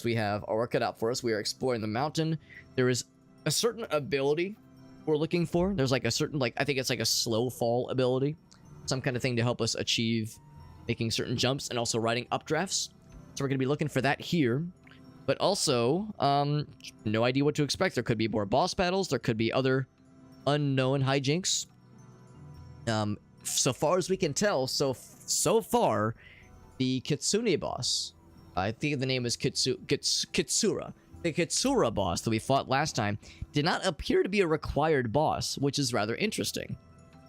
we have our work cut out for us. We are exploring the mountain. There is a certain ability we're looking for. There's like a certain, like, I think it's like a slow fall ability. Some kind of thing to help us achieve making certain jumps and also riding updrafts. So we're going to be looking for that here. But also, no idea what to expect. There could be more boss battles. There could be other unknown hijinks. So far as we can tell, so far, the Kitsune boss, I think the name is Kitsura. The Kitsura boss that we fought last time did not appear to be a required boss, which is rather interesting.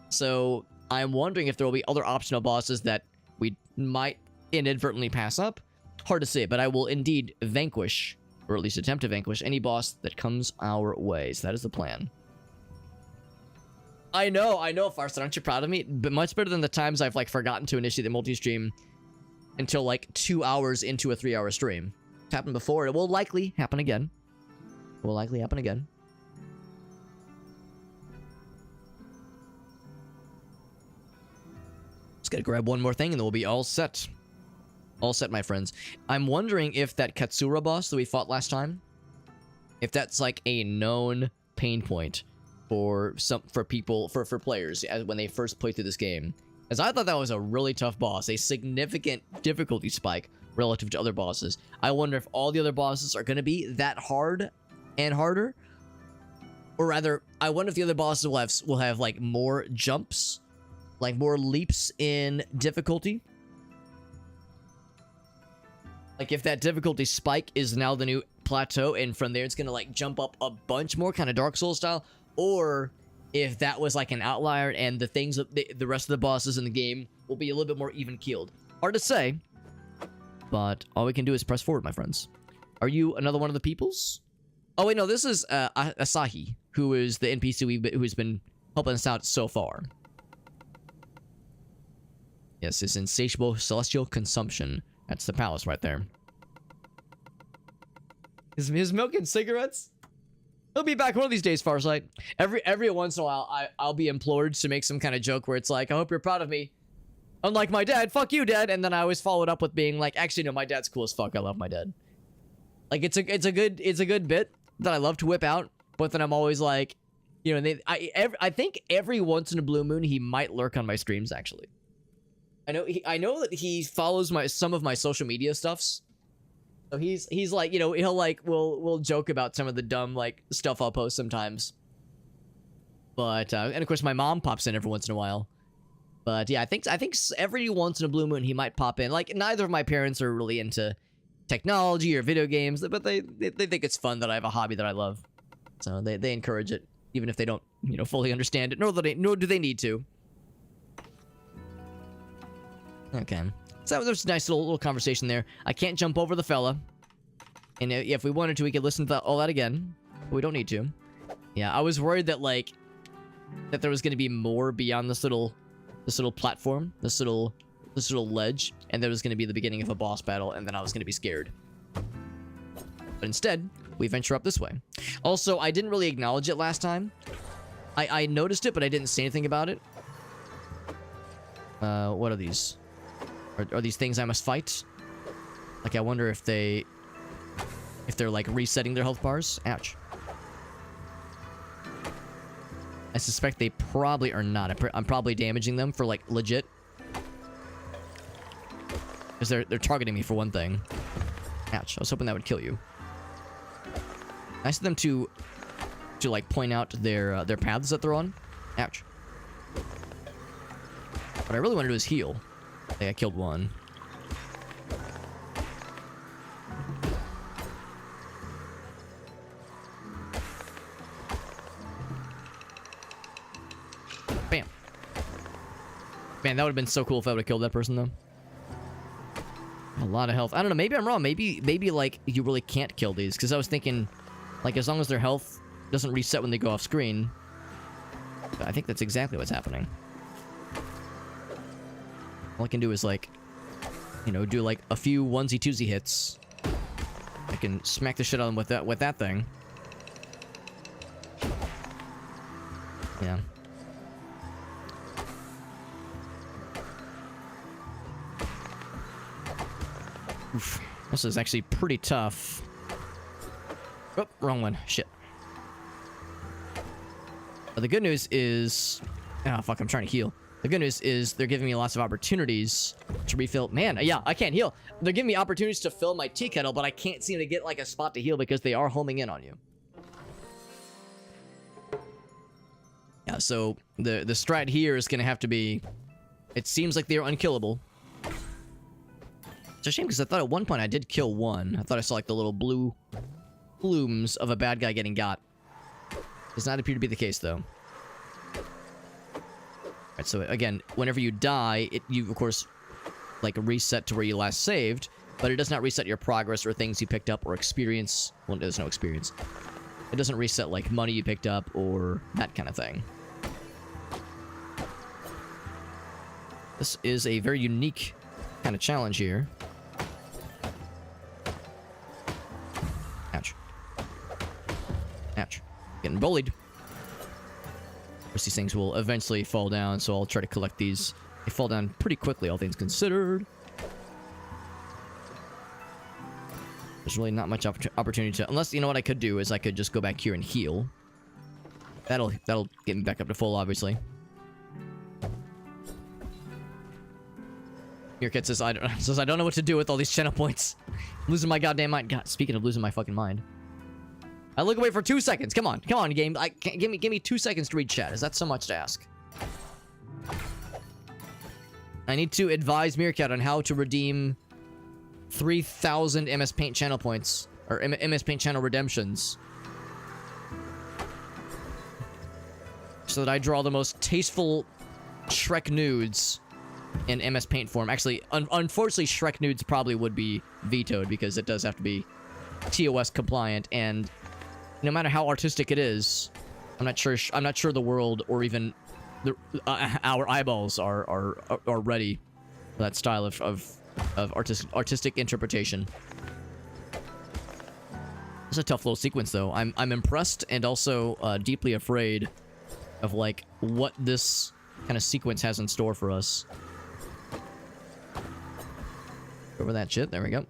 So I'm wondering if there will be other optional bosses that we might inadvertently pass up. Hard to say, but I will indeed vanquish, or at least attempt to vanquish, any boss that comes our way. So that is the plan. I know, Farson, aren't you proud of me? But much better than the times I've, like, forgotten to initiate the multi-stream until, like, 2 hours into a 3-hour stream. It's happened before. It will likely happen again. It will likely happen again. Just gotta grab one more thing and then we'll be all set. All set, my friends. I'm wondering if that Kitsura boss that we fought last time, if that's like a known pain point for players when they first play through this game. As I thought that was a really tough boss, a significant difficulty spike relative to other bosses. I wonder if all the other bosses are going to be that hard and harder, or rather, I wonder if the other bosses will have like more jumps, like more leaps in difficulty. Like if that difficulty spike is now the new plateau, and from there it's gonna like jump up a bunch more, kind of Dark Souls style, or if that was like an outlier and the things the rest of the bosses in the game will be a little bit more even keeled. Hard to say, but all we can do is press forward, my friends. Are you another one of the peoples? Oh wait, no, this is Asahi, who is the NPC who's been helping us out so far. Yes, it's insatiable celestial consumption. That's the palace right there. Is milking cigarettes? He'll be back one of these days, Farsight. Every once in a while, I'll be implored to make some kind of joke where it's like, I hope you're proud of me. Unlike my dad, fuck you, dad. And then I always follow it up with being like, actually, no, my dad's cool as fuck. I love my dad. Like it's a good bit that I love to whip out. But then I'm always like, you know, I think every once in a blue moon he might lurk on my streams. Actually, I know that he follows some of my social media stuffs. So he's like, you know, he'll like we'll joke about some of the dumb like stuff I'll post sometimes. But and of course my mom pops in every once in a while. But yeah, I think every once in a blue moon he might pop in. Like neither of my parents are really into technology or video games, but they think it's fun that I have a hobby that I love. So they encourage it, even if they don't, you know, fully understand it, nor do they need to. Okay. So there's a nice little conversation there. I can't jump over the fella. And if we wanted to, we could listen to all that again. But we don't need to. Yeah, I was worried that, like, that there was going to be more beyond this little platform, this little ledge, and there was going to be the beginning of a boss battle, and then I was going to be scared. But instead, we venture up this way. Also, I didn't really acknowledge it last time. I noticed it, but I didn't say anything about it. What are these? Are these things I must fight? Like, I wonder if they're like resetting their health bars. Ouch. I suspect they probably are not. I'm probably damaging them for like legit. Because they're targeting me for one thing. Ouch. I was hoping that would kill you. Nice of them to like point out their paths that they're on. Ouch. What I really want to do is heal. I think I killed one. Bam. Man, that would have been so cool if I would have killed that person, though. A lot of health. I don't know. Maybe I'm wrong. Maybe like, you really can't kill these. Because I was thinking, like, as long as their health doesn't reset when they go off screen. But I think that's exactly what's happening. All I can do is, like, you know, do, like, a few onesie-twosie hits. I can smack the shit out of them with that thing. Yeah. Oof. This is actually pretty tough. Oh, wrong one. Shit. But the good news is... Oh, fuck, I'm trying to heal. The good news is they're giving me lots of opportunities to refill. Man, yeah, I can't heal. They're giving me opportunities to fill my tea kettle, but I can't seem to get, like, a spot to heal because they are homing in on you. Yeah, so the strat here is going to have to be... It seems like they're unkillable. It's a shame because I thought at one point I did kill one. I thought I saw, like, the little blue plumes of a bad guy getting got. Does not appear to be the case, though. Alright, so again, whenever you die, you, of course, like, reset to where you last saved, but it does not reset your progress or things you picked up or experience. Well, there's no experience. It doesn't reset, like, money you picked up or that kind of thing. This is a very unique kind of challenge here. Ouch. Ouch. Getting bullied. Of course, these things will eventually fall down, so I'll try to collect these. They fall down pretty quickly, all things considered. There's really not much opportunity to... Unless, you know what I could do is I could just go back here and heal. That'll get me back up to full, obviously. Meerkat says, I don't know what to do with all these channel points. I'm losing my goddamn mind. God, speaking of losing my fucking mind. I look away for 2 seconds. Come on, game. Give me 2 seconds to read chat. Is that so much to ask? I need to advise Meerkat on how to redeem 3,000 MS Paint channel points. Or MS Paint channel redemptions. So that I draw the most tasteful Shrek nudes in MS Paint form. Actually, unfortunately, Shrek nudes probably would be vetoed because it does have to be TOS compliant, and no matter how artistic it is, I'm not sure the world or even our eyeballs are ready for that style of artistic interpretation. It's a tough little sequence, though. I'm impressed and also deeply afraid of, like, what this kind of sequence has in store for us. Over that shit. There we go.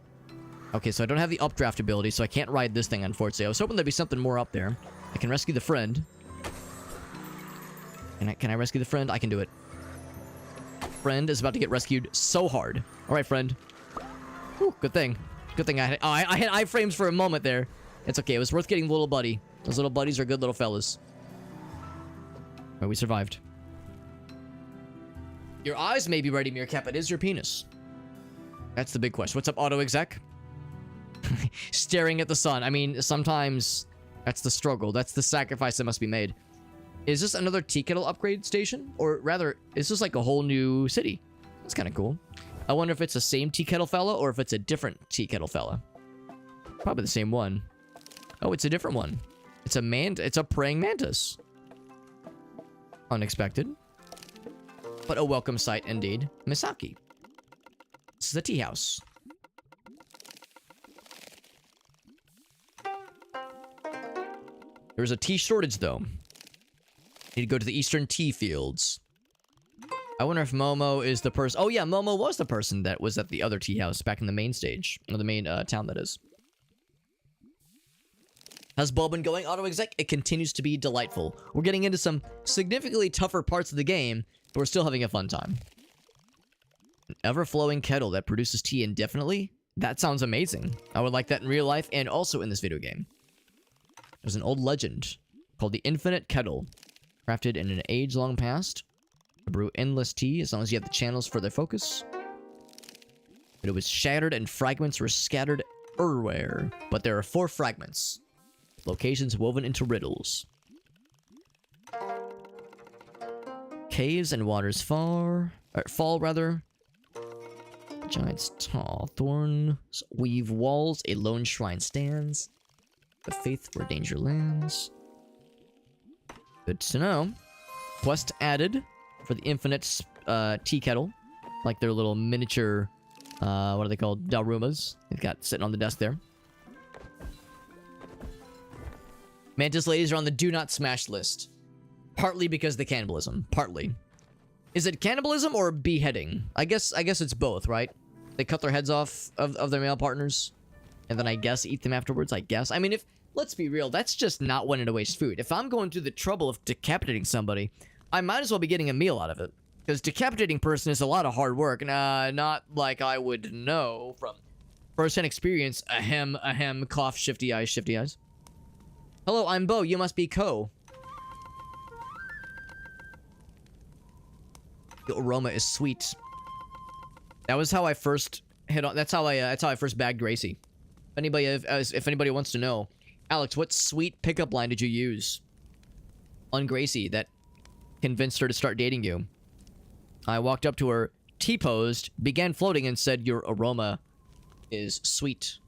Okay, so I don't have the updraft ability, so I can't ride this thing, unfortunately. I was hoping there'd be something more up there. I can rescue the friend. Can I rescue the friend? I can do it. Friend is about to get rescued so hard. All right, friend. Whew, good thing. Good thing I had iframes for a moment there. It's okay. It was worth getting the little buddy. Those little buddies are good little fellas. Well, we survived. Your eyes may be ready, Meerkat. It is your penis. That's the big question. What's up, auto exec? Staring at the sun. I mean, sometimes that's the struggle. That's the sacrifice that must be made. Is this another tea kettle upgrade station? Or rather, is this like a whole new city? That's kind of cool. I wonder if it's the same tea kettle fella or if it's a different tea kettle fella. Probably the same one. Oh, it's a different one. It's a praying mantis. Unexpected. But a welcome sight indeed. Misaki. This is the tea house. There's a tea shortage, though. Need to go to the eastern tea fields. I wonder if Momo is the person... Oh, yeah, Momo was the person that was at the other tea house back in the main stage. Or the main town, that is. How's Bo been going, auto-exec? It continues to be delightful. We're getting into some significantly tougher parts of the game, but we're still having a fun time. An ever-flowing kettle that produces tea indefinitely? That sounds amazing. I would like that in real life and also in this video game. There's an old legend called the Infinite Kettle, crafted in an age-long past. To brew endless tea as long as you have the channels for their focus. But it was shattered and fragments were scattered everywhere. But there are 4 fragments. Locations woven into riddles. Caves and waters fall rather. Giants tall thorns weave walls, a lone shrine stands. The faith where danger lands. Good to know. Quest added for the infinite tea kettle. Like their little miniature, what are they called? Darumas. They've got sitting on the desk there. Mantis ladies are on the do not smash list. Partly because of the cannibalism. Partly. Is it cannibalism or beheading? I guess it's both, right? They cut their heads off of their male partners. And then I guess eat them afterwards, I guess. I mean, if let's be real, that's just not wanting to waste food. If I'm going through the trouble of decapitating somebody, I might as well be getting a meal out of it. Because decapitating person is a lot of hard work. Not like I would know from first-hand experience. Ahem, cough, shifty eyes, shifty eyes. Hello, I'm Bo. You must be Ko. The aroma is sweet. That was how I first hit on. That's how I first bagged Gracie. If anybody wants to know, Alex, what sweet pickup line did you use on Gracie that convinced her to start dating you? I walked up to her, T-posed, began floating, and said, "Your aroma is sweet."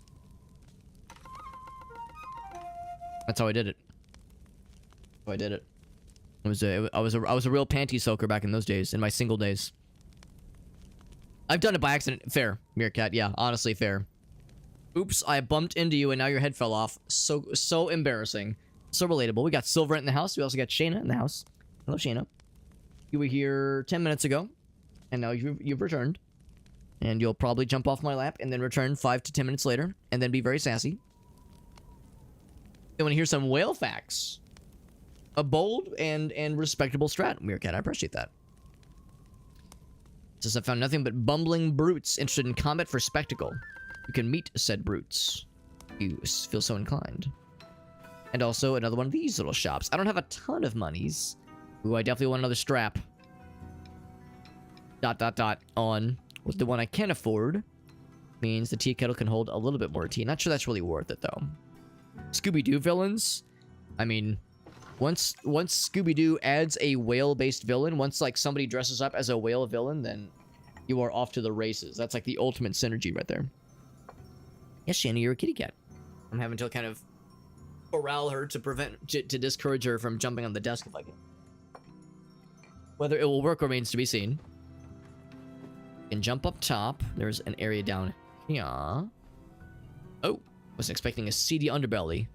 That's how I did it. How I did it. I was a real panty soaker back in those days, in my single days. I've done it by accident. Fair, Meerkat. Yeah, honestly, fair. Oops, I bumped into you and now your head fell off. So embarrassing. So relatable. We got Silver in the house. We also got Shayna in the house. Hello, Shayna. You were here 10 minutes ago, and now you've returned. And you'll probably jump off my lap and then return 5 to 10 minutes later, and then be very sassy. You want to hear some whale facts? A bold and respectable strat, Meerkat. I appreciate that. It says, I found nothing but bumbling brutes interested in combat for spectacle. You can meet said brutes. You feel so inclined. And also another one of these little shops. I don't have a ton of monies. Ooh, I definitely want another strap. ... on with the one I can afford. Means the tea kettle can hold a little bit more tea. Not sure that's really worth it though. Scooby-Doo villains? I mean, once Scooby-Doo adds a whale-based villain, once like somebody dresses up as a whale villain, then you are off to the races. That's like the ultimate synergy right there. Yes, Shanny, you're a kitty cat. I'm having to kind of corral her to discourage her from jumping on the desk if I can. Whether it will work remains to be seen. You can jump up top. There's an area down here. Oh, wasn't expecting a seedy underbelly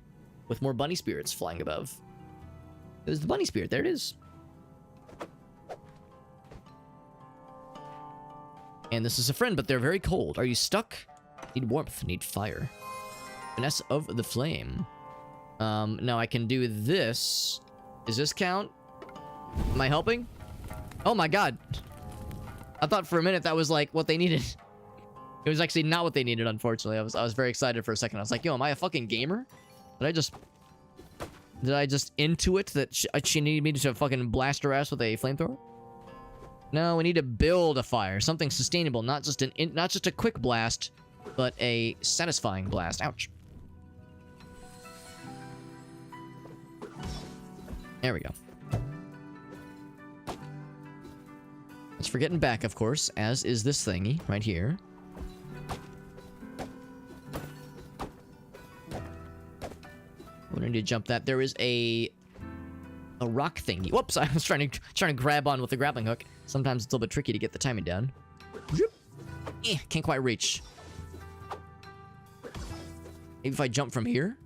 with more bunny spirits flying above. There's the bunny spirit. There it is. And this is a friend, but they're very cold. Are you stuck? Need warmth. Need fire. Finesse of the flame. Now I can do this. Does this count? Am I helping? Oh my god. I thought for a minute that was like what they needed. It was actually not what they needed, unfortunately. I was very excited for a second. I was like, yo, am I a fucking gamer? Did I just intuit that she needed me to fucking blast her ass with a flamethrower? No, we need to build a fire. Something sustainable, not just a quick blast, but a satisfying blast. Ouch. There we go. It's for getting back, of course, as is this thingy right here. We need to jump that. There is a rock thingy. Whoops! I was trying to grab on with the grappling hook. Sometimes it's a little bit tricky to get the timing down. Can't quite reach. Maybe if I jump from here.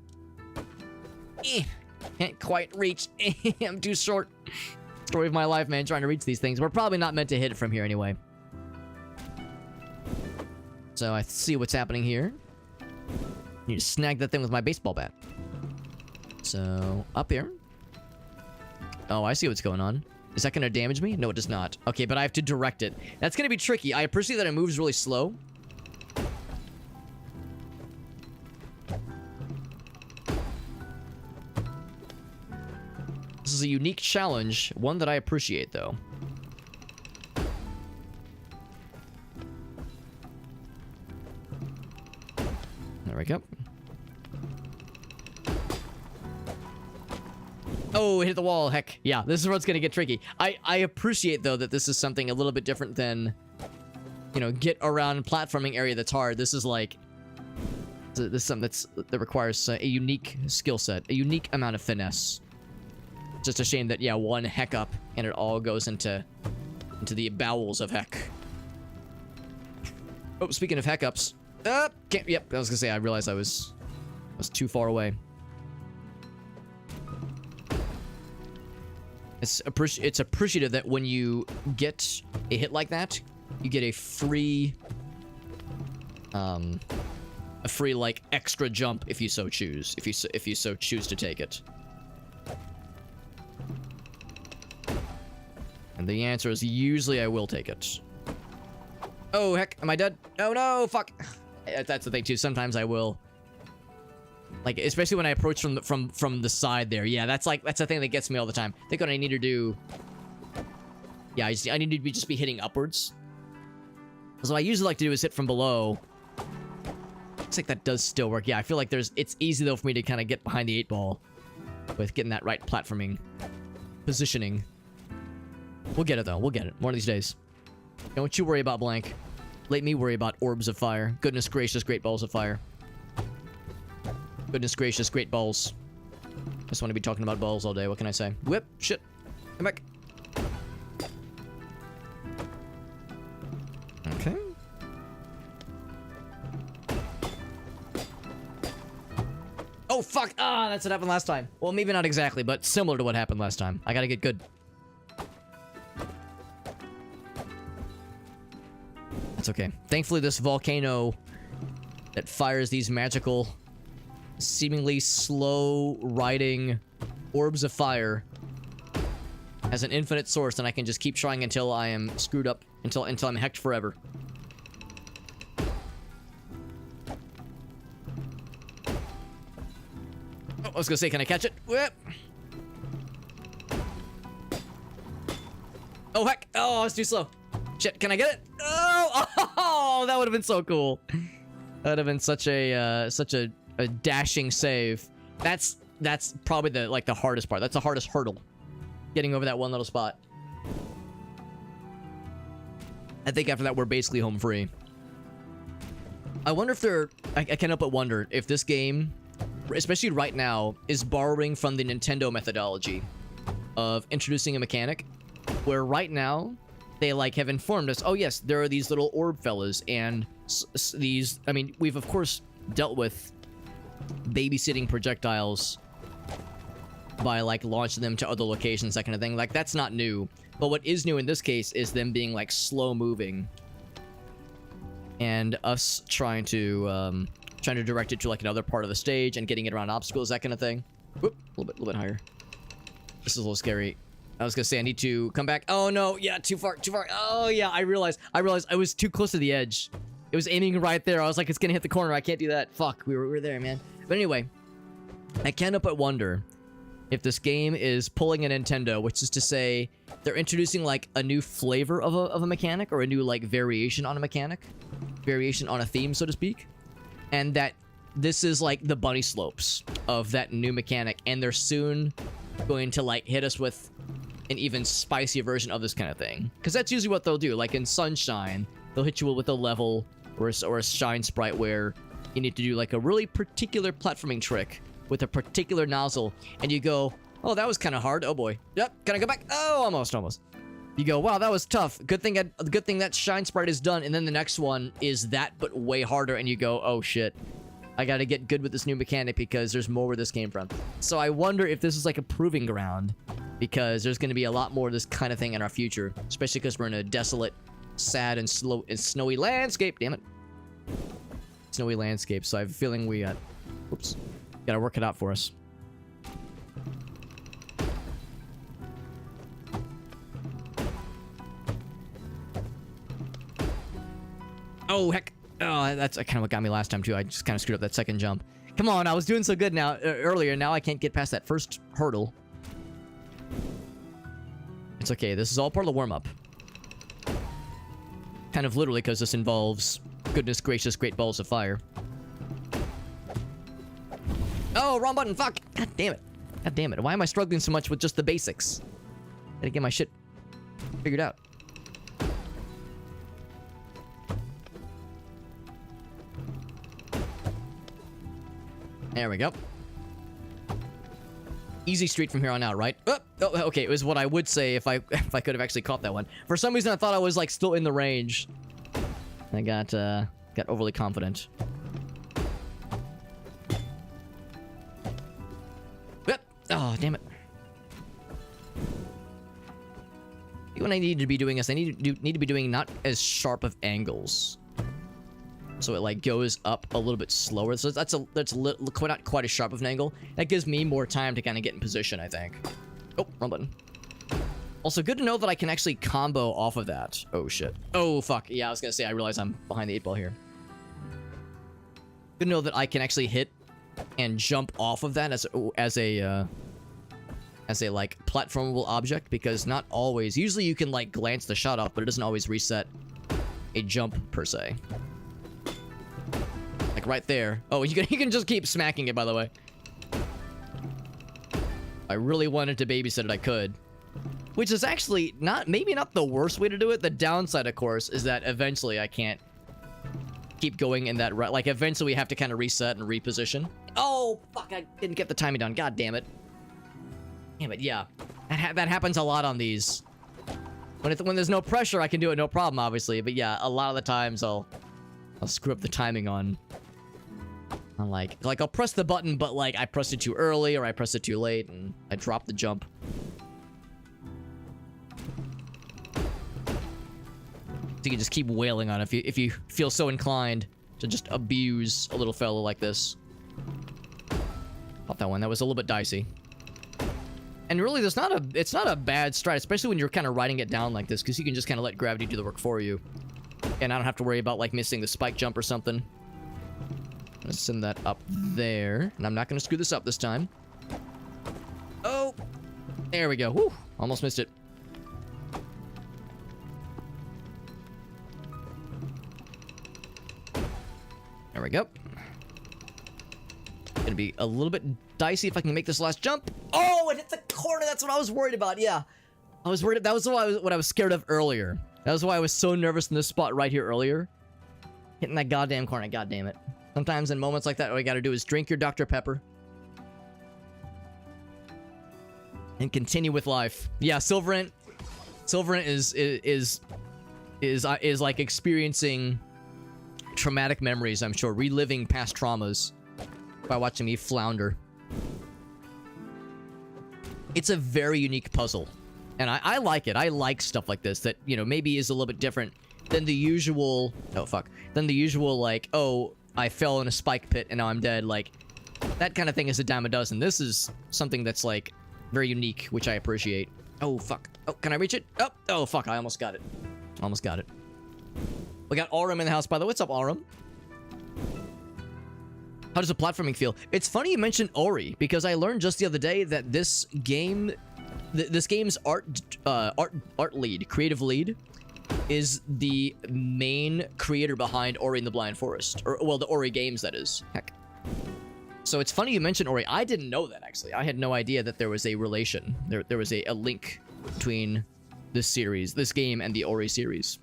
Can't quite reach. I'm too short. Story of my life, man, trying to reach these things. We're probably not meant to hit it from here anyway. So I see what's happening here. Need to snag that thing with my baseball bat. So, up here. Oh, I see what's going on. Is that going to damage me? No, it does not. Okay, but I have to direct it. That's going to be tricky. I appreciate that it moves really slow. This is a unique challenge, one that I appreciate, though. There we go. Oh, it hit the wall. Heck, yeah, this is where it's gonna get tricky. I appreciate, though, that this is something a little bit different than, you know, get around platforming area that's hard. This is like... This is something that requires a unique skill set, a unique amount of finesse. Just a shame that, yeah, one heck up and it all goes into the bowels of heck. Oh, speaking of heck ups. Yep, I was gonna say, I realized I was too far away. It's appreciative that when you get a hit like that, you get a free a free like extra jump if you so choose. If you so choose to take it. And the answer is usually I will take it. Oh heck, am I dead? Oh no, fuck. That's the thing too. Sometimes I will. Like, especially when I approach from the side there. Yeah, that's the thing that gets me all the time. I think what I need to do. Yeah, I need to just be hitting upwards. So what I usually like to do is hit from below. Looks like that does still work. Yeah, I feel like it's easy though for me to kind of get behind the 8 ball with getting that right platforming positioning. We'll get it though. We'll get it one of these days. Don't you worry about blank. Let me worry about orbs of fire. Goodness gracious, great balls of fire. Goodness gracious, great balls. Just want to be talking about balls all day. What can I say? Whip, shit. Come back. Okay. Oh, fuck. Ah, that's what happened last time. Well, maybe not exactly, but similar to what happened last time. I gotta get good. That's okay. Thankfully, this volcano that fires these magical, seemingly slow-riding orbs of fire has an infinite source, and I can just keep trying until I am screwed up, until I'm hecked forever. Oh, I was gonna say, can I catch it? Whip. Oh, heck. Oh, it's too slow. Shit, can I get it? Oh, that would have been so cool. That would have been such a dashing save. That's probably the hardest part. That's the hardest hurdle. Getting over that one little spot. I think after that we're basically home free. I wonder if I can't help but wonder if this game, especially right now, is borrowing from the Nintendo methodology of introducing a mechanic where right now they like have informed us, oh yes, there are these little orb fellas, and these, I mean, we've of course dealt with babysitting projectiles by like launching them to other locations, that kind of thing. Like, that's not new. But what is new in this case is them being like slow moving, and us trying to direct it to like another part of the stage and getting it around obstacles, that kind of thing. Whoop, a little bit higher. This is a little scary. I was gonna say I need to come back. Oh no, yeah, too far. Oh yeah, I realized I was too close to the edge. It was aiming right there. I was like, it's gonna hit the corner. I can't do that. Fuck, we were there, man. But anyway, I can't help but wonder if this game is pulling a Nintendo, which is to say they're introducing like a new flavor of a mechanic, or a new like variation on a mechanic, variation on a theme, so to speak, and that this is like the bunny slopes of that new mechanic, and they're soon going to like hit us with an even spicier version of this kind of thing. Because that's usually what they'll do. Like in Sunshine, they'll hit you with a level or a shine sprite where you need to do like a really particular platforming trick with a particular nozzle, and you go, oh, that was kind of hard. Oh boy. Yep. Can I go back? Oh, almost. You go, wow, that was tough. Good thing that shine sprite is done. And then the next one is that, but way harder. And you go, oh shit, I gotta get good with this new mechanic because there's more where this came from. So I wonder if this is like a proving ground, because there's going to be a lot more of this kind of thing in our future, especially because we're in a desolate, sad, and snowy landscape. Damn it. Snowy landscape. So I have a feeling we gotta work it out for us. Oh, heck. Oh, that's kind of what got me last time, too. I just kind of screwed up that second jump. Come on, I was doing so good earlier. Now I can't get past that first hurdle. It's okay. This is all part of the warm-up. Kind of literally, because this involves, goodness gracious, great balls of fire. Oh, wrong button. Fuck. God damn it. God damn it. Why am I struggling so much with just the basics? Gotta get my shit figured out. There we go. Easy street from here on out, right? Oh, okay, it was what I would say if I could have actually caught that one. For some reason, I thought I was like still in the range. I got overly confident. Oh, damn it. What I need to be doing is I need to be doing not as sharp of angles. so it like goes up a little bit slower. So that's not quite as sharp of an angle. That gives me more time to kind of get in position, I think. Oh, wrong button. Also, good to know that I can actually combo off of that. Oh shit. Oh fuck. Yeah, I was gonna say I realize I'm behind the 8 ball here. Good to know that I can actually hit and jump off of that as a like platformable object, because not always. Usually you can like glance the shot off, but it doesn't always reset a jump per se. Like right there. Oh, you can just keep smacking it, by the way. I really wanted to babysit it, I could. Which is actually maybe not the worst way to do it. The downside, of course, is that eventually I can't keep going in that route. Like eventually we have to kind of reset and reposition. Oh, fuck, I didn't get the timing down. God damn it. Damn it, yeah. That happens a lot on these. When there's no pressure, I can do it no problem, obviously. But yeah, a lot of the times I'll screw up the timing on like I'll press the button, but like I pressed it too early or I pressed it too late and I dropped the jump. So you can just keep wailing on it if you feel so inclined to just abuse a little fellow like this. Pop that one. That was a little bit dicey. And really, it's not a bad strat, especially when you're kind of riding it down like this, because you can just kind of let gravity do the work for you. And I don't have to worry about like missing the spike jump or something. Let's send that up there. And I'm not going to screw this up this time. Oh! There we go. Woo! Almost missed it. There we go. Gonna be a little bit dicey if I can make this last jump. Oh, it hit the corner. That's what I was worried about. Yeah, I was worried. That was what I was scared of earlier. That was why I was so nervous in this spot right here earlier. Hitting that goddamn corner. God damn it. Sometimes in moments like that, all you gotta do is drink your Dr. Pepper and continue with life. Yeah, Silverant is like experiencing traumatic memories, I'm sure, reliving past traumas by watching me flounder. It's a very unique puzzle, and I like it. I like stuff like this that, you know, maybe is a little bit different than the usual. Oh fuck. Than the usual, like, oh, I fell in a spike pit and now I'm dead. Like, that kind of thing is a dime a dozen. This is something that's like very unique, which I appreciate. Oh fuck. Oh, can I reach it? Oh fuck. I almost got it. Almost got it. We got Aurum in the house, by the way. What's up, Aurum? How does the platforming feel? It's funny you mentioned Ori, because I learned just the other day that this game, this game's art lead, creative lead, is the main creator behind Ori and the Blind Forest, or well, the Ori games, that is. Heck. So it's funny you mentioned Ori. I didn't know that, actually. I had no idea that there was a relation. There was a link between this series, this game, and the Ori series.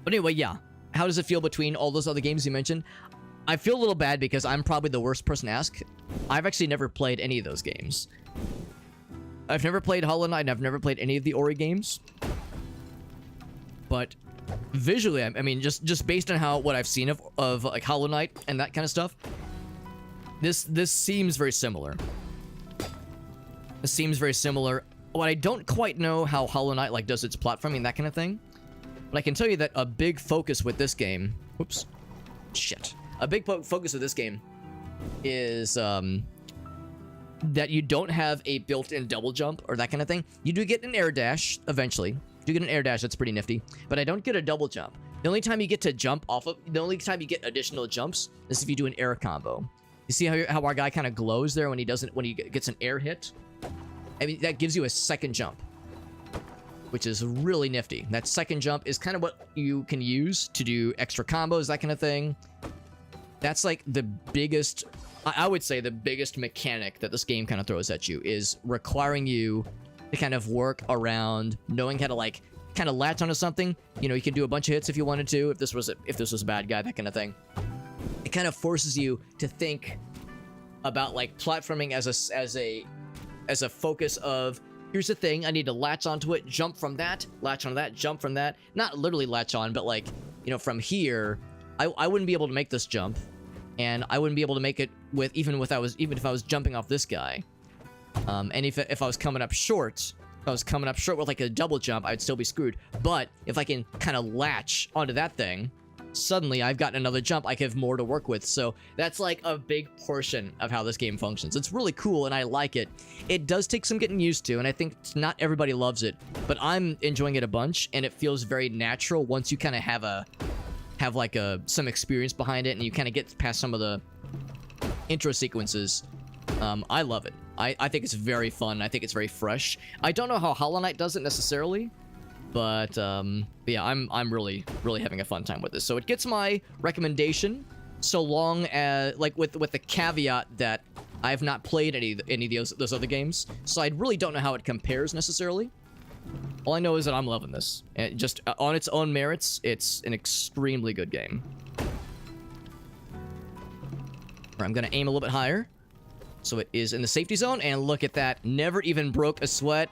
But anyway, yeah. How does it feel between all those other games you mentioned? I feel a little bad because I'm probably the worst person to ask. I've actually never played any of those games. I've never played Hollow Knight, and I've never played any of the Ori games. But visually, I mean, just based on what I've seen of like Hollow Knight and that kind of stuff, this seems very similar. It seems very similar. What I don't quite know how Hollow Knight like does its platforming and that kind of thing. But I can tell you that a big focus with this game... Whoops. Shit. A big focus of this game is that you don't have a built-in double jump or that kind of thing. You do get an air dash eventually. You do get an air dash, that's pretty nifty. But I don't get a double jump. The only time you get to jump off of... The only time you get additional jumps is if you do an air combo. You see how our guy kind of glows there when he gets an air hit? I mean, that gives you a second jump, which is really nifty. That second jump is kind of what you can use to do extra combos, that kind of thing. That's like the biggest, I would say the biggest mechanic that this game kind of throws at you, is requiring you to kind of work around knowing how to like kind of latch onto something. You know, you can do a bunch of hits if you wanted to, if this was a bad guy, that kind of thing. It kind of forces you to think about like platforming as a focus of, here's the thing, I need to latch onto it, jump from that, latch onto that, jump from that. Not literally latch on, but like, you know, from here, I wouldn't be able to make this jump. And I wouldn't be able to make it even if I was jumping off this guy. And if I was coming up short, with like a double jump, I'd still be screwed. But if I can kind of latch onto that thing, suddenly I've got another jump. I have more to work with. So that's like a big portion of how this game functions. It's really cool and I like it. It does take some getting used to, and I think not everybody loves it, but I'm enjoying it a bunch, and it feels very natural once you kind of have like some experience behind it, and you kind of get past some of the intro sequences. I love it. I think it's very fun. I think it's very fresh. I don't know how Hollow Knight does it necessarily, but yeah, I'm really having a fun time with this. So it gets my recommendation, so long as with the caveat that I have not played any of those other games, so I really don't know how it compares necessarily. All I know is that I'm loving this. And just on its own merits, it's an extremely good game. I'm gonna aim a little bit higher, so it is in the safety zone, and look at that. Never even broke a sweat.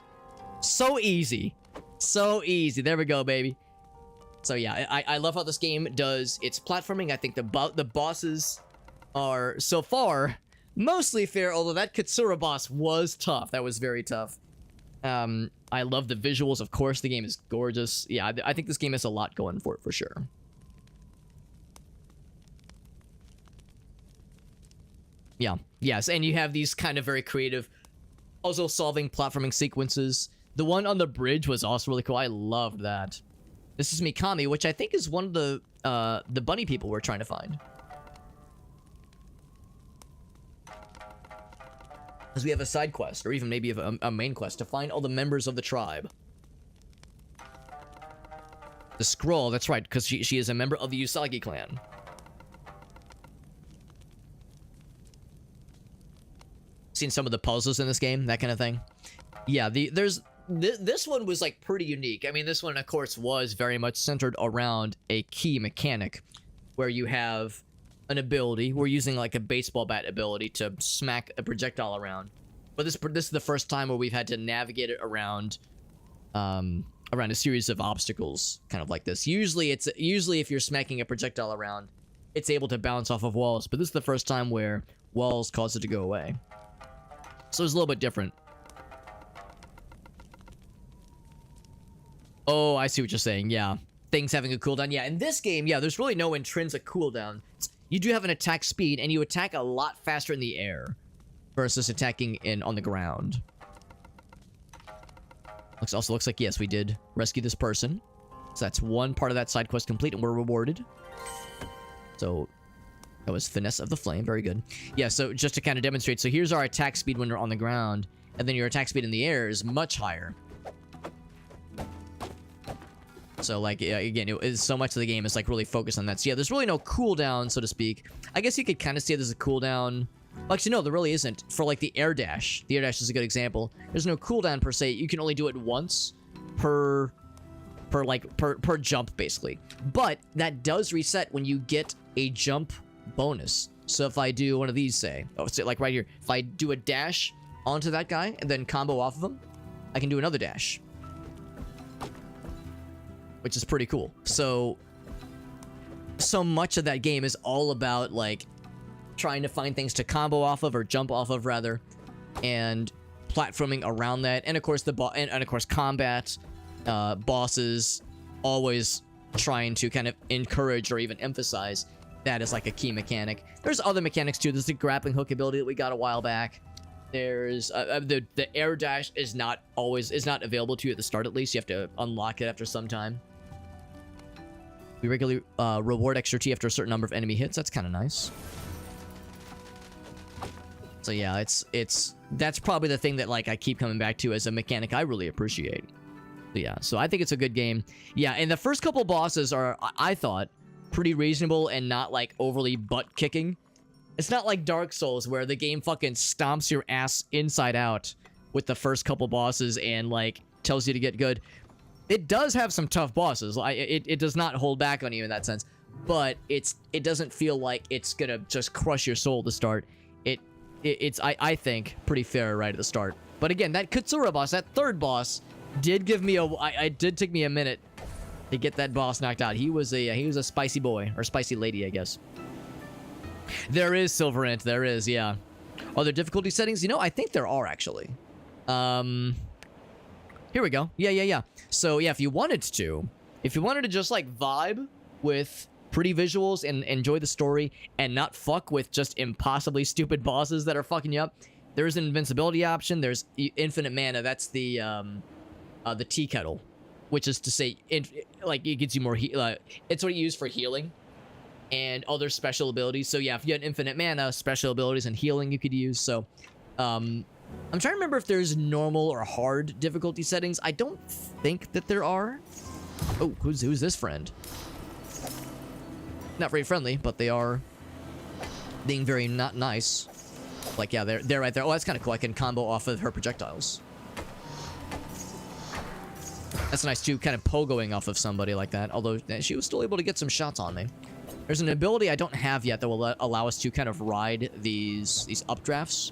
So easy. So easy. There we go, baby. So yeah, I love how this game does its platforming. I think the bosses are, so far, mostly fair, although that Kitsura boss was tough. That was very tough. I love the visuals, of course. The game is gorgeous. Yeah, I think this game has a lot going for it, for sure. Yeah, yes, and you have these kind of very creative puzzle-solving platforming sequences. The one on the bridge was also really cool. I loved that. This is Mikami, which I think is one of the bunny people we're trying to find. Because we have a side quest, or even maybe a main quest, to find all the members of the tribe. The scroll, that's right, because she is a member of the Usagi clan. Seen some of the puzzles in this game, that kind of thing. Yeah, this one was like pretty unique. I mean, this one, of course, was very much centered around a key mechanic, where you have an ability. We're using like a baseball bat ability to smack a projectile around. But this is the first time where we've had to navigate it around a series of obstacles, kind of like this. Usually if you're smacking a projectile around, it's able to bounce off of walls, but this is the first time where walls cause it to go away. So it's a little bit different. Oh, I see what you're saying. Yeah, things having a cooldown. Yeah, in this game, yeah, there's really no intrinsic cooldown. You do have an attack speed, and you attack a lot faster in the air versus attacking on the ground. Also looks like, yes, we did rescue this person. So that's one part of that side quest complete, and we're rewarded. So that was Finesse of the Flame. Very good. Yeah, so just to kind of demonstrate. So here's our attack speed when we're on the ground, and then your attack speed in the air is much higher. So, like, again, so much of the game is, like, really focused on that. So, yeah, there's really no cooldown, so to speak. I guess you could kind of say there's a cooldown. Well, actually, no, there really isn't. For, like, the air dash. The air dash is a good example. There's no cooldown, per se. You can only do it once per jump, basically. But that does reset when you get a jump bonus. So, if I do one of these, say, like right here. If I do a dash onto that guy and then combo off of him, I can do another dash, which is pretty cool. So much of that game is all about, like, trying to find things to combo off of, or jump off of, rather, and platforming around that. And of course, and of course, combat, bosses, always trying to kind of encourage or even emphasize that as like a key mechanic. There's other mechanics too. There's the grappling hook ability that we got a while back. There's the air dash is not available to you at the start, at least. You have to unlock it after some time. We regularly reward extra T after a certain number of enemy hits. That's kind of nice. So yeah, that's probably the thing that, like, I keep coming back to as a mechanic I really appreciate. But yeah, so I think it's a good game. Yeah, and the first couple bosses are, I thought, pretty reasonable and not, like, overly butt-kicking. It's not like Dark Souls, where the game fucking stomps your ass inside out with the first couple bosses and, like, tells you to get good. It does have some tough bosses. It does not hold back on you in that sense, but it doesn't feel like it's gonna just crush your soul to start. I think, pretty fair right at the start. But again, that Kitsura boss, that third boss, did give me it did take me a minute to get that boss knocked out. He was a spicy boy, or spicy lady, I guess. There is Silver Ant, there is, yeah. Are there difficulty settings? You know, I think there are, actually. Here we go. Yeah. So, yeah, if you wanted to just, like, vibe with pretty visuals and enjoy the story and not fuck with just impossibly stupid bosses that are fucking you up, there's an invincibility option. There's infinite mana. That's the tea kettle, which is to say, like, it gives you more it's what you use for healing and other special abilities. So yeah, if you had infinite mana, special abilities and healing you could use. So I'm trying to remember if there's normal or hard difficulty settings. I don't think that there are. Oh, who's this friend? Not very friendly, but they are being very not nice. Like, yeah, they're right there. Oh, that's kind of cool. I can combo off of her projectiles. That's nice too, kind of pogoing off of somebody like that. Although she was still able to get some shots on me. There's an ability I don't have yet that will allow us to kind of ride these updrafts.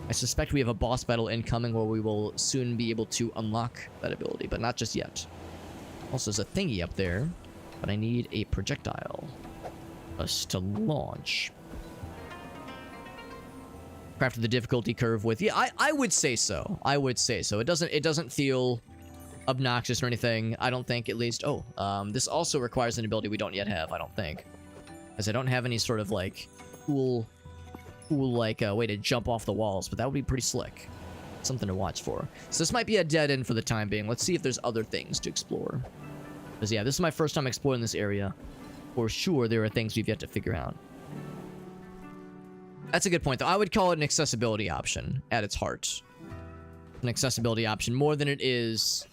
I suspect we have a boss battle incoming where we will soon be able to unlock that ability, but not just yet. Also, there's a thingy up there, but I need a projectile for us to launch. Crafted the difficulty curve with, yeah, I would say so. I would say so. It doesn't feel obnoxious or anything. I don't think, at least. Oh, this also requires an ability we don't yet have. I don't think, as I don't have any sort of like cool like way to jump off the walls, but that would be pretty slick. Something to watch for. So this might be a dead end for the time being. Let's see if there's other things to explore. Because yeah, this is my first time exploring this area. For sure, there are things we've yet to figure out. That's a good point, though. I would call it an accessibility option at its heart. An accessibility option more than it is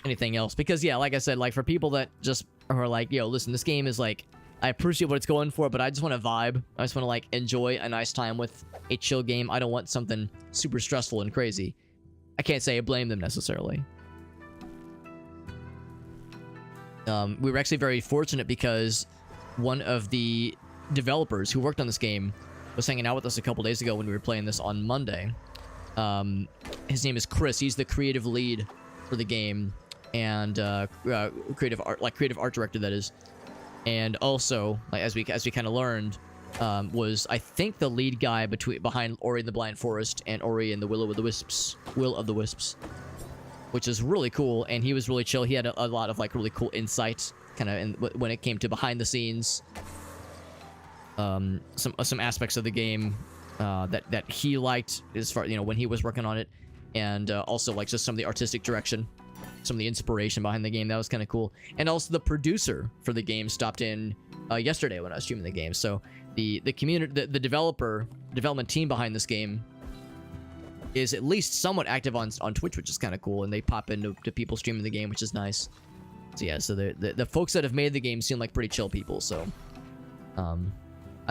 anything else. Because yeah, like I said, like for people that just are like, yo, listen, this game is like, I appreciate what it's going for, but I just want to vibe. I just want to like enjoy a nice time with a chill game. I don't want something super stressful and crazy. I can't say I blame them necessarily. We were actually very fortunate because one of the developers who worked on this game was hanging out with us a couple days ago when we were playing this on Monday. His name is Chris. He's the creative lead for the game and creative art director, that is. And also, like, as we kind of learned, was I think the lead guy behind Ori and the Blind Forest and Ori and the Will of the Wisps, which is really cool. And he was really chill. He had a lot of like really cool insight, kind of when it came to behind the scenes, some aspects of the game that he liked as far, you know, when he was working on it, and also like just some of the artistic direction. Some of the inspiration behind the game. That was kind of cool. And also the producer for the game stopped in yesterday when I was streaming the game. So the community, the development team behind this game is at least somewhat active on Twitch, which is kind of cool. And they pop into people streaming the game, which is nice. So yeah, so the folks that have made the game seem like pretty chill people. So I'm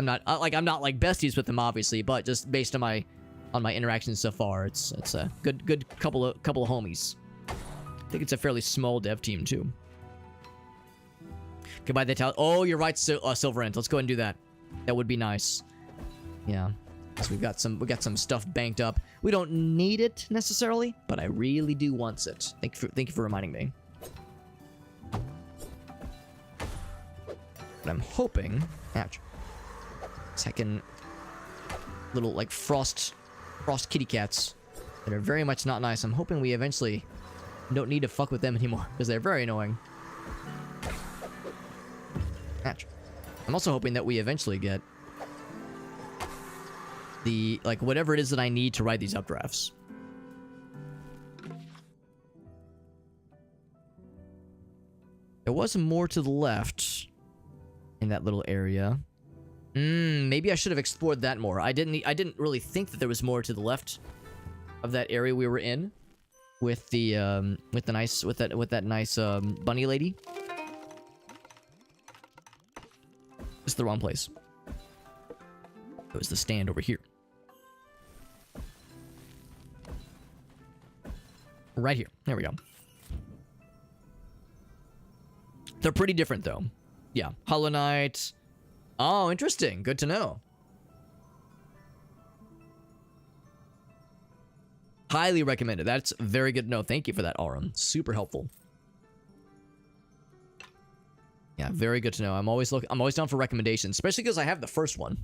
not like besties with them, obviously, but just based on my interactions so far, it's a good couple of homies. I think it's a fairly small dev team, too. Goodbye, the town. Oh, you're right, Silver Ant. Let's go ahead and do that. That would be nice. Yeah. So we got some stuff banked up. We don't need it necessarily, but I really do want it. Thank you for reminding me. But I'm hoping, ouch, second little like frost kitty cats that are very much not nice. I'm hoping we eventually don't need to fuck with them anymore, because they're very annoying. Ouch. I'm also hoping that we eventually get the, like, whatever it is that I need to ride these updrafts. There was more to the left in that little area. Maybe I should have explored that more. I didn't really think that there was more to the left of that area we were in. With that nice bunny lady. It's the wrong place. It was the stand over here. Right here. There we go. They're pretty different though. Yeah. Hollow Knight. Oh, interesting. Good to know. Highly recommended. That's very good to know. Thank you for that, Aurum. Super helpful. Yeah, very good to know. I'm always down for recommendations, especially because I have the first one.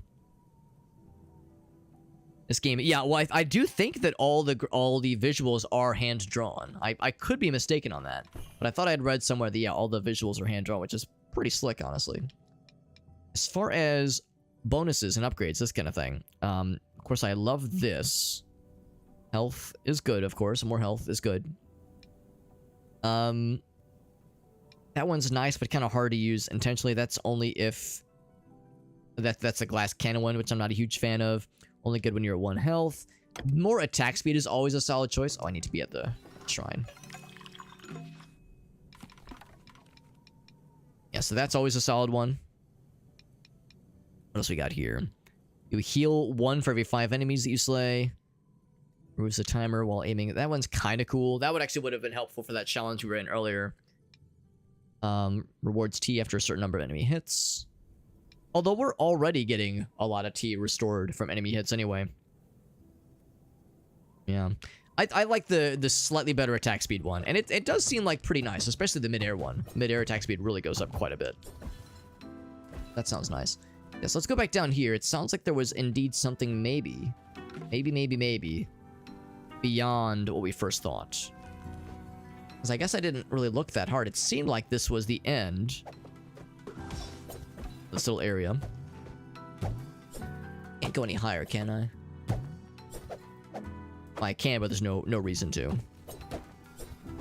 This game, yeah. Well, I do think that all the visuals are hand drawn. I could be mistaken on that, but I thought I had read somewhere that yeah, all the visuals are hand drawn, which is pretty slick, honestly. As far as bonuses and upgrades, this kind of thing. Of course, I love this. Health is good, of course. More health is good. That one's nice, but kind of hard to use intentionally. That's only if... That's a glass cannon one, which I'm not a huge fan of. Only good when you're at 1 health. More attack speed is always a solid choice. Oh, I need to be at the shrine. Yeah, so that's always a solid one. What else we got here? You heal 1 for every 5 enemies that you slay. Removes the timer while aiming. That one's kind of cool. That would have been helpful for that challenge we were in earlier. Rewards T after a certain number of enemy hits. Although we're already getting a lot of T restored from enemy hits anyway. Yeah. I like the slightly better attack speed one. And it does seem like pretty nice, especially the mid-air one. Mid-air attack speed really goes up quite a bit. That sounds nice. Yes, let's go back down here. It sounds like there was indeed something maybe beyond what we first thought. Because I guess I didn't really look that hard. It seemed like this was the end. This little area. Can't go any higher, can I? Well, I can, but there's no reason to.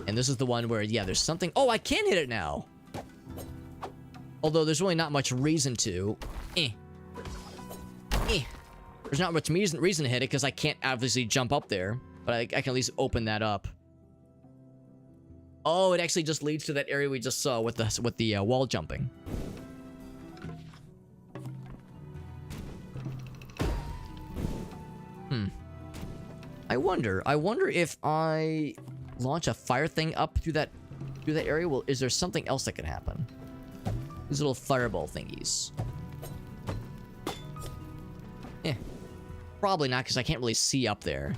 And this is the one where, yeah, there's something... Oh, I can hit it now! Although there's really not much reason to. There's not much reason to hit it, because I can't obviously jump up there. But I can at least open that up. Oh, it actually just leads to that area we just saw with the wall jumping. I wonder if I launch a fire thing up through that area, well, is there something else that can happen? These little fireball thingies. Probably not, because I can't really see up there.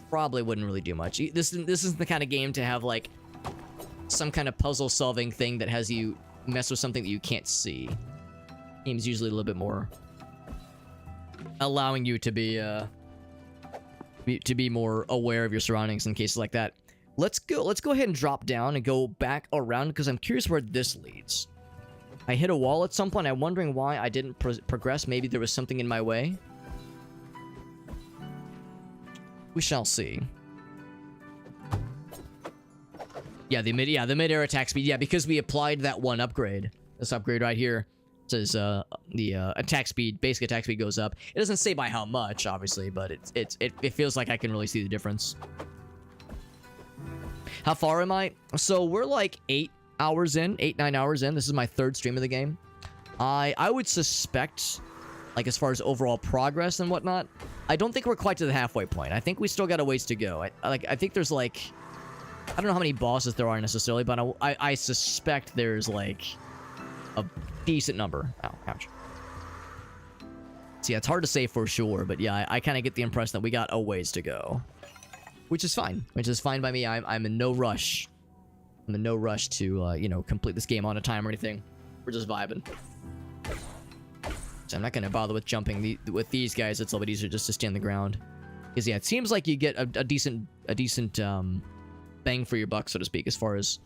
Probably wouldn't really do much. This isn't the kind of game to have, like, some kind of puzzle-solving thing that has you mess with something that you can't see. Game's usually a little bit more allowing you to be more aware of your surroundings in cases like that. Let's go ahead and drop down and go back around, because I'm curious where this leads. I hit a wall at some point. I'm wondering why I didn't progress. Maybe there was something in my way. We shall see. Yeah, the mid-air attack speed. Yeah, because we applied that one upgrade. This upgrade right here says the attack speed, basic attack speed goes up. It doesn't say by how much, obviously, but it feels like I can really see the difference. How far am I? So we're like 9 hours in. This is my 3rd stream of the game. I would suspect, like, as far as overall progress and whatnot, I don't think we're quite to the halfway point. I think we still got a ways to go. I think there's, like, I don't know how many bosses there are necessarily, but I suspect there's, like, a decent number. Oh, ouch. So yeah, it's hard to say for sure, but yeah, I kind of get the impression that we got a ways to go. Which is fine. Which is fine by me. I'm in no rush. I'm in no rush to, you know, complete this game on a time or anything. We're just vibing. So I'm not going to bother with jumping. With these guys, it's a little bit easier just to stand the ground. Because, yeah, it seems like you get a decent bang for your buck, so to speak, as far as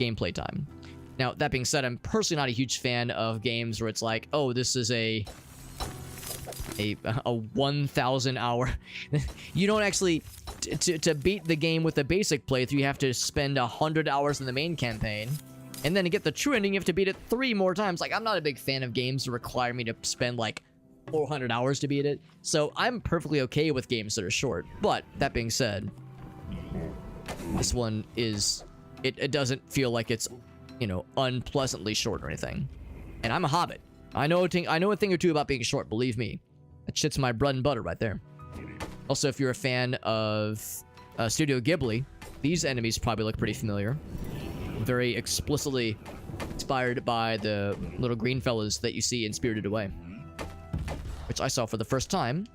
gameplay time. Now, that being said, I'm personally not a huge fan of games where it's like, oh, this is a 1,000 hour... You don't actually... To beat the game with a basic playthrough, you have to spend 100 hours in the main campaign. And then to get the true ending, you have to beat it 3 more times. Like, I'm not a big fan of games that require me to spend, like, 400 hours to beat it. So I'm perfectly okay with games that are short. But, that being said, this one is... It doesn't feel like it's, you know, unpleasantly short or anything. And I'm a hobbit. I know a thing or two about being short, believe me. That shit's my bread and butter right there. Also, if you're a fan of Studio Ghibli, these enemies probably look pretty familiar. Very explicitly inspired by the little green fellas that you see in Spirited Away. Which I saw for the first time,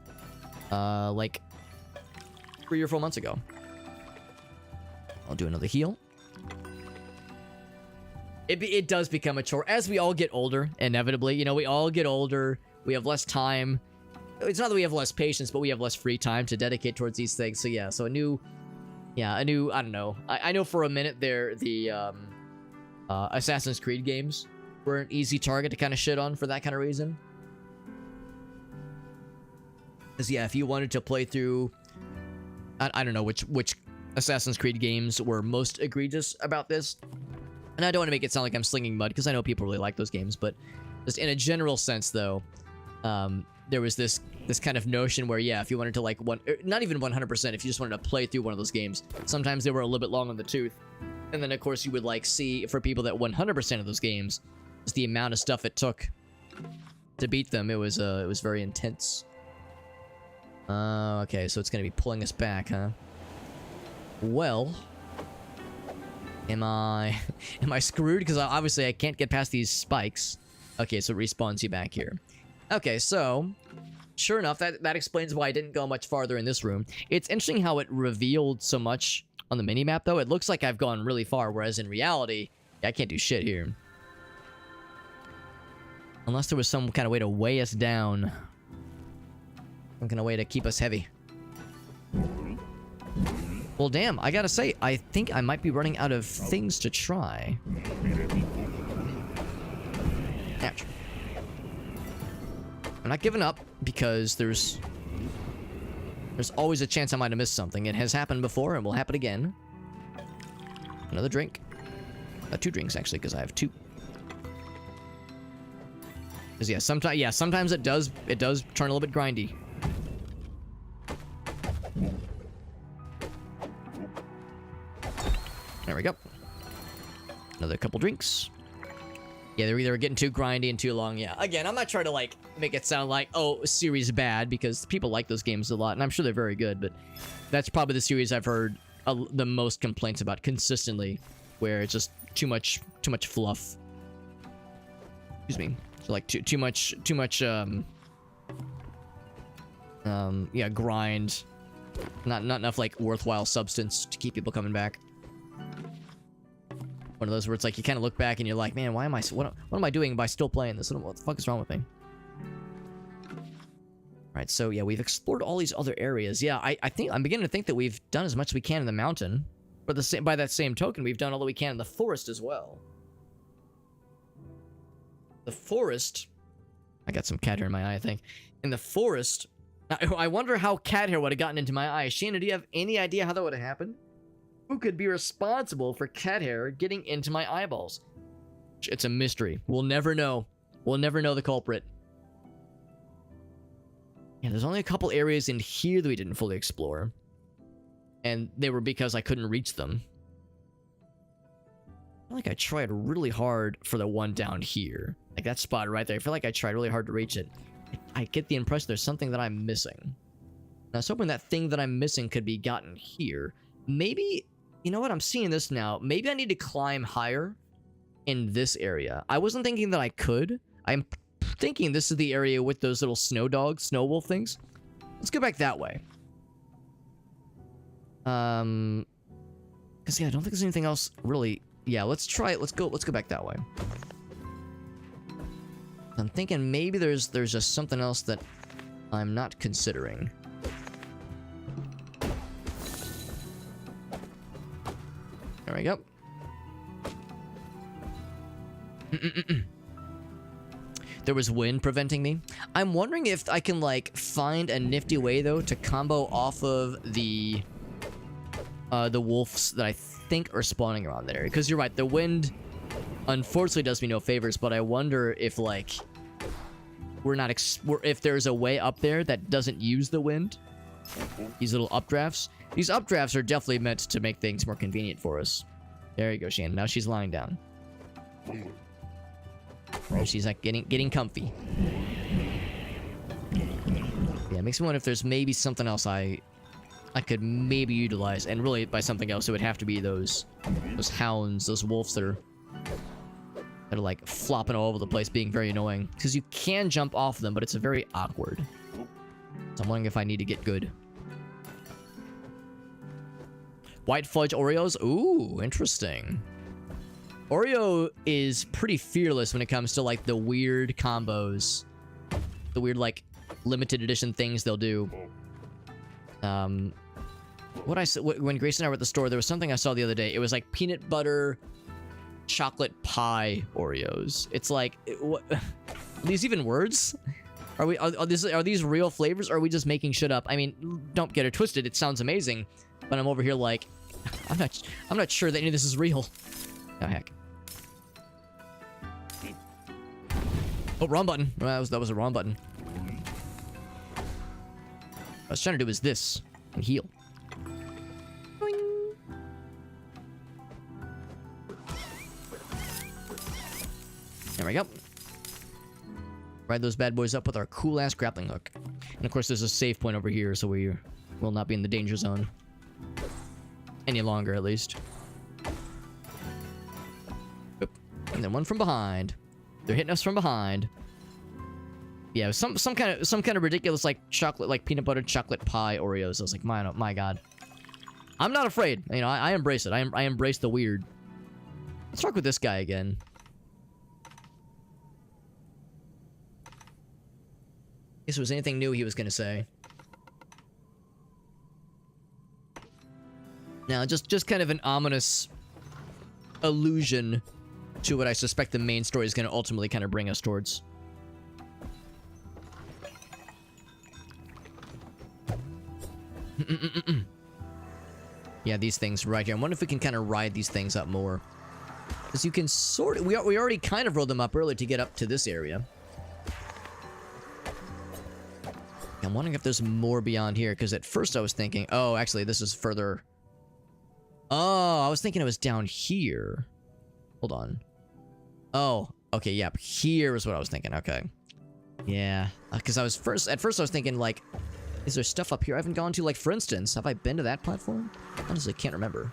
like 3 or 4 months ago. I'll do another heal. It does become a chore. As we all get older, inevitably. You know, we all get older. We have less time. It's not that we have less patience, but we have less free time to dedicate towards these things. So yeah, so a new, I don't know. I know for a minute there, the Assassin's Creed games we're an easy target to kind of shit on for that kind of reason. Because yeah, if you wanted to play through, I don't know which Assassin's Creed games were most egregious about this, and I don't want to make it sound like I'm slinging mud because I know people really like those games, but just in a general sense though, there was this kind of notion where yeah, if you wanted to like not even 100%, if you just wanted to play through one of those games, sometimes they were a little bit long on the tooth, and then of course you would like see for people that 100% of those games, just the amount of stuff it took to beat them, it was very intense. Okay, so it's gonna be pulling us back, huh? Well, am I screwed? Because obviously I can't get past these spikes. Okay, so it respawns you back here. Okay, so sure enough, that explains why I didn't go much farther in this room. It's interesting how it revealed so much on the minimap, though. It looks like I've gone really far, whereas in reality, I can't do shit here. Unless there was some kind of way to weigh us down. Some kind of way to keep us heavy. Well, damn, I gotta say, I think I might be running out of things to try. Ouch. I'm not giving up, because there's always a chance I might have missed something. It has happened before, and will happen again. Another drink. 2 drinks, actually, because I have 2. Because, yeah, sometimes it does turn a little bit grindy. There we go. Another couple drinks. Yeah, they're either getting too grindy and too long. Yeah, again, I'm not trying to, like, make it sound like, oh, series bad, because people like those games a lot, and I'm sure they're very good, but that's probably the series I've heard the most complaints about consistently, where it's just too much fluff. Excuse me. So, like, too much, yeah, grind. Not enough, like, worthwhile substance to keep people coming back. One of those where it's like you kind of look back and you're like, man, why am I? What am I doing by still playing this? What the fuck is wrong with me? All right, so yeah, we've explored all these other areas. Yeah, I think I'm beginning to think that we've done as much as we can in the mountain. But by that same token, we've done all that we can in the forest as well. The forest. I got some cat hair in my eye, I think. In the forest, I wonder how cat hair would have gotten into my eye. Shannon, do you have any idea how that would have happened? Who could be responsible for cat hair getting into my eyeballs? It's a mystery. We'll never know. We'll never know the culprit. Yeah, there's only a couple areas in here that we didn't fully explore. And they were because I couldn't reach them. I feel like I tried really hard for the one down here. Like that spot right there. I feel like I tried really hard to reach it. I get the impression there's something that I'm missing. And I was hoping that thing that I'm missing could be gotten here. Maybe... You know what? I'm seeing this now. Maybe I need to climb higher in this area. I wasn't thinking that I could. I'm thinking this is the area with those little snow dogs, snow wolf things. Let's go back that way. Because yeah, I don't think there's anything else really. Yeah, let's try it. Let's go back that way. I'm thinking maybe there's just something else that I'm not considering. There we go. There was wind preventing me. I'm wondering if I can, like, find a nifty way, though, to combo off of the wolves that I think are spawning around that area. Because you're right, the wind, unfortunately, does me no favors, but I wonder if, like, if there's a way up there that doesn't use the wind. These little updrafts. These updrafts are definitely meant to make things more convenient for us. There you go, Shannon. Now she's lying down. She's like getting comfy. Yeah, it makes me wonder if there's maybe something else I could maybe utilize. And really, by something else, it would have to be those hounds, those wolves that are like flopping all over the place, being very annoying. Because you can jump off them, but it's very awkward. So I'm wondering if I need to get good. White fudge Oreos? Ooh, interesting. Oreo is pretty fearless when it comes to, like, the weird combos. The weird, like, limited edition things they'll do. When Grace and I were at the store, there was something I saw the other day. It was, like, peanut butter chocolate pie Oreos. It's like, what? Are these even words? Are these real flavors, or are we just making shit up? I mean, don't get it twisted. It sounds amazing, but I'm over here like, I'm not sure that any of this is real. Oh heck. Oh, wrong button. Well, that was a wrong button. What I was trying to do is this and heal. Boing. There we go. Ride those bad boys up with our cool-ass grappling hook. And of course, there's a save point over here, so we will not be in the danger zone. Any longer, at least. Oop. And then one from behind. They're hitting us from behind. Yeah, some kind of ridiculous, like, chocolate, like, peanut butter chocolate pie Oreos. I was like, my god. I'm not afraid. You know, I embrace it. I embrace the weird. Let's talk with this guy again. Guess it was anything new he was gonna say. Now, just kind of an ominous allusion to what I suspect the main story is gonna ultimately kind of bring us towards. Yeah, these things right here. I wonder if we can kind of ride these things up more. Because you can sort of... We already kind of rode them up earlier to get up to this area. I'm wondering if there's more beyond here, because at first I was thinking... Oh, actually, this is further... Oh, I was thinking it was down here. Hold on. Oh, okay, yep. Here is what I was thinking, okay. Yeah, because at first I was thinking, like... Is there stuff up here I haven't gone to? Like, for instance, have I been to that platform? Honestly, can't remember.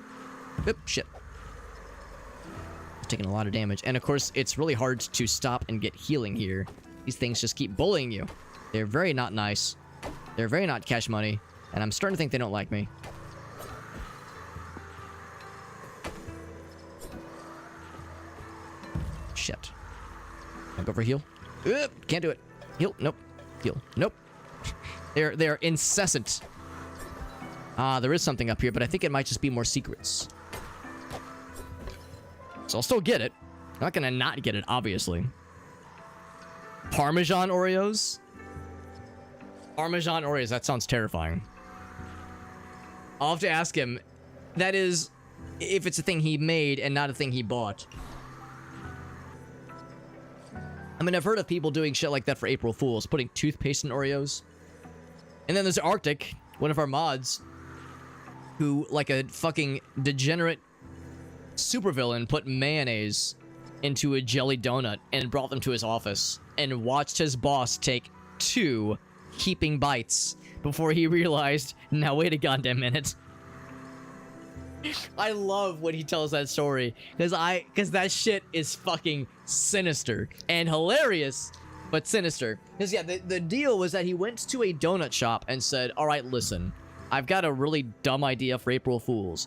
Oop, shit. Taking a lot of damage. And of course, it's really hard to stop and get healing here. These things just keep bullying you. They're very not nice. They're very not cash money. And I'm starting to think they don't like me. Shit. Can I go for heal? Can't do it. Heal. Nope. Heal. Nope. They're incessant. There is something up here, but I think it might just be more secrets. So I'll still get it. I'm not gonna not get it, obviously. Parmesan Oreos? Parmesan Oreos, that sounds terrifying. I'll have to ask him. That is, if it's a thing he made and not a thing he bought. I mean, I've heard of people doing shit like that for April Fools, putting toothpaste in Oreos. And then there's Arctic, one of our mods, who, like a fucking degenerate supervillain, put mayonnaise into a jelly donut and brought them to his office and watched his boss take 2 heaping bites before he realized, now wait a goddamn minute. I love when he tells that story, because that shit is fucking sinister and hilarious. But sinister. Because, yeah, the deal was that he went to a donut shop and said, alright, listen, I've got a really dumb idea for April Fools.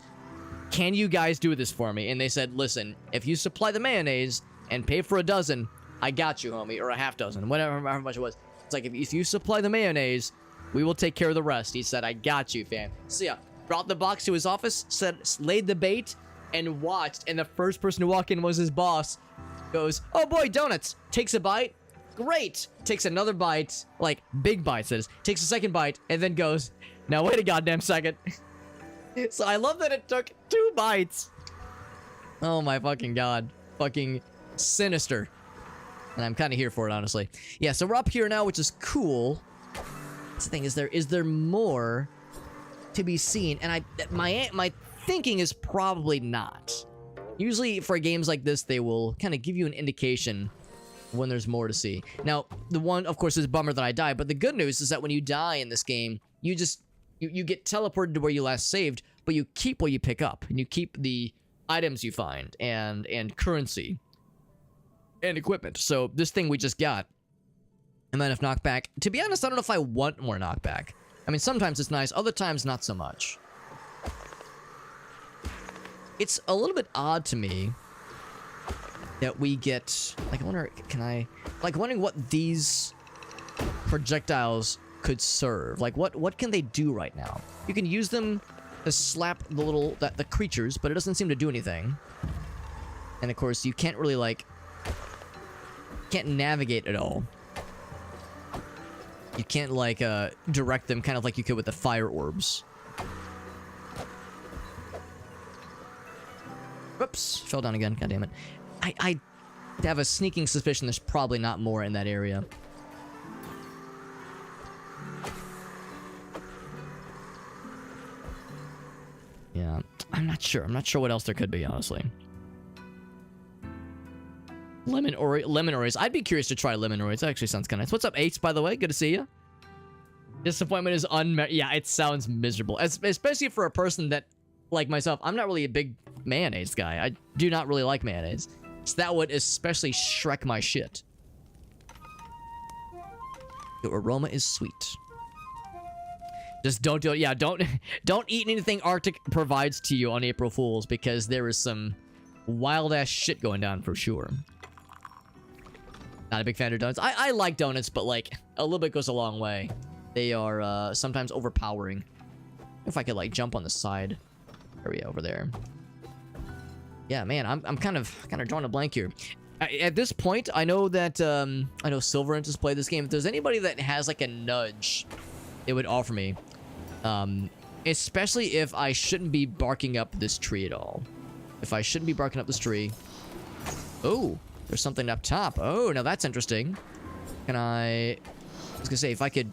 Can you guys do this for me? And they said, listen, if you supply the mayonnaise and pay for a dozen, I got you, homie. Or a half dozen, whatever, however much it was. It's like, if you supply the mayonnaise, we will take care of the rest. He said, I got you, fam. So, yeah, brought the box to his office, laid the bait, and watched. And the first person to walk in was his boss. Goes, oh boy, donuts. Takes a bite. Great! Takes another bite, like, big bites, that is. Takes a second bite, and then goes, now wait a goddamn second. So I love that it took 2 bites. Oh my fucking god. Fucking sinister. And I'm kind of here for it, honestly. Yeah, so we're up here now, which is cool. That's the thing, is there more to be seen? And my thinking is probably not. Usually, for games like this, they will kind of give you an indication when there's more to see. Now, the one, of course, is a bummer that I died, but the good news is that when you die in this game, you get teleported to where you last saved, but you keep what you pick up, and you keep the items you find, and currency, and equipment. So, this thing we just got, and then if knockback, to be honest, I don't know if I want more knockback. I mean, sometimes it's nice, other times not so much. It's a little bit odd to me that we get, like, I wonder, wondering what these projectiles could serve. Like, what can they do right now? You can use them to slap the creatures, but it doesn't seem to do anything. And of course, you can't really, like... Can't navigate at all. You can't, like, direct them kind of like you could with the fire orbs. Whoops. Fell down again. God damn it. I have a sneaking suspicion there's probably not more in that area. Yeah. I'm not sure. I'm not sure what else there could be, honestly. Lemon Oreos. I'd be curious to try lemon Oreos. That actually sounds kind of nice. What's up, Ace, by the way? Good to see you. Disappointment is yeah, it sounds miserable. Especially for a person that, like myself, I'm not really a big mayonnaise guy. I do not really like mayonnaise. So that would especially Shrek my shit. Your aroma is sweet. Just don't do it. Yeah, don't eat anything Arctic provides to you on April Fools, because there is some wild-ass shit going down for sure. Not a big fan of donuts. I like donuts, but, like, a little bit goes a long way. They are, sometimes overpowering. If I could, like, jump on the side area over there. Yeah, man, I'm kind of drawing a blank here. At this point, I know that, I know Silverant has played this game. If there's anybody that has, like, a nudge it would offer me, especially if I shouldn't be barking up this tree at all. If I shouldn't be barking up this tree. Oh, there's something up top. Oh, now that's interesting. Can I was gonna say, if I could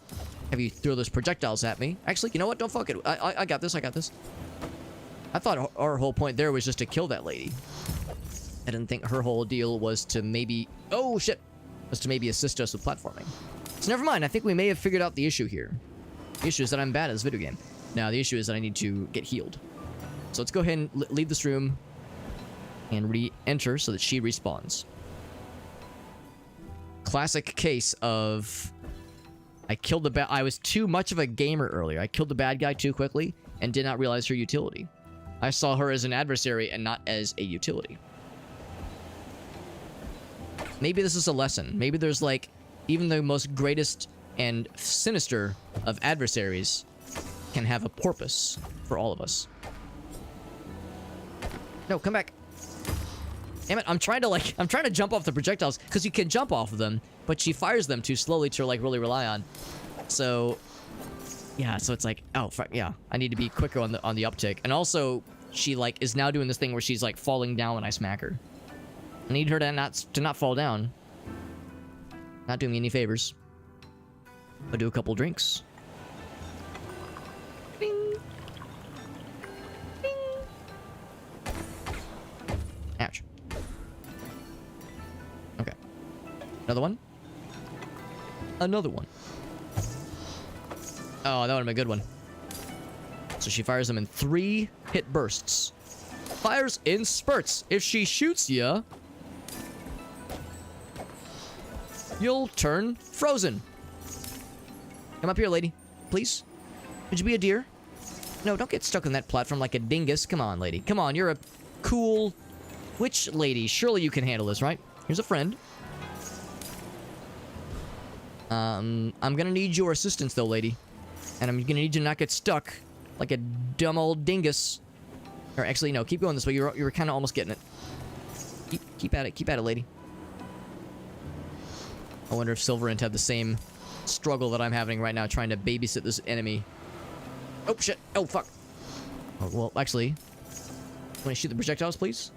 have you throw those projectiles at me. Actually, you know what? Don't fuck it. I got this. I got this. I thought our whole point there was just to kill that lady. I didn't think her whole deal was to maybe... Oh, shit. Was to maybe assist us with platforming. So never mind. I think we may have figured out the issue here. The issue is that I'm bad at this video game. Now, the issue is that I need to get healed. So let's go ahead and leave this room and re-enter so that she respawns. Classic case of... I killed the bad... I was too much of a gamer earlier. I killed the bad guy too quickly and did not realize her utility. I saw her as an adversary and not as a utility. Maybe this is a lesson. Maybe there's, like, even the most greatest and sinister of adversaries can have a purpose for all of us. No, come back. Damn it, I'm trying to jump off the projectiles, because you can jump off of them, but she fires them too slowly to, like, really rely on. So, yeah, so it's like, oh, fuck, yeah, I need to be quicker on the uptick. And also, she, like, is now doing this thing where she's, like, falling down when I smack her. I need her to not fall down. Not doing me any favors. I'll do a couple drinks. Bing. Bing. Ouch. Okay. Another one? Another one. Oh, that would have been a good one. So she fires them in 3 hit bursts. Fires in spurts. If she shoots ya, you'll turn frozen. Come up here, lady. Please. Would you be a deer? No, don't get stuck on that platform like a dingus. Come on, lady. Come on, you're a cool witch lady. Surely you can handle this, right? Here's a friend. I'm gonna need your assistance, though, lady. And I'm gonna need you to not get stuck like a dumb old dingus. Or actually, no, keep going this way. You were kind of almost getting it. Keep at it. Keep at it, lady. I wonder if Silverant had the same struggle that I'm having right now trying to babysit this enemy. Oh, shit. Oh, fuck. Oh, well, actually, want to shoot the projectiles, please?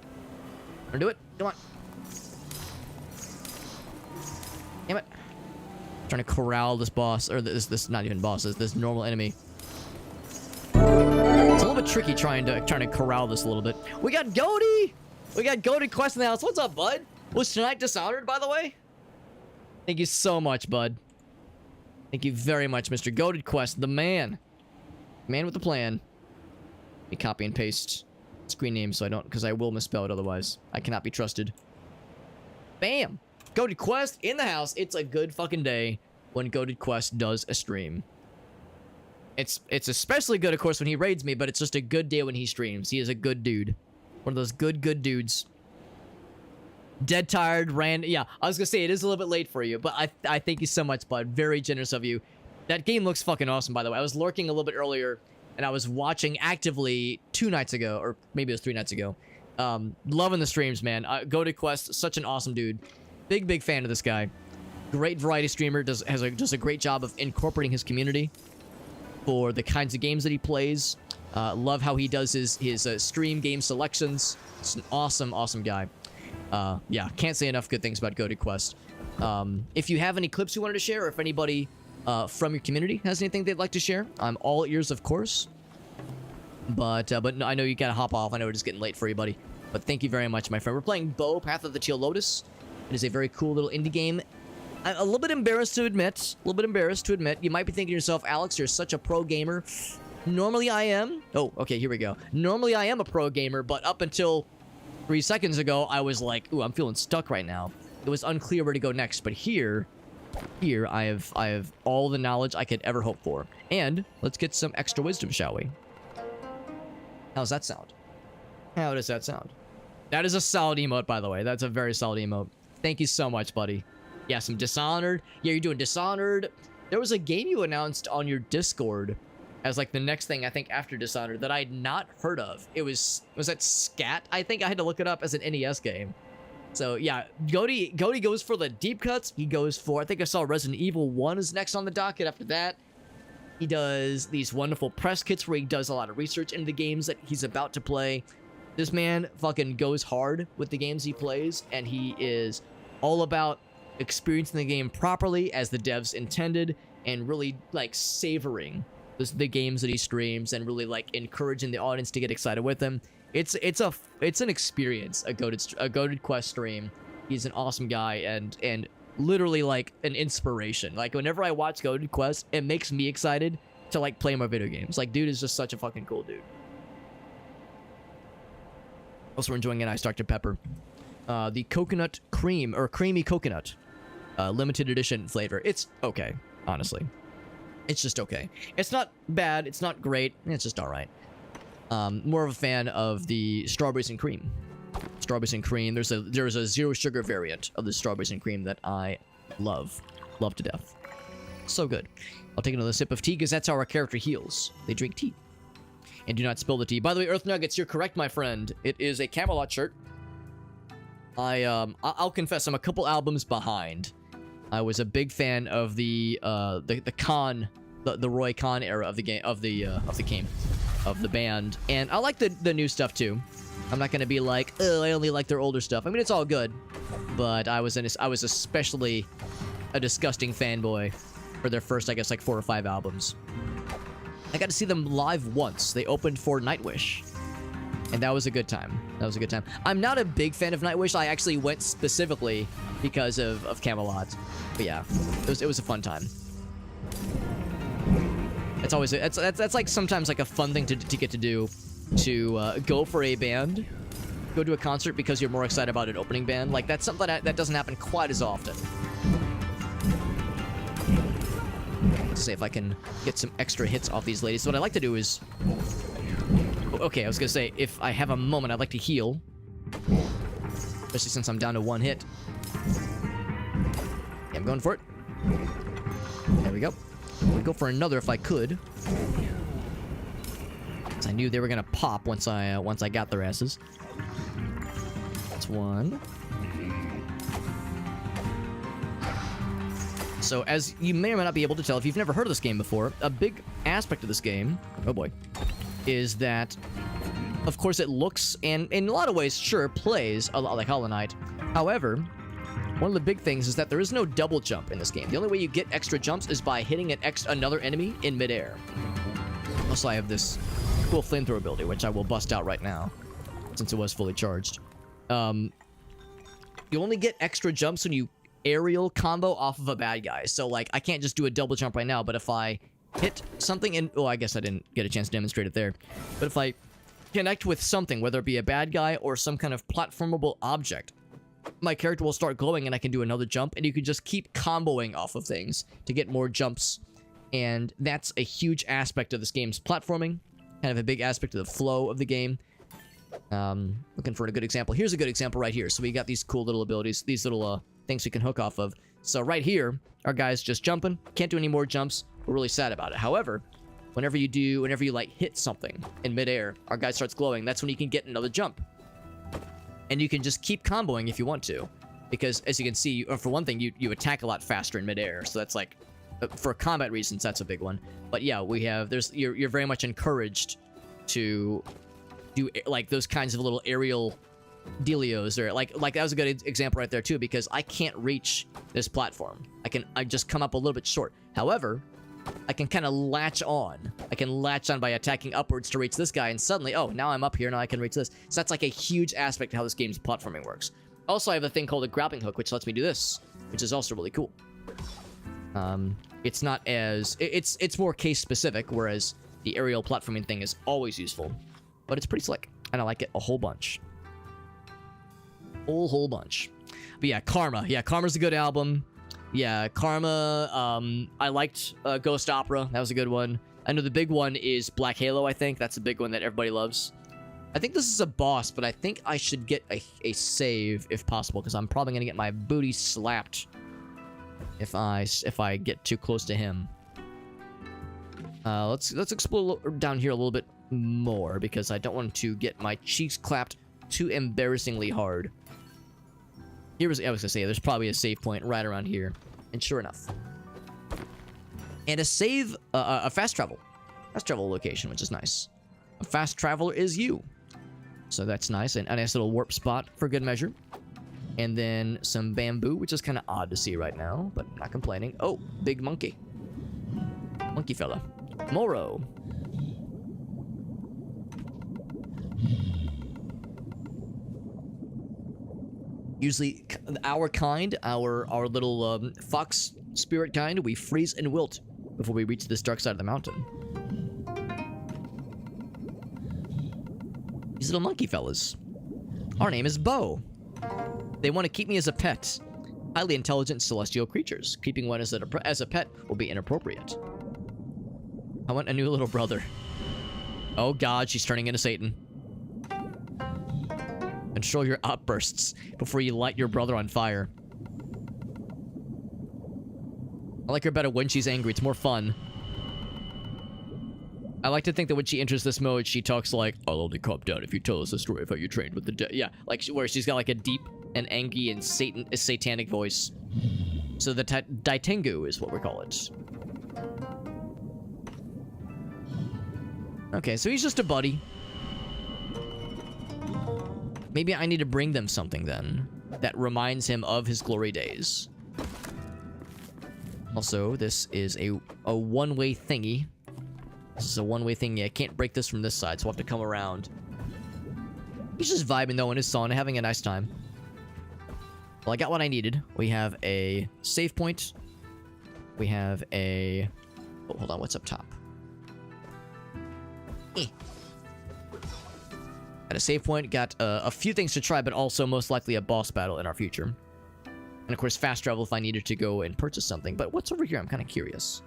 Wanna do it? Come on. Damn it. Trying to corral this boss, or this not even boss, this normal enemy. It's a little bit tricky trying to corral this a little bit. We got Goaty! We got Goaty Quest in the house. What's up, bud? Was tonight Dishonored, by the way? Thank you so much, bud. Thank you very much, Mr. Goated Quest, the man. Man with the plan. Let me copy and paste screen name so I don't, because I will misspell it otherwise. I cannot be trusted. Bam! Goated Quest in the house. It's a good fucking day when Goated Quest does a stream. It's especially good, of course, when he raids me, but it's just a good day when he streams. He is a good dude. One of those good dudes. Dead tired, yeah, I was gonna say it is a little bit late for you, but I thank you so much, bud. Very generous of you. That game looks fucking awesome, by the way. I was lurking a little bit earlier, and I was watching actively 2 nights ago, or maybe it was 3 nights ago, Loving the streams, man. Go to Quest, such an awesome dude. Big fan of this guy. Great variety streamer, does a great job of incorporating his community for the kinds of games that he plays. Love how he does his stream game selections. It's an awesome guy. Yeah, can't say enough good things about Go to Quest. If you have any clips you wanted to share, or if anybody from your community has anything they'd like to share, I'm all ears, of course. But no, I know you gotta hop off. I know it's getting late for you, buddy. But thank you very much, my friend. We're playing Bo, Path of the Teal Lotus. It is a very cool little indie game. I'm a little bit embarrassed to admit. You might be thinking to yourself, Alex, you're such a pro gamer. Normally I am. Oh, okay, here we go. Normally I am a pro gamer, but up until 3 seconds ago, I was like, ooh, I'm feeling stuck right now. It was unclear where to go next, but here I have all the knowledge I could ever hope for. And let's get some extra wisdom, shall we? How's that sound? How does that sound? That is a solid emote, by the way. That's a very solid emote. Thank you so much, buddy. Yeah, some Dishonored. Yeah, you're doing Dishonored. There was a game you announced on your Discord as like the next thing, I think, after Dishonored that I had not heard of. Was that Scat? I think I had to look it up as an NES game. So yeah, Goaty goes for the deep cuts. He goes for, I think I saw Resident Evil 1 is next on the docket after that. He does these wonderful press kits where he does a lot of research into the games that he's about to play. This man fucking goes hard with the games he plays, and he is all about experiencing the game properly as the devs intended, and really like savoring the games that he streams, and really like encouraging the audience to get excited with him. It's an experience, a Goated Quest stream. He's an awesome guy, and literally like an inspiration. Like whenever I watch Goated Quest, it makes me excited to like play more video games. Like, dude is just such a fucking cool dude. Also enjoying an Ice Dr. Pepper. The coconut cream, or creamy coconut, limited edition flavor. It's okay, honestly. It's just okay. It's not bad. It's not great. It's just all right. More of a fan of the strawberries and cream. Strawberries and cream. There's a zero sugar variant of the strawberries and cream that I love to death. So good. I'll take another sip of tea because that's how our character heals. They drink tea. And do not spill the tea. By the way, Earth Nuggets, you're correct, my friend. It is a Camelot shirt. I'll confess, I'm a couple albums behind. I was a big fan of the Roy Khan era of the game, of the band, and I like the new stuff too. I'm not gonna be like, oh, I only like their older stuff. I mean, it's all good, but I was especially a disgusting fanboy for their first, I guess, like 4 or 5 albums. I got to see them live once. They opened for Nightwish, and that was a good time. I'm not a big fan of Nightwish. I actually went specifically because of Camelot. But yeah, it was a fun time. It's always that's like sometimes like a fun thing to get to do, to go for a band, go to a concert because you're more excited about an opening band. Like that's something that doesn't happen quite as often. Let's see if I can get some extra hits off these ladies. So what I like to do is, okay, I was gonna say, if I have a moment, I'd like to heal, especially since I'm down to 1 hit. Yeah, I'm going for it. There we go. I'd go for another if I could. I knew they were gonna pop once I got their asses. That's 1. So, as you may or may not be able to tell, if you've never heard of this game before, a big aspect of this game, oh boy, is that, of course, it looks, and in a lot of ways, sure, plays a lot like Hollow Knight. However, one of the big things is that there is no double jump in this game. The only way you get extra jumps is by hitting another enemy in midair. Also, I have this cool flamethrower ability, which I will bust out right now, since it was fully charged. You only get extra jumps when you aerial combo off of a bad guy. So, like, I can't just do a double jump right now, but if I hit something and... Oh, I guess I didn't get a chance to demonstrate it there. But if I connect with something, whether it be a bad guy or some kind of platformable object, my character will start glowing and I can do another jump, and you can just keep comboing off of things to get more jumps. And that's a huge aspect of this game's platforming, kind of a big aspect of the flow of the game. Looking for a good example. Here's a good example right here. So we got these cool little abilities, these little things we can hook off of. So right here, our guy's just jumping, can't do any more jumps. We're really sad about it. However, whenever you like hit something in midair, our guy starts glowing. That's when you can get another jump. and you can just keep comboing if you want to. Because, as you can see, for one thing, you attack a lot faster in midair, so that's like, for combat reasons, that's a big one. But yeah, we have, you're very much encouraged to do, like, those kinds of little aerial dealios, or like that was a good example right there too, because I can't reach this platform. I just come up a little bit short. However, I can kind of latch on. I can latch on by attacking upwards to reach this guy, and suddenly, oh, now I'm up here, now I can reach this. So that's like a huge aspect of how this game's platforming works. Also, I have a thing called a grappling hook, which lets me do this, which is also really cool. It's not as... It's more case-specific, whereas the aerial platforming thing is always useful. But it's pretty slick, and I like it a whole bunch. Whole bunch. But yeah, Karma. Yeah, Karma's a good album. Yeah, Karma, I liked Ghost Opera. That was a good one. I know the big one is Black Halo, I think. That's the big one that everybody loves. I think this is a boss, but I think I should get a save if possible, because I'm probably going to get my booty slapped if I get too close to him. Let's explore down here a little bit more, because I don't want to get my cheeks clapped too embarrassingly hard. I was going to say, there's probably a save point right around here. And sure enough. And a fast travel location, which is nice. A fast traveler is you. So that's nice, and a nice little warp spot for good measure. And then some bamboo, which is kind of odd to see right now, but not complaining. Oh, big monkey. Monkey fella. Moro. Usually, our kind, our little fox spirit kind, we freeze and wilt before we reach this dark side of the mountain. These little monkey fellas. Our name is Bo. They want to keep me as a pet. Highly intelligent celestial creatures. Keeping one as a pet will be inappropriate. I want a new little brother. Oh god, she's turning into Satan. Control your outbursts before you light your brother on fire. I like her better when she's angry. It's more fun. I like to think that when she enters this mode, she talks like, "I'll only calm down if you tell us the story of how you trained with the dead." Yeah, like where she's got like a deep and angry and satanic voice. So the Daitengu is what we call it. Okay, so he's just a buddy. Maybe I need to bring them something then that reminds him of his glory days. Also, this is a one-way thingy. This is a one-way thingy. I can't break this from this side, so I'll have to come around. He's just vibing though in his sauna, having a nice time. Well, I got what I needed. We have a save point. We have a... Oh, hold on, what's up top? Got a save point, got a few things to try, but also most likely a boss battle in our future. And of course, fast travel if I needed to go and purchase something. But what's over here? I'm kind of curious.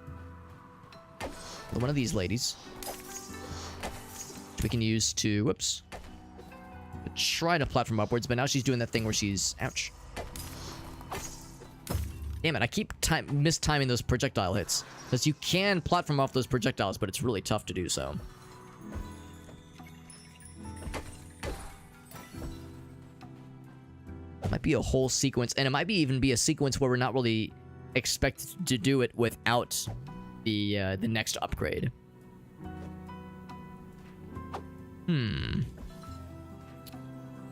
One of these ladies. Which we can use to, whoops. Try to platform upwards, but now she's doing that thing where she's, ouch. Damn it, I keep mistiming those projectile hits. Because you can platform off those projectiles, but it's really tough to do so. It might be a whole sequence, and it might even be a sequence where we're not really expected to do it without the next upgrade.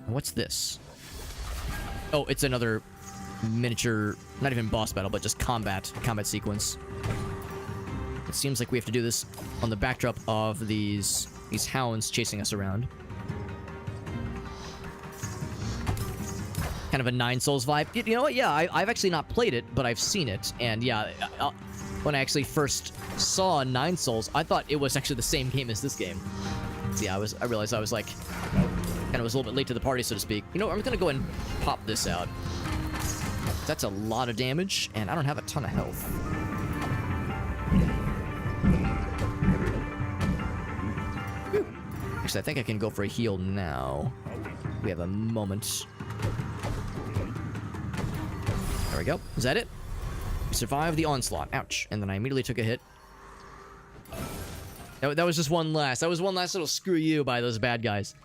What's this? Oh, it's another miniature, not even boss battle, but just combat sequence. It seems like we have to do this on the backdrop of these hounds chasing us around. Kind of a Nine Souls vibe. You know what? Yeah, I've actually not played it, but I've seen it. And yeah, when I actually first saw Nine Souls, I thought it was actually the same game as this game. So yeah, I realized I was like, kind of was a little bit late to the party, so to speak. You know what? I'm gonna go and pop this out. That's a lot of damage, and I don't have a ton of health. Whew. Actually, I think I can go for a heal now. We have a moment. There we go. Is that it? We survived the onslaught. Ouch. And then I immediately took a hit. That was just one last. That was one last little screw you by those bad guys.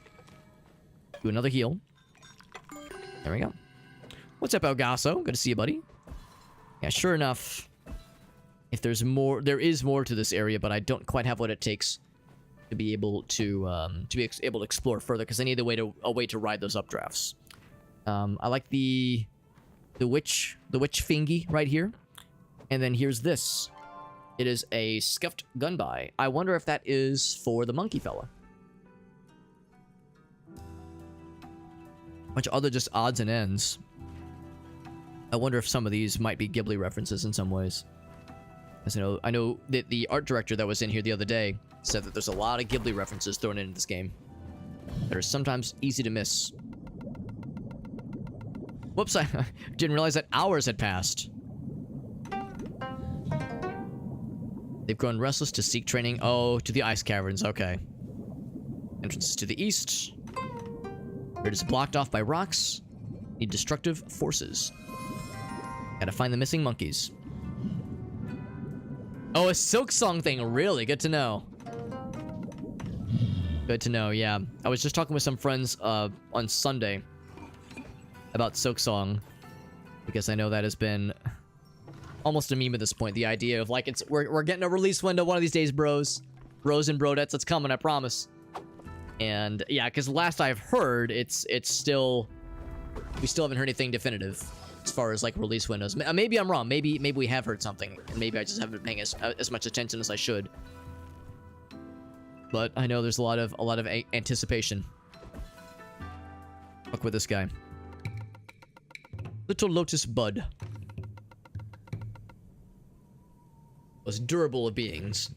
Do another heal. There we go. What's up, Elgaso? Good to see you, buddy. Yeah, sure enough, if there's more, there is more to this area, but I don't quite have what it takes to be able to explore further, because I need a way to ride those updrafts. I like the witch thingy right here, and then here's this. It is a scuffed gunby. I wonder if that is for the monkey fella. Bunch of other just odds and ends. I wonder if some of these might be Ghibli references in some ways. As I know that the art director that was in here the other day said that there's a lot of Ghibli references thrown into this game that are sometimes easy to miss. Whoops, I didn't realize that hours had passed. They've grown restless to seek training. Oh, to the ice caverns, okay. Entrances to the east. It is blocked off by rocks. Need destructive forces. Gotta find the missing monkeys. Oh, a Silk Song thing. Really? Good to know. Good to know, yeah. I was just talking with some friends on Sunday about Silk Song, because I know that has been almost a meme at this point. The idea of, like, we're getting a release window one of these days, bros. Bros and brodettes, it's coming, I promise. And, yeah, because last I've heard, it's still... We still haven't heard anything definitive as far as, like, release windows. Maybe I'm wrong. Maybe we have heard something, and maybe I just haven't been paying as much attention as I should. But I know there's a lot of anticipation. Fuck with this guy. Little Lotus Bud. Most durable of beings.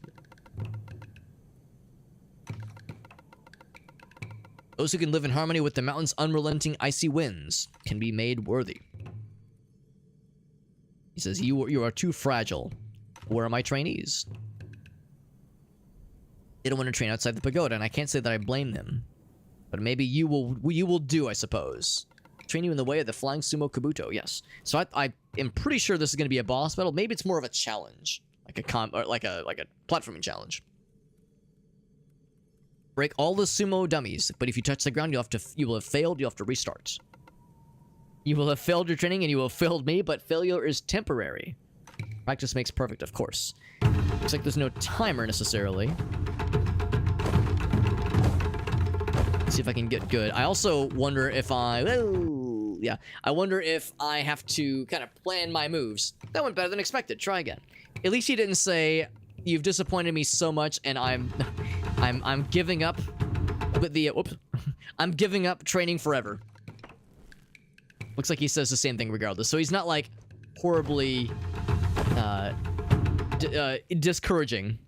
Those who can live in harmony with the mountain's unrelenting icy winds can be made worthy. He says, you are too fragile. Where are my trainees? They don't want to train outside the pagoda, and I can't say that I blame them. But maybe you will do, I suppose. Train you in the way of the flying sumo kabuto, yes. So I am pretty sure this is going to be a boss battle. Maybe it's more of a challenge, like a platforming challenge. Break all the sumo dummies, but if you touch the ground, you will have failed. You'll have to restart. You will have failed your training, and you will have failed me, but failure is temporary. Practice makes perfect, of course. Looks like there's no timer necessarily. Let's see if I can get good. I also wonder if I wonder if I have to kind of plan my moves. That went better than expected. Try again. At least he didn't say, "You've disappointed me so much, and I'm giving up with the I'm giving up training forever." Looks like he says the same thing regardless. So he's not like horribly discouraging.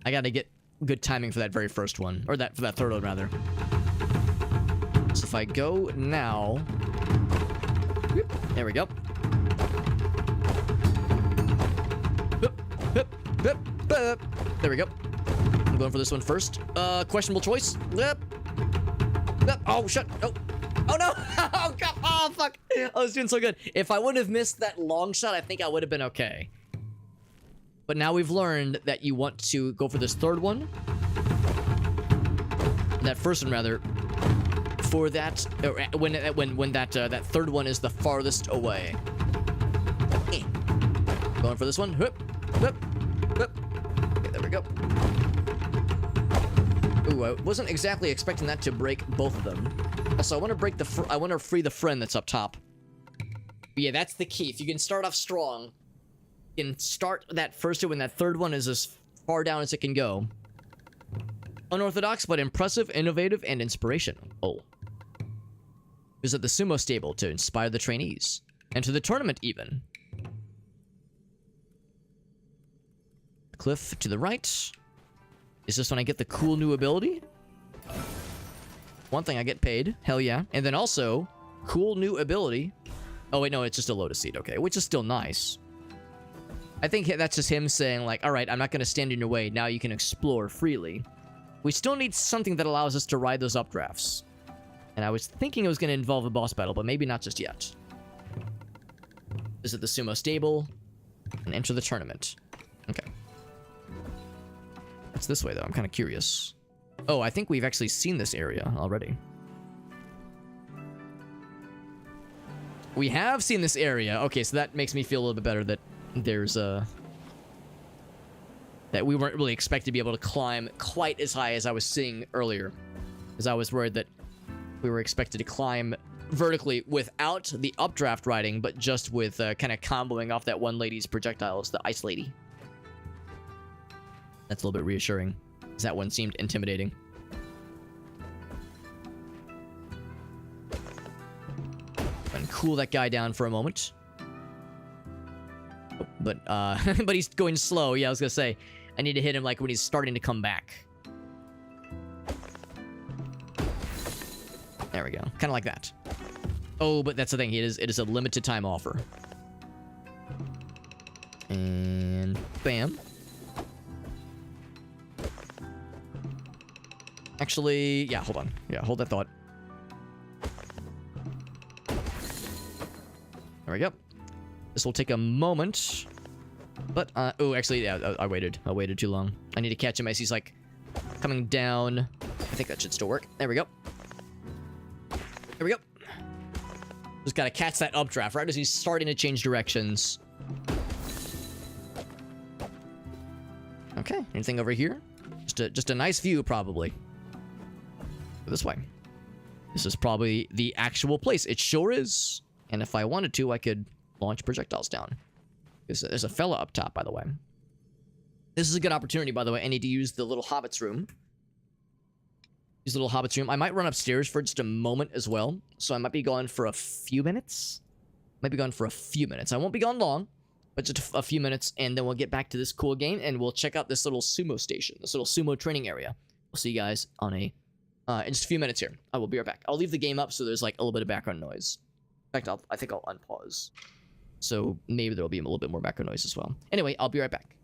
I gotta get good timing for that very first one, or for that third one rather. So if I go now, there we go. There we go. I'm going for this one first. Questionable choice. Oh, shit. Oh, no. Oh, God. Oh, fuck. I was doing so good. If I wouldn't have missed that long shot, I think I would have been okay. But now we've learned that you want to go for this third one. That first one, rather. For that, when that third one is the farthest away. Going for this one. Okay, there we go. Ooh, I wasn't exactly expecting that to break both of them. So I want to break I want to free the friend that's up top. But yeah, that's the key. If you can start off strong, you can start that first one when that third one is as far down as it can go. Unorthodox, but impressive, innovative, and inspirational. Oh. Visit the sumo stable to inspire the trainees. Enter the tournament, even. Cliff to the right. Is this when I get the cool new ability? One thing, I get paid. Hell yeah. And then also, cool new ability. Oh, wait, no, it's just a Lotus seed. Okay, which is still nice. I think that's just him saying, like, all right, I'm not going to stand in your way. Now you can explore freely. We still need something that allows us to ride those updrafts. And I was thinking it was going to involve a boss battle, but maybe not just yet. Visit the sumo stable and enter the tournament. Okay. What's this way, though? I'm kind of curious. Oh, I think we've actually seen this area already. We have seen this area. Okay, so that makes me feel a little bit better that there's that we weren't really expected to be able to climb quite as high as I was seeing earlier. Because I was worried that we were expected to climb vertically without the updraft riding, but just with kind of comboing off that one lady's projectiles, the ice lady. That's a little bit reassuring, because that one seemed intimidating. And cool that guy down for a moment. Oh, but but he's going slow. Yeah, I was gonna say, I need to hit him like when he's starting to come back. There we go. Kind of like that. Oh, but that's the thing. It is a limited time offer. And bam. Actually, yeah, hold on. Yeah, hold that thought. There we go. This will take a moment. But, oh, actually, yeah, I waited. I waited too long. I need to catch him as he's, like, coming down. I think that should still work. There we go. There we go. Just gotta catch that updraft right as he's starting to change directions. Okay, anything over here? Just a nice view, probably. This way. This is probably the actual place. It sure is. And if I wanted to, I could launch projectiles down. There's a fella up top, by the way. This is a good opportunity, by the way. I need to use the little hobbit's room. Use the little hobbit's room. I might run upstairs for just a moment as well. So I might be gone for a few minutes. Might be gone for a few minutes. I won't be gone long, but just a few minutes. And then we'll get back to this cool game. And we'll check out this little sumo station. This little sumo training area. We'll see you guys on in just a few minutes here. I will be right back. I'll leave the game up so there's like a little bit of background noise. In fact, I think I'll unpause. So maybe there'll be a little bit more background noise as well. Anyway, I'll be right back.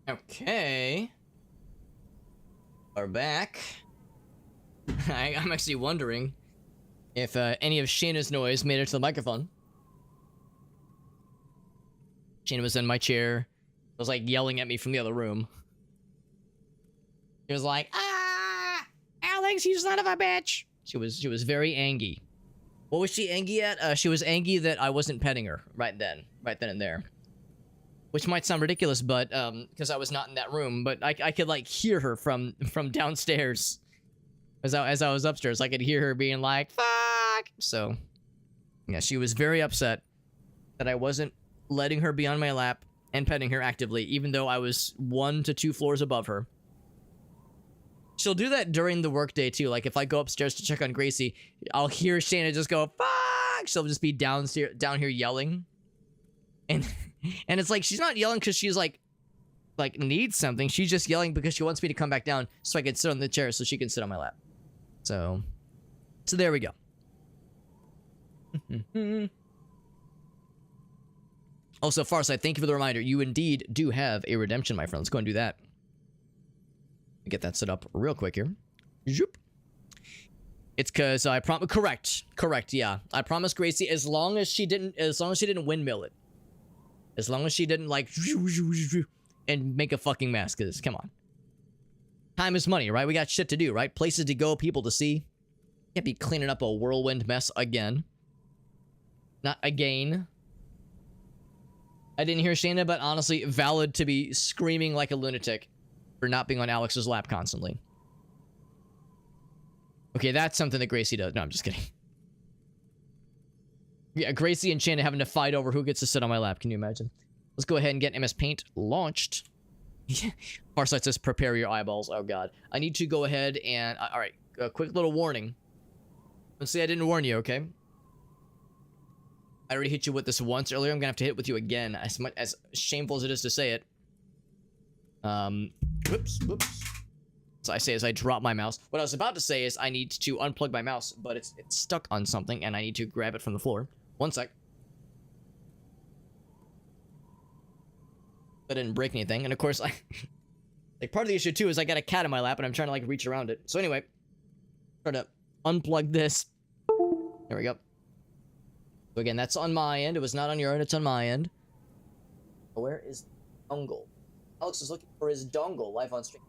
Okay. We're back. I'm actually wondering if any of Shayna's noise made it to the microphone. Shayna was in my chair. Was like yelling at me from the other room. She was like, "Ah, Alex, you son of a bitch!" She was very angry. What was she angry at? She was angry that I wasn't petting her right then and there. Which might sound ridiculous, but because I was not in that room, but I could like hear her from downstairs. As I was upstairs, I could hear her being like, "Fuck!" So, yeah, she was very upset that I wasn't letting her be on my lap and petting her actively, even though I was 1 to 2 floors above her. She'll do that during the workday too. Like if I go upstairs to check on Gracie, I'll hear Shayna just go, "Fuck!" She'll just be down here yelling, and it's like she's not yelling because she's like needs something. She's just yelling because she wants me to come back down so I can sit on the chair so she can sit on my lap. So there we go. Also, Farsight, thank you for the reminder. You indeed do have a redemption, my friend. Let's go and do that. Get that set up real quick here. Zoop. It's because I correct, yeah. I promised Gracie as long as she didn't windmill it. As long as she didn't like and make a fucking mess, because come on. Time is money, right? We got shit to do, right? Places to go, people to see. Can't be cleaning up a whirlwind mess again. Not again. I didn't hear Shayna, but honestly, valid to be screaming like a lunatic for not being on Alex's lap constantly. Okay, that's something that Gracie does. No, I'm just kidding. Yeah, Gracie and Shayna having to fight over who gets to sit on my lap. Can you imagine? Let's go ahead and get MS Paint launched. Farsight says, prepare your eyeballs. Oh, God. I need to go ahead and... all right, a quick little warning. Let's say I didn't warn you, okay? I already hit you with this once earlier. I'm gonna have to hit with you again, as shameful as it is to say it. Whoops. So I say as I drop my mouse. What I was about to say is I need to unplug my mouse, but it's stuck on something, and I need to grab it from the floor. One sec. I didn't break anything, and of course, like part of the issue too is I got a cat in my lap, and I'm trying to like reach around it. So anyway, try to unplug this. There we go. So again, that's on my end. It was not on your end. It's on my end. Where is the dongle? Alex is looking for his dongle live on stream.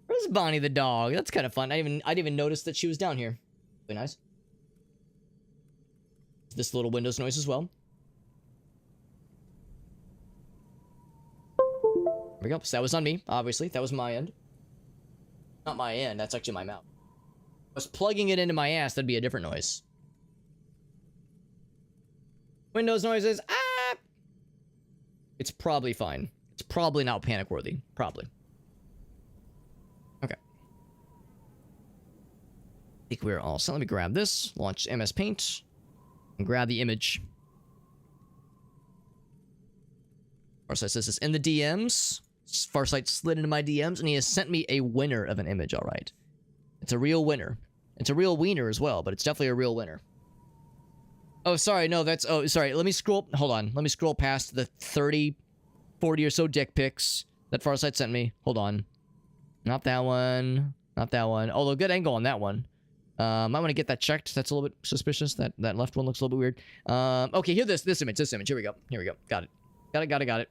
Where's Bonnie the dog? That's kind of fun. I didn't even notice that she was down here. Very nice. This little Windows noise as well. There we go. So that was on me, obviously. That was my end. Not my end. That's actually my mouth. If I was plugging it into my ass, that'd be a different noise. Windows noises. Ah! It's probably fine. It's probably not panic-worthy. Probably. Okay. I think we're all set. Let me grab this. Launch MS Paint. And grab the image. Farsight says this in the DMs. Farsight slid into my DMs, and he has sent me a winner of an image, alright. It's a real winner. It's a real wiener as well, but it's definitely a real winner. Oh, sorry, no, that's... Oh, sorry, let me scroll... Hold on. Let me scroll past the 30, 40 or so dick pics that Farsight sent me. Hold on. Not that one. Not that one. Although, good angle on that one. I want to get that checked. That's a little bit suspicious. That left one looks a little bit weird. Okay, here, this image. Here we go. Here we go. Got it. Got it.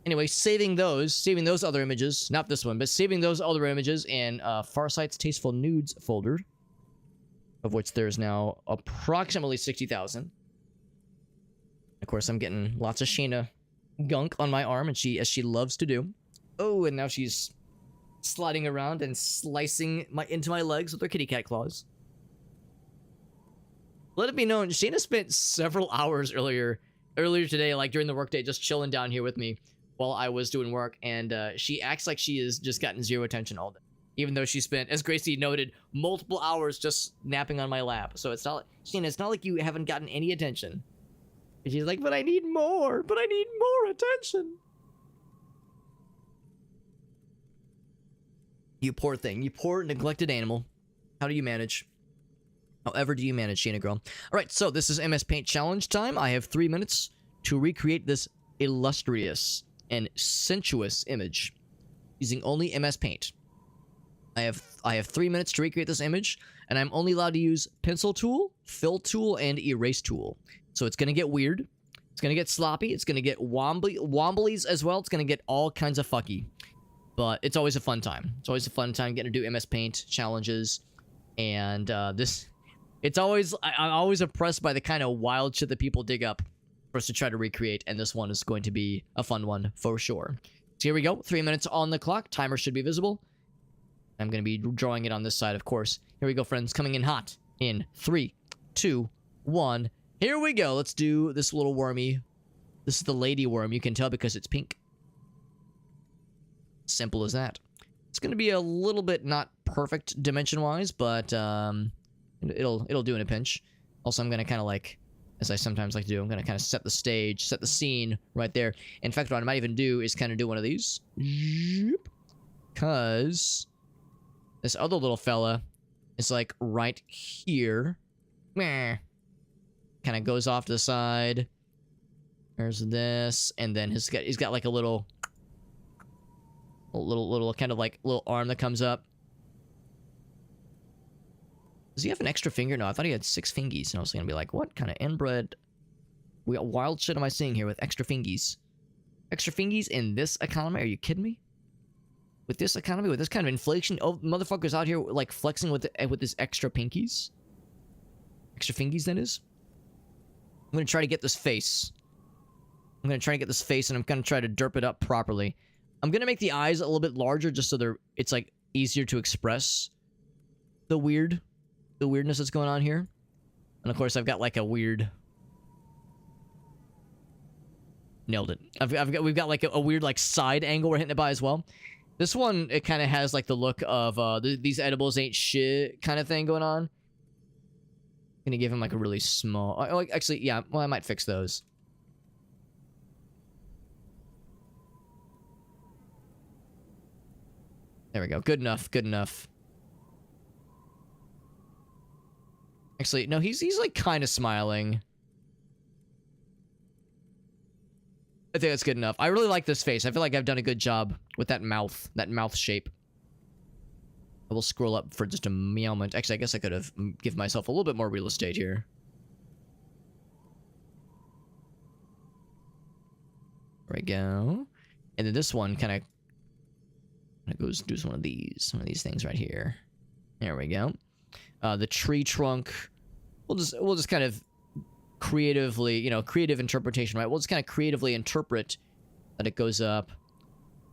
Anyway, saving those other images, not this one, but saving those other images in Farsight's Tasteful Nudes folder, of which there's now approximately 60,000. Of course, I'm getting lots of Shayna gunk on my arm, and as she loves to do. Oh, and now she's sliding around and slicing into my legs with her kitty cat claws. Let it be known, Shayna spent several hours earlier today, like during the workday, just chilling down here with me while I was doing work, and she acts like she has just gotten zero attention all day, even though she spent, as Gracie noted, multiple hours just napping on my lap. So it's not, Shayna, it's not like you haven't gotten any attention. And she's like, but I need more attention. You poor thing, you poor neglected animal. How do you manage? However do you manage, Shayna girl? All right, so this is MS Paint challenge time. I have 3 minutes to recreate this illustrious, and sensuous image using only MS Paint. I have 3 minutes to recreate this image, and I'm only allowed to use pencil tool, fill tool, and erase tool. So it's gonna get weird. It's gonna get sloppy. It's gonna get womblies as well. It's gonna get all kinds of fucky. But it's always a fun time. It's always a fun time getting to do MS Paint challenges. And I'm always impressed by the kind of wild shit that people dig up for us to try to recreate. And this one is going to be a fun one for sure. So here we go. 3 minutes on the clock. Timer should be visible. I'm going to be drawing it on this side, of course. Here we go, friends. Coming in hot. In 3, 2, 1. Here we go. Let's do this little wormy. This is the lady worm. You can tell because it's pink. Simple as that. It's going to be a little bit not perfect dimension-wise, but it'll do in a pinch. Also, I'm going to kind of like, as I sometimes like to do, I'm going to kind of set the stage, set the scene right there. In fact, what I might even do is kind of do one of these. Because this other little fella is like right here. Meh. Kind of goes off to the side. There's this, and then he's got like a little kind of like little arm that comes up. Does he have an extra finger? No, I thought he had 6 fingies, and I was gonna be like, what kind of inbred wild shit am I seeing here with extra fingies? Extra fingies in this economy? Are you kidding me? With this economy, with this kind of inflation, oh, motherfuckers out here like flexing with this extra pinkies, extra fingies. That is. I'm gonna try to get this face. I'm gonna try to get this face, and I'm gonna try to derp it up properly. I'm gonna make the eyes a little bit larger, just so it's like easier to express the weirdness that's going on here. And of course, I've got like a weird. Nailed it. We've got like a weird like side angle we're hitting it by as well. This one, it kind of has like the look of these edibles ain't shit kind of thing going on. Gonna give him like a really small. Oh, actually, yeah. Well, I might fix those. There we go. Good enough. Good enough. Actually, no. He's like kind of smiling. I think that's good enough. I really like this face. I feel like I've done a good job with that mouth shape. I will scroll up for just a moment. Actually, I guess I could have given myself a little bit more real estate here. There we go. And then this one kind of goes do one of these things right here. There we go. The tree trunk. We'll just kind of creatively, creative interpretation, right? We'll just kind of creatively interpret that it goes up,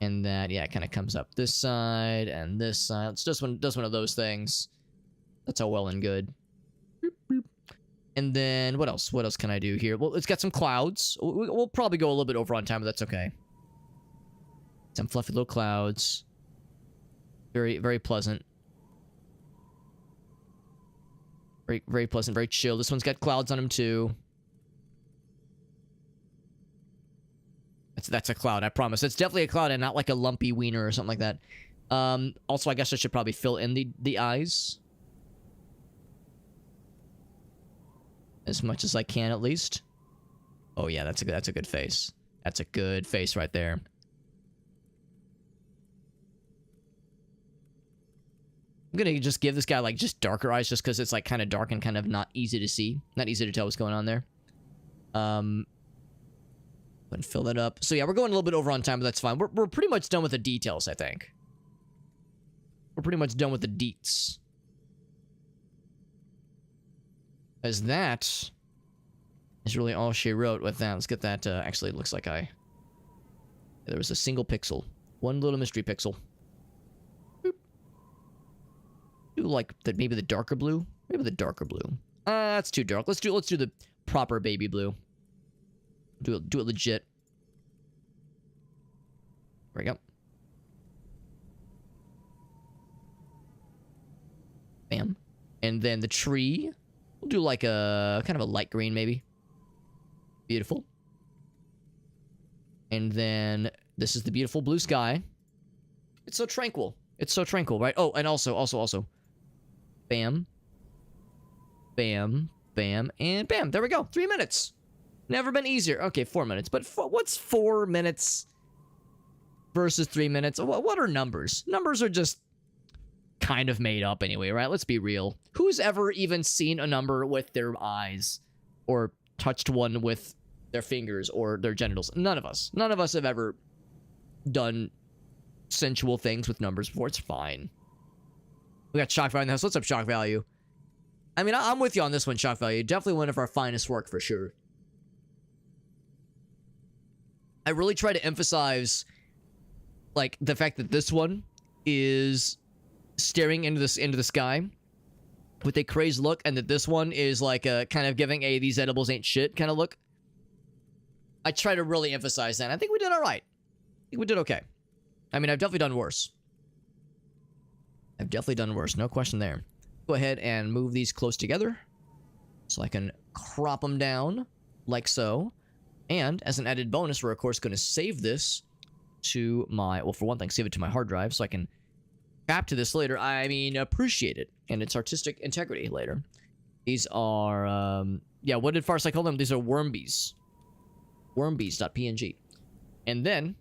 and that, yeah, it kind of comes up this side and this side. It's just one of those things. That's all well and good. And then what else? What else can I do here? Well, it's got some clouds. We'll probably go a little bit over on time, but that's okay. Some fluffy little clouds. Very, very pleasant. Very, very pleasant, very chill. This one's got clouds on him too. That's a cloud, I promise. It's definitely a cloud and not like a lumpy wiener or something like that. Also, I guess I should probably fill in the eyes. As much as I can, at least. Oh yeah, that's a good face. That's a good face right there. I'm gonna just give this guy like just darker eyes, just because it's like kind of dark and kind of not easy to see, not easy to tell what's going on there. And fill that up. So yeah, we're going a little bit over on time, but that's fine. We're pretty much done with the details, I think. We're pretty much done with the deets. As that is really all she wrote with that. Let's get that. Actually, it looks like there was a single pixel, one little mystery pixel. Like maybe the darker blue. Maybe the darker blue. That's too dark. Let's do the proper baby blue. Do it legit. There we go. Bam. And then the tree. We'll do like a kind of a light green maybe. Beautiful. And then this is the beautiful blue sky. It's so tranquil. It's so tranquil, right? Oh, and also. Bam. Bam. Bam. And bam. There we go. 3 minutes. Never been easier. Okay, 4 minutes. But what's 4 minutes versus 3 minutes? What are numbers? Numbers are just kind of made up anyway, right? Let's be real. Who's ever even seen a number with their eyes or touched one with their fingers or their genitals? None of us. None of us have ever done sensual things with numbers before. It's fine. We got Shock Value in the house. What's up, Shock Value? I mean, I'm with you on this one, Shock Value. Definitely one of our finest work for sure. I really try to emphasize, like, the fact that this one is staring into the sky with a crazed look, and that this one is like a kind of giving a these edibles ain't shit kind of look. I try to really emphasize that. I think we did all right. I think we did okay. I mean, I've definitely done worse. I've definitely done worse. No question there. Go ahead and move these close together so I can crop them down like so. And as an added bonus, we're of course going to save this to my, well, for one thing, save it to my hard drive so I can tap to this later. I mean, appreciate it and its artistic integrity later. These are, yeah, what did Farsight call them? These are wormbees. Wormbees.png. And then,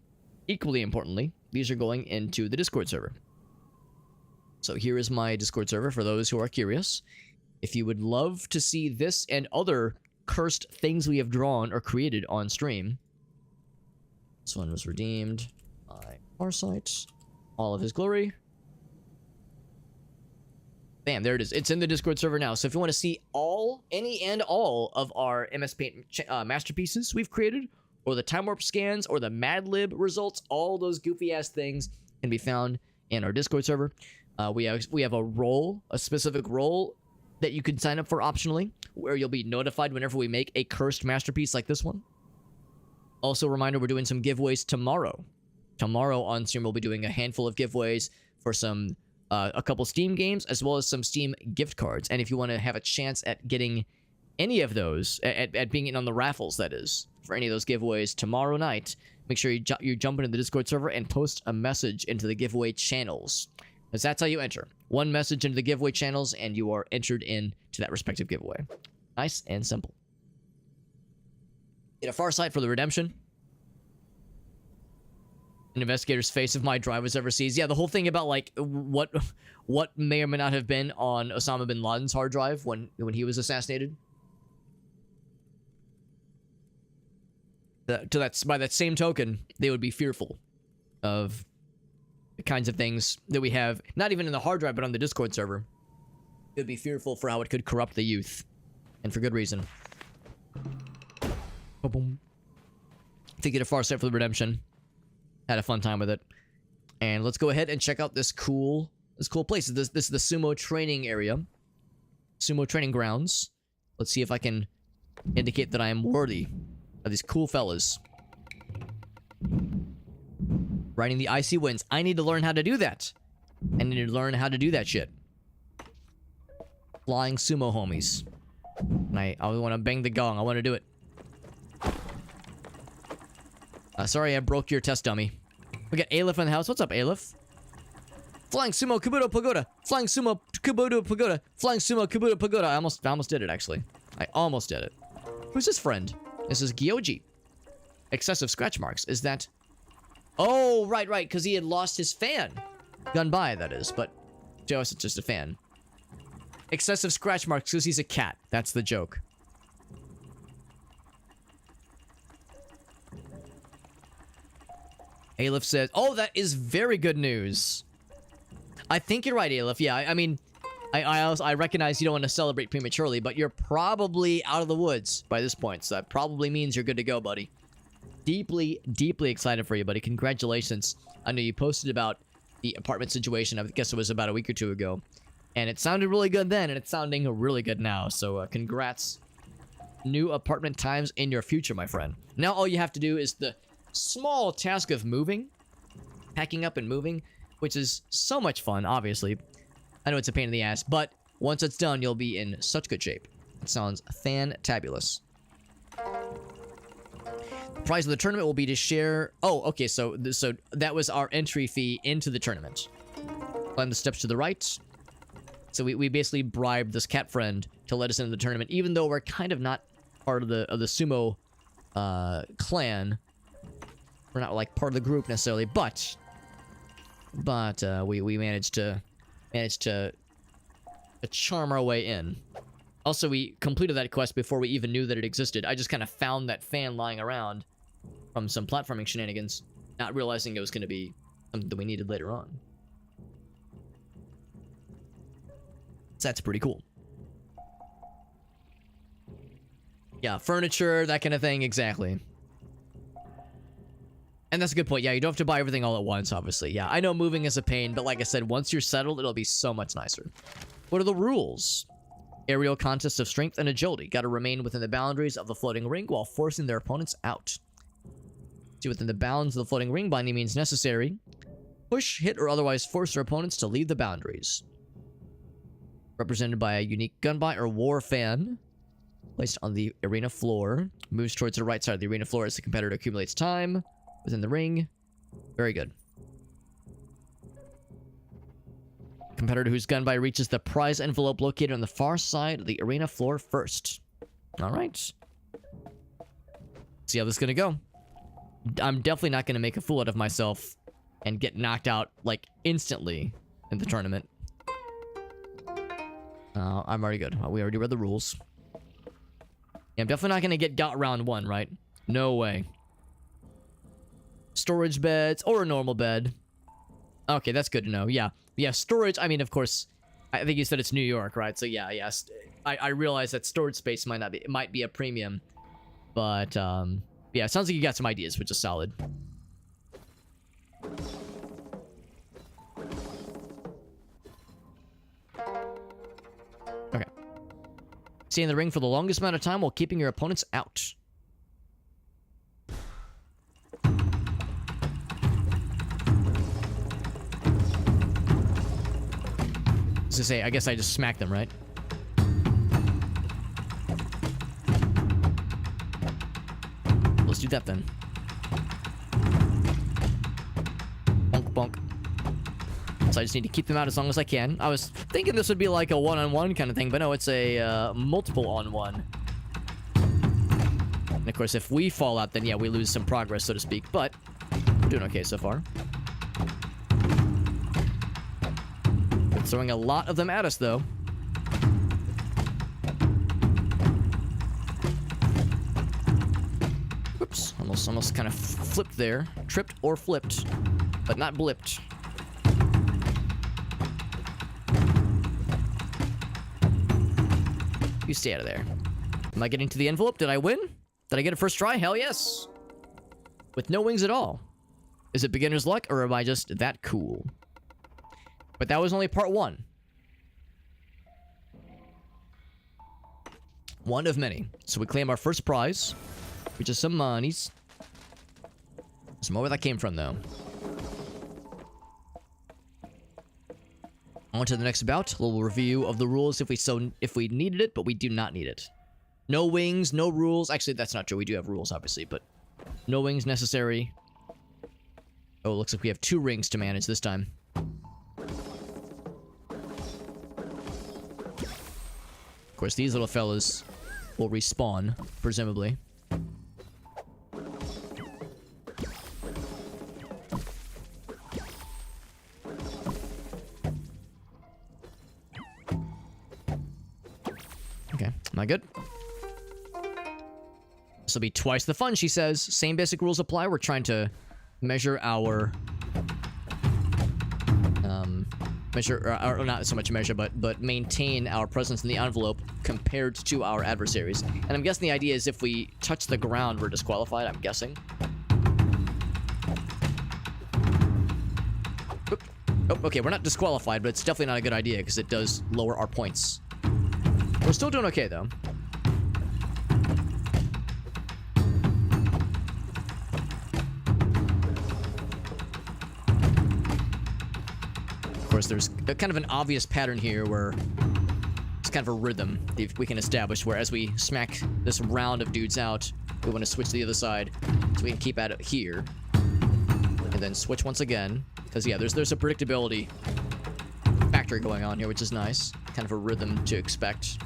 equally importantly, these are going into the Discord server. So here is my Discord server for those who are curious. If you would love to see this and other cursed things we have drawn or created on stream. This one was redeemed by Farsight. All of his glory. Bam, there it is. It's in the Discord server now. So if you want to see any and all of our MS Paint masterpieces we've created, or the time warp scans, or the Mad Lib results, all those goofy ass things can be found in our Discord server. We have a role, a specific role that you can sign up for optionally, where you'll be notified whenever we make a cursed masterpiece like this one. Also, a reminder, we're doing some giveaways tomorrow. Tomorrow on stream, we'll be doing a handful of giveaways for some a couple Steam games, as well as some Steam gift cards. And if you want to have a chance at getting any of those, at being in on the raffles, that is, for any of those giveaways tomorrow night, make sure you jump into the Discord server and post a message into the giveaway channels. Because that's how you enter. One message into the giveaway channels, and you are entered into that respective giveaway. Nice and simple. Get a Farsight for the redemption. An investigator's face if my drive was ever seized. Yeah, the whole thing about, like, what may or may not have been on Osama bin Laden's hard drive when he was assassinated. By that same token, they would be fearful of the kinds of things that we have, not even in the hard drive, but on the Discord server. They'd be fearful for how it could corrupt the youth. And for good reason. Boom. To get a Farsight for the redemption. Had a fun time with it. And let's go ahead and check out this cool place. This is the sumo training area. Sumo training grounds. Let's see if I can indicate that I am worthy of these cool fellas. Riding the icy winds. I need to learn how to do that. I need to learn how to do that shit. Flying sumo homies. And I want to bang the gong. I want to do it. Sorry, I broke your test dummy. We got Aleph in the house. What's up, Aleph? Flying sumo Kabuto Pagoda. Flying sumo Kabuto Pagoda. Flying sumo Kabuto Pagoda. I almost did it, actually. I almost did it. Who's this friend? This is Gyoji. Excessive scratch marks. Is that... Oh, right, because he had lost his fan. Gone by, that is, but to us, it's just a fan. Excessive scratch marks because he's a cat. That's the joke. Aleph says, oh, that is very good news. I think you're right, Aleph. Yeah, I mean, I recognize you don't want to celebrate prematurely, but you're probably out of the woods by this point, so that probably means you're good to go, buddy. Deeply, deeply excited for you, buddy. Congratulations. I know you posted about the apartment situation, I guess it was about a week or two ago, and it sounded really good then, and it's sounding really good now, so congrats. New apartment times in your future, my friend. Now all you have to do is the small task of moving, packing up and moving, which is so much fun, obviously. I know it's a pain in the ass, but once it's done, you'll be in such good shape. It sounds fantabulous. The prize of the tournament will be to share... Oh, okay, so that was our entry fee into the tournament. Climb the steps to the right. So we basically bribed this cat friend to let us into the tournament, even though we're kind of not part of the sumo clan. We're not like part of the group necessarily, but we managed to charm our way in. Also, we completed that quest before we even knew that it existed. I just kind of found that fan lying around from some platforming shenanigans, not realizing it was going to be something that we needed later on. So that's pretty cool. Yeah, furniture, that kind of thing, exactly. And that's a good point. Yeah, you don't have to buy everything all at once, obviously. Yeah, I know moving is a pain, but like I said, once you're settled, it'll be so much nicer. What are the rules? Aerial contests of strength and agility. Gotta remain within the boundaries of the floating ring while forcing their opponents out. Stay within the bounds of the floating ring by any means necessary. Push, hit, or otherwise force their opponents to leave the boundaries. Represented by a unique gunby or war fan. Placed on the arena floor. Moves towards the right side of the arena floor as the competitor accumulates time within the ring. Very good. Competitor whose gunby reaches the prize envelope located on the far side of the arena floor first. Alright. See how this is gonna go. I'm definitely not gonna make a fool out of myself and get knocked out, like, instantly in the tournament. I'm already good. We already read the rules. Yeah, I'm definitely not gonna get got round one, right? No way. Storage beds or a normal bed. Okay, that's good to know. Yeah. Yeah, storage, I mean, of course, I think you said it's New York, right? So yeah, yes. I realize that storage space might be a premium. But, yeah, it sounds like you got some ideas, which is solid. Okay. Stay in the ring for the longest amount of time while keeping your opponents out. To say, I guess I just smacked them, right? Let's do that then. Bonk, bonk. So I just need to keep them out as long as I can. I was thinking this would be like a one-on-one kind of thing, but no, it's a multiple-on-one. And of course, if we fall out, then yeah, we lose some progress, so to speak. But we're doing okay so far. Throwing a lot of them at us, though. Whoops. Almost kind of flipped there. Tripped or flipped, but not blipped. You stay out of there. Am I getting to the envelope? Did I win? Did I get it first try? Hell yes. With no wings at all. Is it beginner's luck, or am I just that cool? But that was only part one. One of many. So we claim our first prize, which is some monies. Some more where that came from, though. On to the next bout. A little review of the rules if we needed it, but we do not need it. No wings, no rules. Actually, that's not true. We do have rules, obviously, but no wings necessary. Oh, it looks like we have 2 rings to manage this time. Of course, these little fellas will respawn, presumably. Okay, am I good? This will be twice the fun, she says. Same basic rules apply. We're trying to measure our... or not so much measure, but maintain our presence in the envelope compared to our adversaries. And I'm guessing the idea is if we touch the ground, we're disqualified, I'm guessing. Oop. Oh, okay, we're not disqualified, but it's definitely not a good idea because it does lower our points. We're still doing okay, though. Of course, there's kind of an obvious pattern here where it's kind of a rhythm we can establish where as we smack this round of dudes out, we want to switch to the other side so we can keep at it here. And then switch once again. Because, yeah, there's a predictability factor going on here, which is nice. Kind of a rhythm to expect.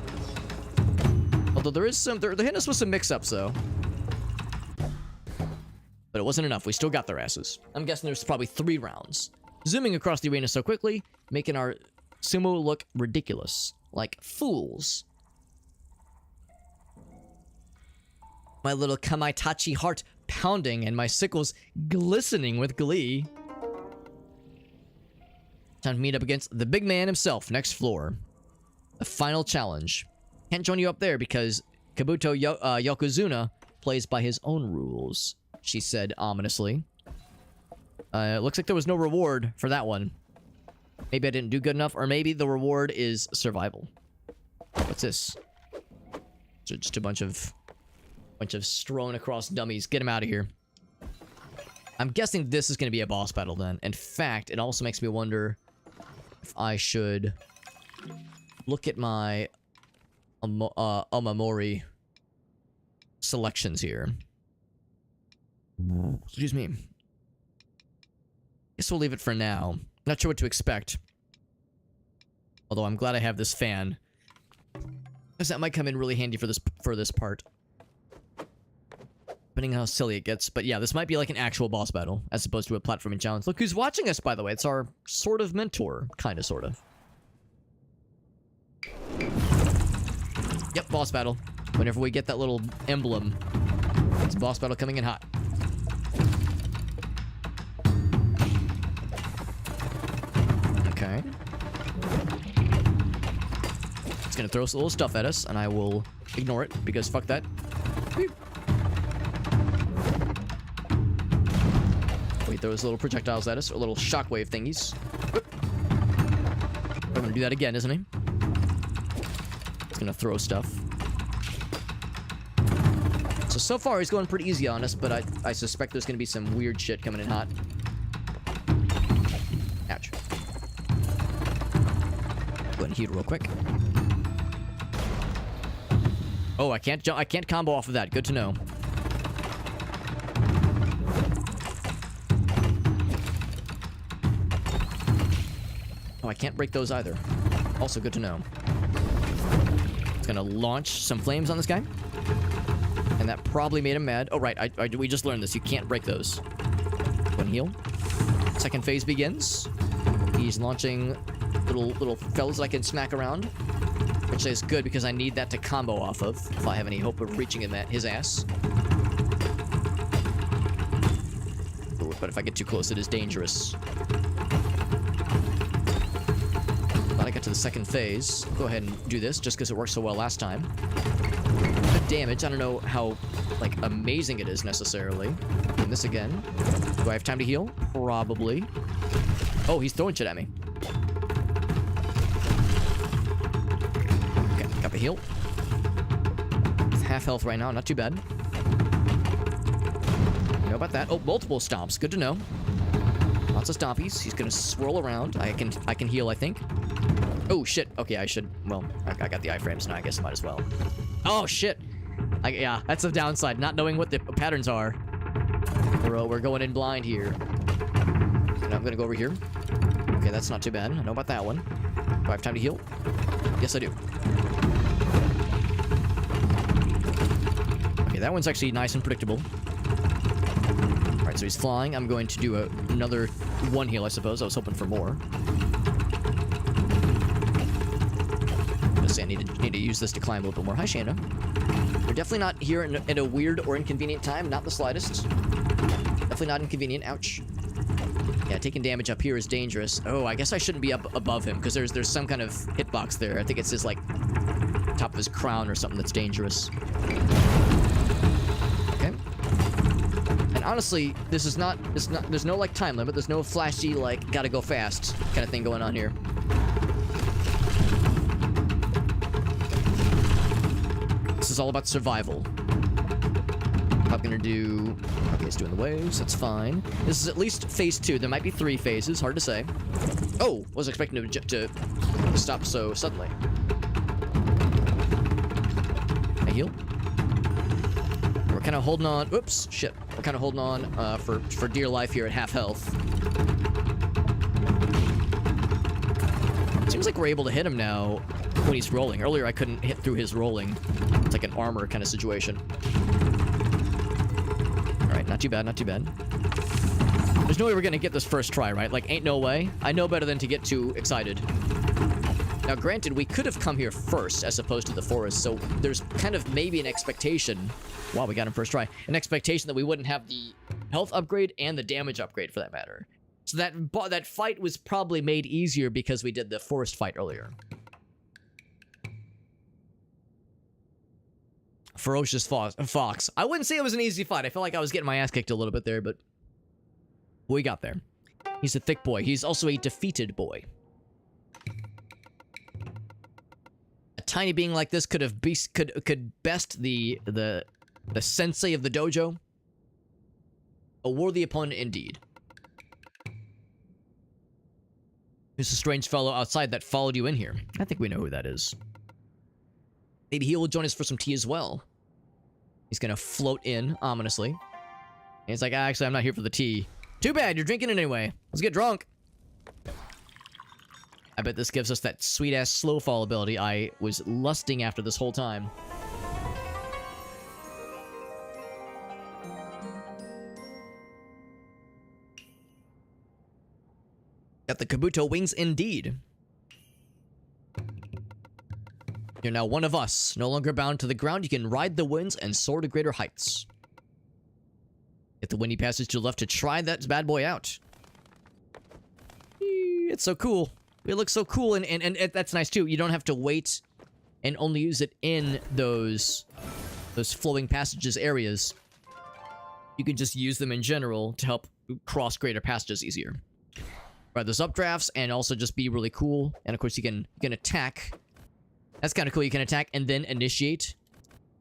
Although there is some... They're hitting us with some mix-ups, though. But it wasn't enough. We still got their asses. I'm guessing there's probably 3 rounds. Zooming across the arena so quickly, making our sumo look ridiculous. Like fools. My little Kamaitachi heart pounding and my sickles glistening with glee. Time to meet up against the big man himself, next floor. The final challenge. Can't join you up there because Kabuto Yokozuna plays by his own rules, she said ominously. It looks like there was no reward for that one. Maybe I didn't do good enough, or maybe the reward is survival. What's this? So just a bunch of strewn across dummies. Get him out of here. I'm guessing this is going to be a boss battle then. In fact, it also makes me wonder if I should look at my Omamori selections here. Excuse me. Guess we'll leave it for now. Not sure what to expect. Although I'm glad I have this fan, because that might come in really handy for this part. Depending on how silly it gets. But yeah, this might be like an actual boss battle, as opposed to a platforming challenge. Look who's watching us, by the way. It's our sort of mentor. Kinda, sort of. Yep, boss battle. Whenever we get that little emblem, it's boss battle coming in hot. Okay. It's gonna throw some little stuff at us, and I will ignore it, because fuck that. Wait, throws little projectiles at us, or little shockwave thingies. I'm gonna do that again, isn't he? He's gonna throw stuff. So far he's going pretty easy on us, but I suspect there's gonna be some weird shit coming in hot. Ouch. Go ahead and heal real quick. Oh, I can't combo off of that. Good to know. Oh, I can't break those either. Also good to know. It's gonna launch some flames on this guy. And that probably made him mad. Oh, right. We just learned this. You can't break those. One heal. Second phase begins. He's launching little fellas that I can smack around. Which is good because I need that to combo off of if I have any hope of reaching his ass. Ooh, but if I get too close, it is dangerous. Glad I got to the second phase. I'll go ahead and do this just because it worked so well last time. Good damage. I don't know how, like, amazing it is necessarily. Doing this again. Do I have time to heal? Probably. Oh, he's throwing shit at me. Okay, got the heal. Half health right now. Not too bad. Know about that. Oh, multiple stomps. Good to know. Lots of stompies. He's gonna swirl around. I can heal, I think. Oh, shit. Okay, I should... Well, I got the iframes now. I guess I might as well. Oh, shit. Yeah, that's the downside. Not knowing what the patterns are. We're going in blind here. And I'm gonna go over here. Okay, that's not too bad. I know about that one. Do I have time to heal? Yes, I do. Okay, that one's actually nice and predictable. Alright, so he's flying. I'm going to do another one heal, I suppose. I was hoping for more. I need to use this to climb a little bit more. Hi, Shanda. We're definitely not here in a weird or inconvenient time. Not the slightest. Definitely not inconvenient. Ouch. Yeah, taking damage up here is dangerous. Oh, I guess I shouldn't be up above him because there's some kind of hitbox there. I think it's his, like, top of his crown or something that's dangerous. Okay. And honestly, there's no, like, time limit. There's no flashy, like, gotta go fast kind of thing going on here. This is all about survival. I'm gonna do... Okay, it's doing the waves. That's fine. This is at least phase 2. There might be 3 phases. Hard to say. Oh! Wasn't expecting to stop so suddenly. I heal. We're kind of holding on... Oops! Shit. We're kind of holding on for dear life here at half health. Seems like we're able to hit him now when he's rolling. Earlier, I couldn't hit through his rolling. It's like an armor kind of situation. Alright, not too bad, not too bad. There's no way we're gonna get this first try, right? Like, ain't no way. I know better than to get too excited. Now, granted, we could have come here first as opposed to the forest, so there's kind of maybe an expectation... Wow, we got him first try. An expectation that we wouldn't have the health upgrade and the damage upgrade, for that matter. So that fight was probably made easier because we did the forest fight earlier. Ferocious fox. I wouldn't say it was an easy fight. I felt like I was getting my ass kicked a little bit there, but... we got there. He's a thick boy. He's also a defeated boy. A tiny being like this could best the sensei of the dojo. A worthy opponent indeed. There's a strange fellow outside that followed you in here. I think we know who that is. Maybe he will join us for some tea as well. He's gonna float in, ominously. And he's like, actually, I'm not here for the tea. Too bad, you're drinking it anyway. Let's get drunk. I bet this gives us that sweet-ass slow fall ability I was lusting after this whole time. Got the Kabuto wings indeed. You're now one of us. No longer bound to the ground, you can ride the winds and soar to greater heights. Get the windy passage to the left to try that bad boy out. It's so cool. It looks so cool, and that's nice too. You don't have to wait and only use it in those flowing passages areas. You can just use them in general to help cross greater passages easier. Ride those updrafts and also just be really cool. And of course you can attack. That's kind of cool. You can attack and then initiate.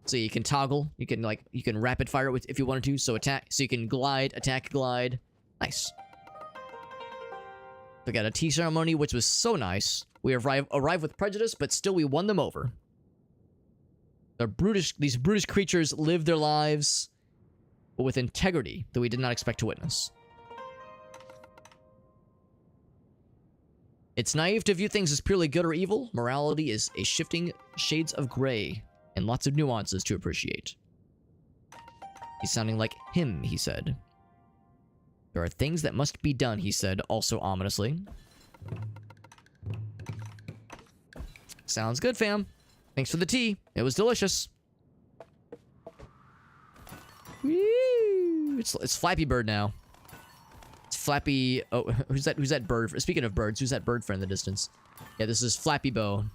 So you can toggle. You can rapid fire it if you wanted to. So attack. So you can glide, attack, glide. Nice. We got a tea ceremony, which was so nice. We arrived with prejudice, but still we won them over. These brutish creatures live their lives, but with integrity that we did not expect to witness. It's naive to view things as purely good or evil. Morality is a shifting shades of gray and lots of nuances to appreciate. He's sounding like him, he said. There are things that must be done, he said, also ominously. Sounds good, fam. Thanks for the tea. It was delicious. Woo! It's Flappy Bird now. It's Flappy... Oh, who's that bird? Speaking of birds, who's that bird friend in the distance? Yeah, this is Flappy Bow.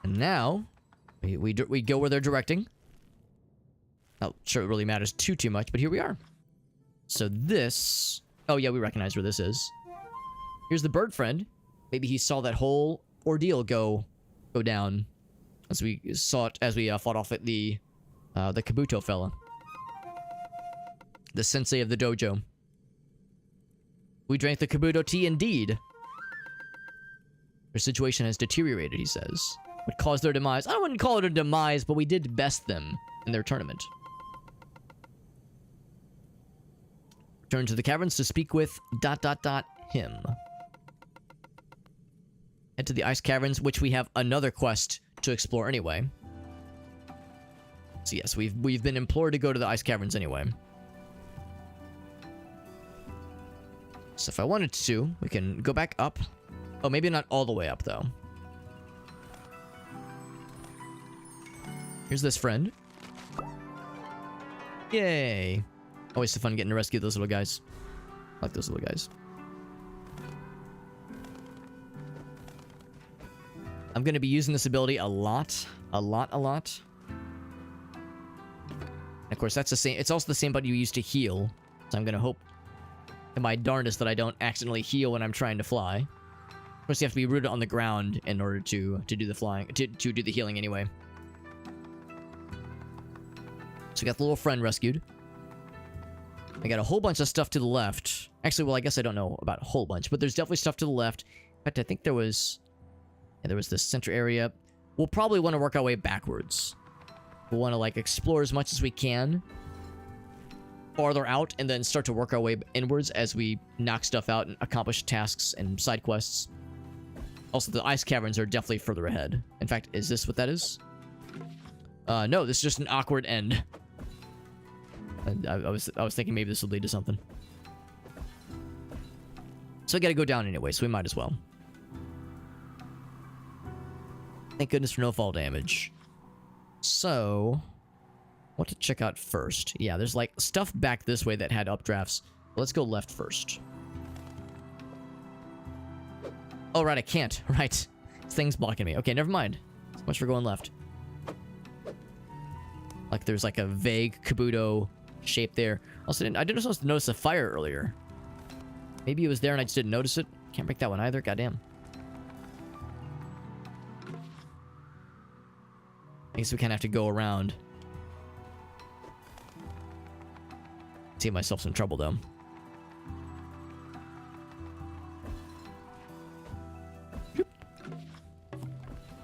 And now... We go where they're directing. Not sure it really matters too much, but here we are. So this... Oh yeah, we recognize where this is. Here's the bird friend. Maybe he saw that whole ordeal go down as we saw it as we fought off at the Kabuto fella, the sensei of the dojo. We drank the Kabuto tea indeed. Their situation has deteriorated, he says. What caused their demise? I wouldn't call it a demise, but we did best them in their tournament. Return to the caverns to speak with ... him. Head to the ice caverns, which we have another quest to explore anyway. So yes, we've been implored to go to the ice caverns anyway. So if I wanted to, we can go back up. Oh, maybe not all the way up though. Here's this friend. Yay. Always so fun getting to rescue those little guys. I like those little guys. I'm going to be using this ability a lot. A lot. And of course, that's the same. It's also the same button you use to heal. So I'm going to hope to my darndest that I don't accidentally heal when I'm trying to fly. Of course, you have to be rooted on the ground in order to do the flying, to do the healing anyway. So we got the little friend rescued. I got a whole bunch of stuff to the left. Actually, well, I guess I don't know about a whole bunch, but there's definitely stuff to the left. In fact, I think there was... Yeah, there was this center area. We'll probably want to work our way backwards. We'll want to, like, explore as much as we can. Farther out, and then start to work our way inwards as we knock stuff out and accomplish tasks and side quests. Also, the ice caverns are definitely further ahead. In fact, is this what that is? No, this is just an awkward end. I was thinking maybe this would lead to something. So I gotta go down anyway, so we might as well. Thank goodness for no fall damage. So, what to check out first? Yeah, there's like stuff back this way that had updrafts. Let's go left first. Oh, right, I can't. Right. Thing's blocking me. Okay, never mind. So much for going left. Like there's like a vague Kabuto shape there. Also, I didn't supposed to notice a fire earlier. Maybe it was there and I just didn't notice it. Can't break that one either. Goddamn. I guess we kind of have to go around. See myself some trouble though.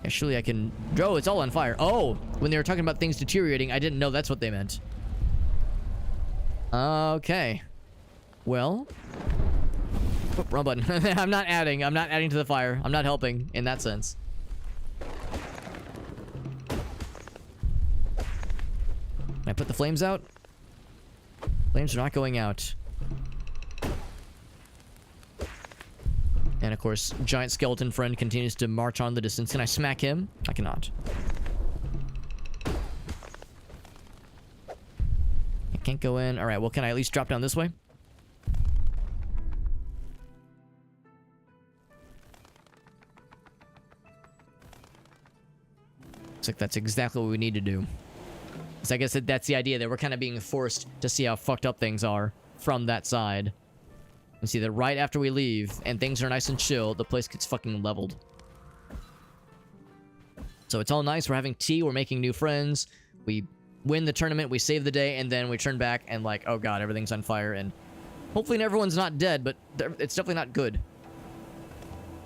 Yeah, surely I can... Oh, it's all on fire. Oh, when they were talking about things deteriorating, I didn't know that's what they meant. Okay. Well... Oh, wrong button. I'm not adding to the fire. I'm not helping in that sense. Can I put the flames out? Flames are not going out. And of course, giant skeleton friend continues to march on the distance. Can I smack him? I cannot. I can't go in. All right, well, can I at least drop down this way? Looks like that's exactly what we need to do. So I guess that's the idea, that we're kind of being forced to see how fucked up things are from that side. And see that right after we leave, and things are nice and chill, the place gets fucking leveled. So it's all nice, we're having tea, we're making new friends, we win the tournament, we save the day, and then we turn back and like, oh god, everything's on fire, and hopefully everyone's not dead, but it's definitely not good.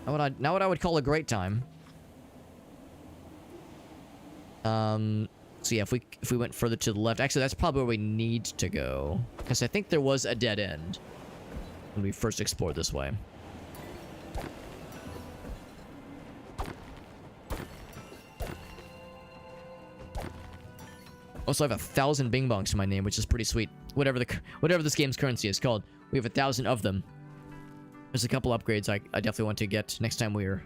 Not what I would call a great time. So yeah, if we went further to the left, actually that's probably where we need to go, because I think there was a dead end when we first explored this way. Also, I have 1,000 bing bongs to my name, which is pretty sweet. Whatever this game's currency is called, we have 1,000 of them. There's a couple upgrades I definitely want to get next time we're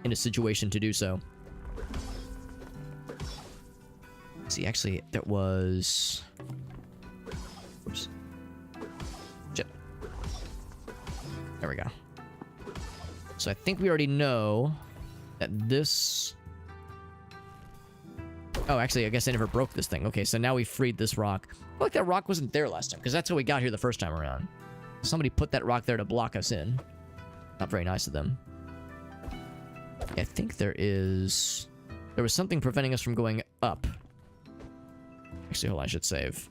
in a situation to do so. See, actually, there was... Oops. Shit. There we go. So I think we already know that this... Oh, actually, I guess I never broke this thing. Okay, so now we freed this rock. I feel like that rock wasn't there last time, because that's how we got here the first time around. Somebody put that rock there to block us in. Not very nice of them. I think there was something preventing us from going up. Actually, hold on, I should save.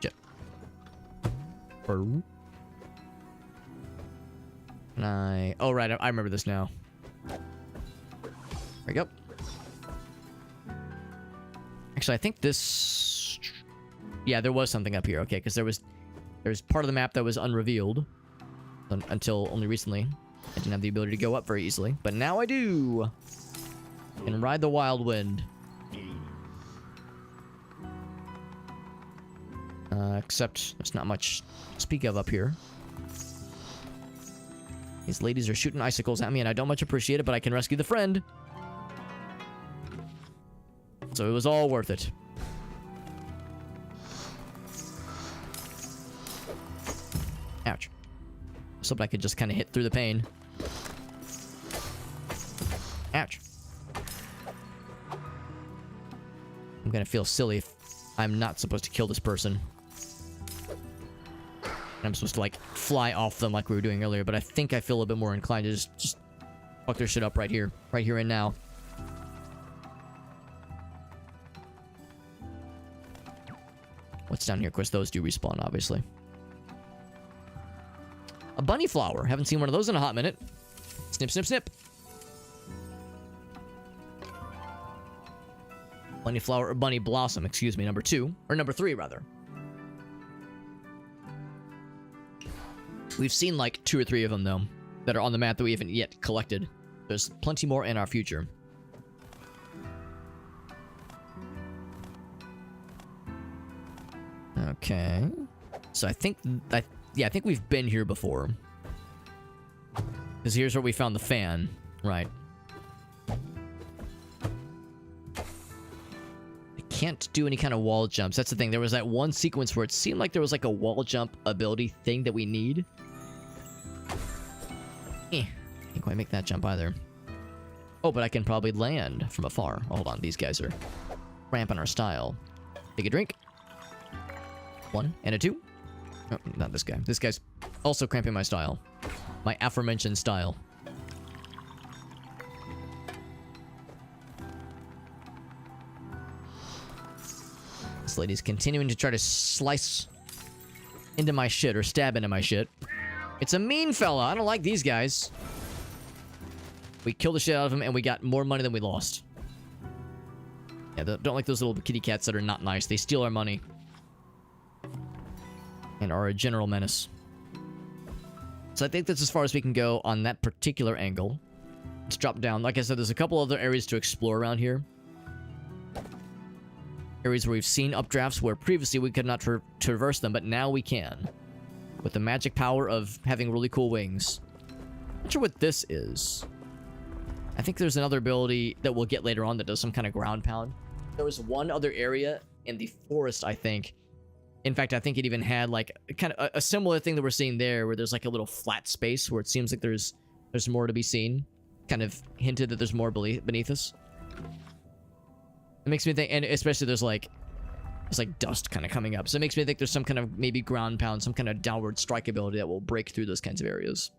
Shit. Can I... Oh, right, I remember this now. There we go. Actually, I think this... Yeah, there was something up here. Okay, because there was part of the map that was unrevealed. Until only recently. I didn't have the ability to go up very easily. But now I do! And ride the wild wind. Except there's not much to speak of up here. These ladies are shooting icicles at me and I don't much appreciate it, but I can rescue the friend. So it was all worth it. Ouch. I was hoping I could just kind of hit through the pain. Ouch. I'm gonna feel silly if I'm not supposed to kill this person. I'm supposed to, like, fly off them like we were doing earlier, but I think I feel a little bit more inclined to just fuck their shit up right here. Right here and now. What's down here? Of course, those do respawn, obviously. A bunny flower. Haven't seen one of those in a hot minute. Snip, snip, snip. Bunny flower, or bunny blossom, excuse me, number 2. Or number 3, rather. We've seen like 2 or 3 of them, though, that are on the map that we haven't yet collected. There's plenty more in our future. Okay. So I think we've been here before. Because here's where we found the fan. Right. I can't do any kind of wall jumps. That's the thing. There was that one sequence where it seemed like there was like a wall jump ability thing that we need. Can't quite make that jump either. Oh, but I can probably land from afar. Hold on, these guys are cramping our style. Take a drink. 1 and a 2. Oh, not this guy. This guy's also cramping my style. My aforementioned style. This lady's continuing to try to slice into my shit or stab into my shit. It's a mean fella. I don't like these guys. We killed the shit out of him and we got more money than we lost. Yeah, don't like those little kitty cats that are not nice. They steal our money. And are a general menace. So I think that's as far as we can go on that particular angle. Let's drop down. Like I said, there's a couple other areas to explore around here. Areas where we've seen updrafts where previously we could not traverse them, but now we can. With the magic power of having really cool wings. Not sure what this is. I think there's another ability that we'll get later on that does some kind of ground pound. There was one other area in the forest, I think. In fact, I think it even had like kind of a similar thing that we're seeing there, where there's like a little flat space where it seems like there's more to be seen. Kind of hinted that there's more beneath us. It makes me think, and especially there's like dust kind of coming up, so it makes me think there's some kind of maybe ground pound, some kind of downward strike ability that will break through those kinds of areas.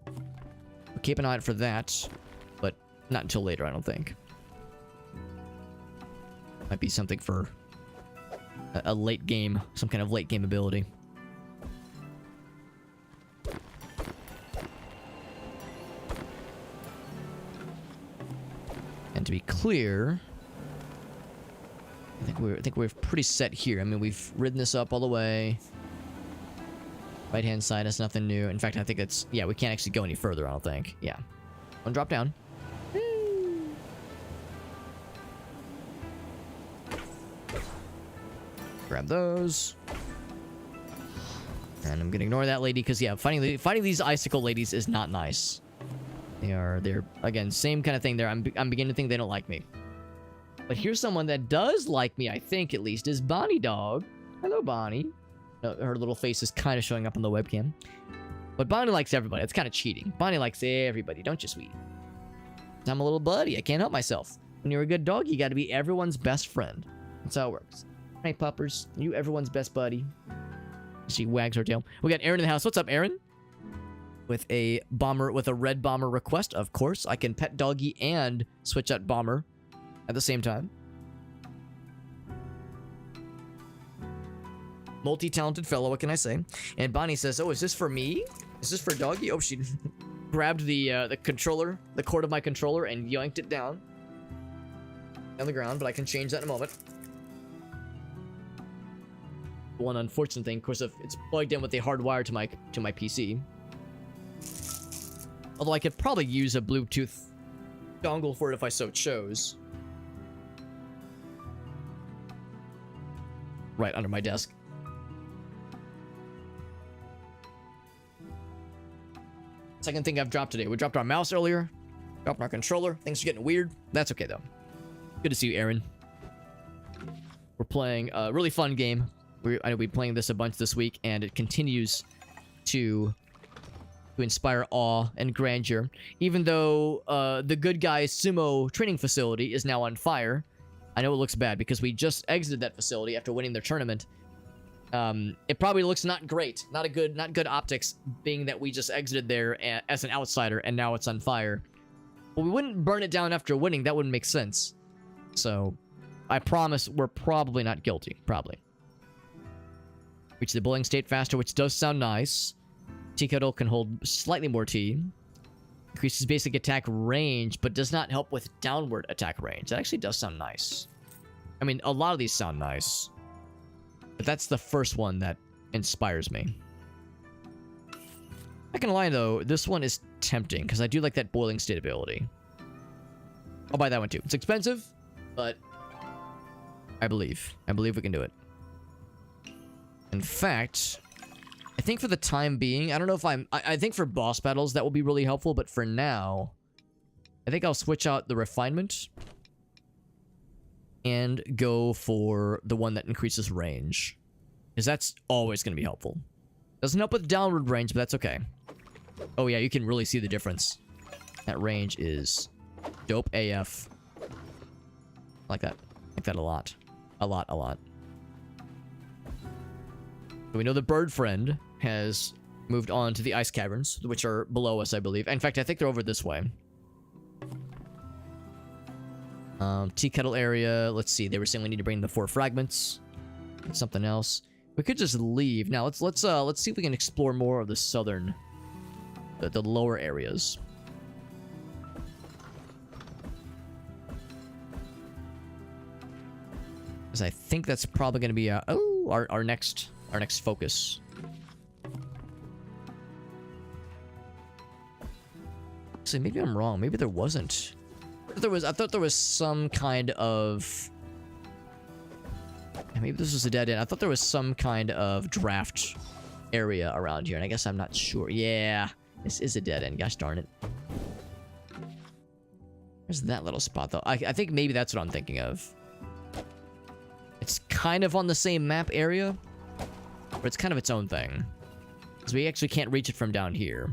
We'll keep an eye out for that, but not until later, I don't think. Might be something for a late game, some kind of late game ability. And to be clear, I think we're pretty set here. I mean, we've ridden this up all the way. Right hand side is nothing new. In fact, I think it's, yeah, we can't actually go any further, I don't think. Yeah. One drop down. Grab those. And I'm gonna ignore that lady because, yeah, fighting these icicle ladies is not nice. They're again, same kind of thing there. I'm beginning to think they don't like me. But here's someone that does like me, I think, at least, is Bonnie Dog. Hello, Bonnie. No, her little face is kind of showing up on the webcam. But Bonnie likes everybody. It's kind of cheating. Bonnie likes everybody, don't you, sweetie? I'm a little buddy. I can't help myself. When you're a good dog, you got to be everyone's best friend. That's how it works. Hey, puppers. You everyone's best buddy. She wags her tail. We got Aaron in the house. What's up, Aaron? With a red bomber request, of course. I can pet doggy and switch out bomber at the same time. Multi-talented fellow, what can I say? And Bonnie says, oh, is this for me? Is this for doggy? Oh, she grabbed the controller, the cord of my controller, and yanked it down on the ground, but I can change that in a moment. One unfortunate thing, of course, if it's plugged in with a hard wire to my PC. Although I could probably use a Bluetooth dongle for it if I so chose. Right under my desk. Second thing I've dropped today. We dropped our mouse earlier. Dropped our controller. Things are getting weird. That's okay, though. Good to see you, Aaron. We're playing a really fun game. I'll be playing this a bunch this week, and it continues to inspire awe and grandeur. Even though the good guys sumo training facility is now on fire. I know it looks bad because we just exited that facility after winning their tournament. It probably looks not great, not good optics, being that we just exited there as an outsider and now it's on fire. But we wouldn't burn it down after winning. That wouldn't make sense. So I promise we're probably not guilty. Probably. Reach the bullying state faster, which does sound nice. Teakettle can hold slightly more tea. Increases basic attack range, but does not help with downward attack range. That actually does sound nice. I mean, a lot of these sound nice. But that's the first one that inspires me. Not gonna lie though, this one is tempting because I do like that boiling state ability. I'll buy that one too. It's expensive, but I believe we can do it. In fact, I think for the time being, I don't know if I think for boss battles that will be really helpful, but for now, I think I'll switch out the refinement and go for the one that increases range. Because that's always going to be helpful. Doesn't help with downward range, but that's okay. Oh yeah, you can really see the difference. That range is dope AF. I like that. I like that a lot. A lot. So we know the bird friend has moved on to the ice caverns, which are below us, I believe. In fact, I think they're over this way. Tea kettle area. Let's see. They were saying we need to bring the 4 fragments. Something else. We could just leave. Now let's see if we can explore more of the southern, the lower areas. Because I think that's probably going to be our next focus. Actually, maybe I'm wrong. Maybe there wasn't. I thought there was some kind of... Maybe this was a dead end. I thought there was some kind of draft area around here, and I guess I'm not sure. Yeah, this is a dead end. Gosh darn it. Where's that little spot, though? I think maybe that's what I'm thinking of. It's kind of on the same map area, but it's kind of its own thing. Because we actually can't reach it from down here.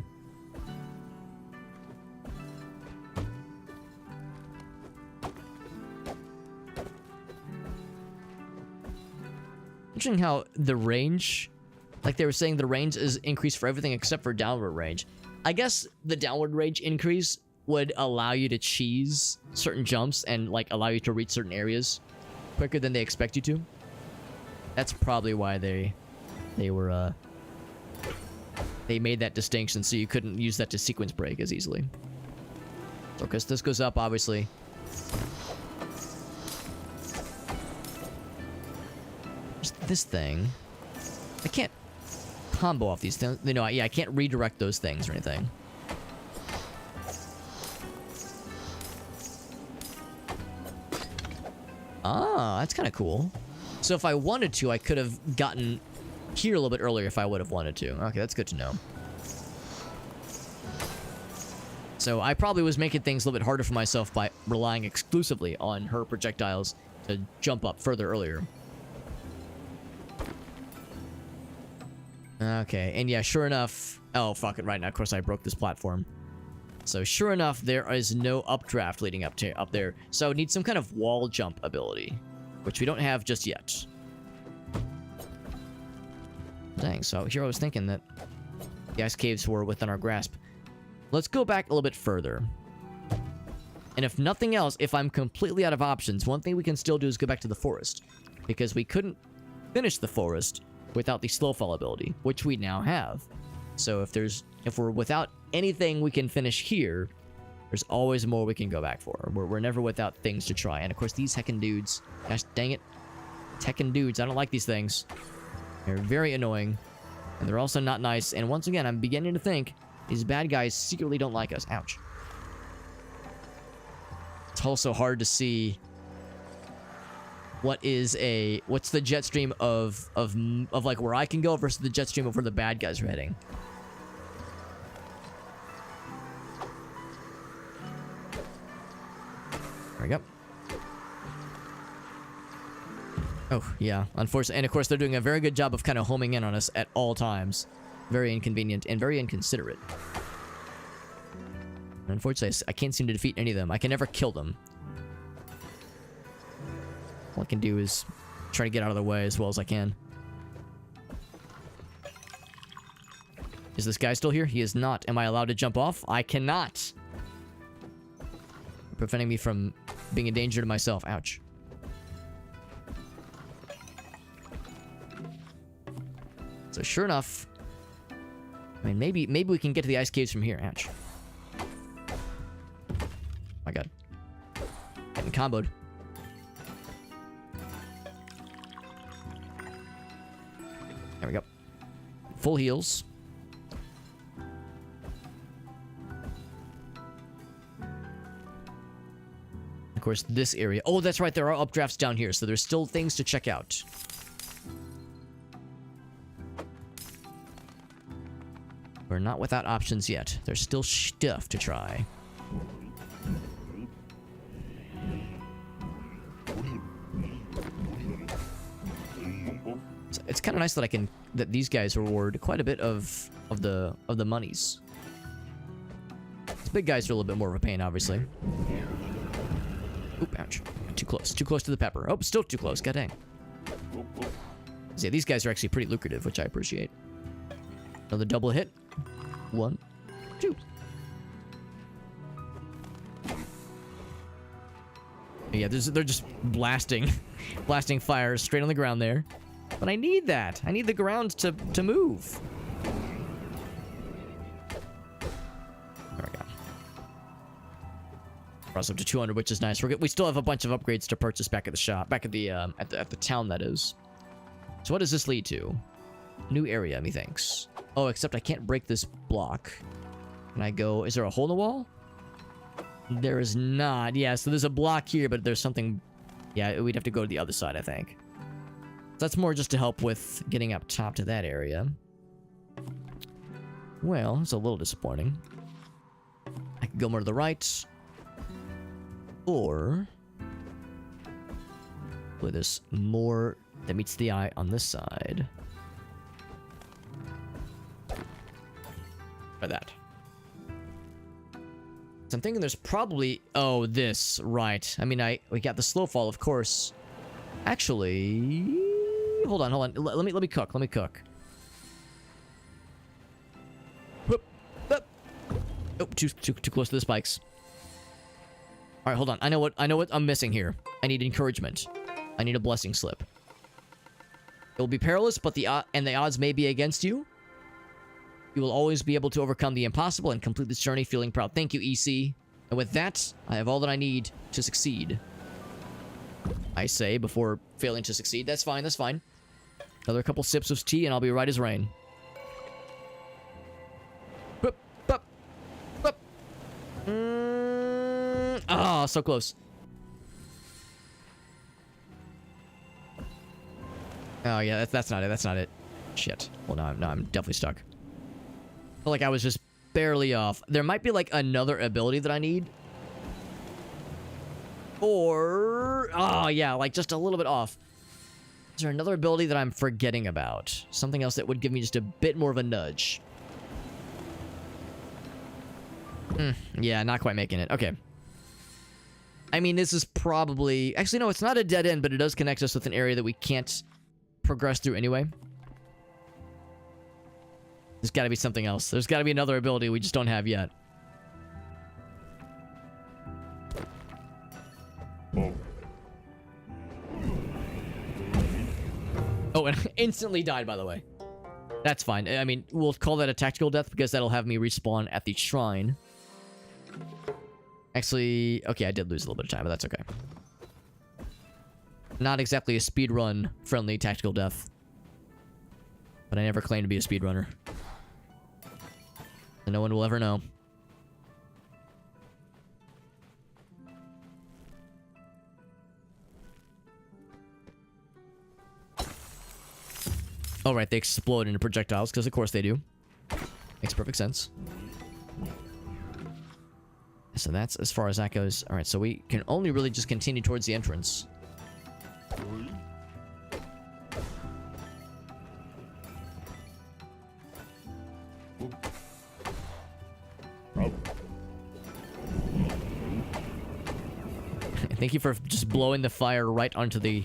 Interesting how the range, like they were saying, the range is increased for everything except for downward range. I guess the downward range increase would allow you to cheese certain jumps and like allow you to reach certain areas quicker than they expect you to. That's probably why they made that distinction, so you couldn't use that to sequence break as easily. So because this goes up, obviously. This thing, I can't combo off these things. You know, yeah, I can't redirect those things or anything. Ah, that's kind of cool. So if I wanted to, I could have gotten here a little bit earlier if I would have wanted to. Okay, that's good to know. So I probably was making things a little bit harder for myself by relying exclusively on her projectiles to jump up further earlier. Okay, and yeah, sure enough... Oh, fuck it, right now, of course I broke this platform. So sure enough, there is no updraft leading up there. So I would need some kind of wall jump ability, which we don't have just yet. Dang, so here I was thinking that the ice caves were within our grasp. Let's go back a little bit further. And if nothing else, if I'm completely out of options, one thing we can still do is go back to the forest. Because we couldn't finish the forest without the slow fall ability, which we now have. So if we're without anything we can finish here, there's always more we can go back for. We're never without things to try. And of course, these heckin' dudes, gosh dang it, heckin' dudes, I don't like these things. They're very annoying, and they're also not nice. And once again, I'm beginning to think these bad guys secretly don't like us. Ouch. It's also hard to see what's the jet stream of like where I can go versus the jet stream of where the bad guys are heading. There we go. Oh, yeah. Unfortunately, and of course, they're doing a very good job of kind of homing in on us at all times. Very inconvenient and very inconsiderate. And unfortunately, I can't seem to defeat any of them. I can never kill them. All I can do is try to get out of the way as well as I can. Is this guy still here? He is not. Am I allowed to jump off? I cannot. Preventing me from being a danger to myself. Ouch. So sure enough, I mean, maybe we can get to the ice caves from here. Ouch. My god. Getting comboed. There we go. Full heals. course, this area. Oh, that's right. There are updrafts down here, so there's still things to check out. We're not without options yet. There's still stuff to try. It's kind of nice that that these guys reward quite a bit of the monies. These big guys are a little bit more of a pain, obviously. Oop, ouch. Too close. Too close to the pepper. Oh, still too close. God dang. So yeah, these guys are actually pretty lucrative, which I appreciate. Another double hit. 1, 2. Yeah, they're just blasting fires straight on the ground there. But I need that. I need the ground to move. There we go. Cross up to 200, which is nice. We still have a bunch of upgrades to purchase back at the shop, back at the town, that is. So what does this lead to? New area, methinks. Oh, except I can't break this block. Can I go? Is there a hole in the wall? There is not. Yeah, so there's a block here, but there's something. Yeah, we'd have to go to the other side, I think. That's more just to help with getting up top to that area. Well, it's a little disappointing. I could go more to the right. Or with this more that meets the eye on this side. Or that. So I'm thinking there's probably... Oh, this. Right. I mean, we got the slow fall, of course. Actually... Hold on. Let me cook. Whoop. Whoop. Oh, too close to the spikes. All right, hold on. I know what I'm missing here. I need encouragement. I need a blessing slip. It will be perilous, but the odds may be against you. You will always be able to overcome the impossible and complete this journey feeling proud. Thank you, EC. And with that, I have all that I need to succeed. I say before failing to succeed. That's fine. That's fine. Another couple sips of tea, and I'll be right as rain. Boop, boop, boop. Ah, so close. Oh yeah, that's not it. That's not it. Shit. Well, no, I'm definitely stuck. I feel like I was just barely off. There might be like another ability that I need. Or... Oh, yeah, like just a little bit off. Is there another ability that I'm forgetting about? Something else that would give me just a bit more of a nudge. Yeah, not quite making it. Okay. I mean, this is probably... Actually, no, it's not a dead end, but it does connect us with an area that we can't progress through anyway. There's got to be something else. There's got to be another ability we just don't have yet. Oh, and instantly died, by the way. That's fine. I mean, we'll call that a tactical death because that'll have me respawn at the shrine. Actually, okay, I did lose a little bit of time, but that's okay. Not exactly a speedrun friendly tactical death. But I never claimed to be a speedrunner. And no one will ever know. Oh, right, they explode into projectiles, because of course they do. Makes perfect sense. So that's as far as that goes. Alright, so we can only really just continue towards the entrance. Thank you for just blowing the fire right onto the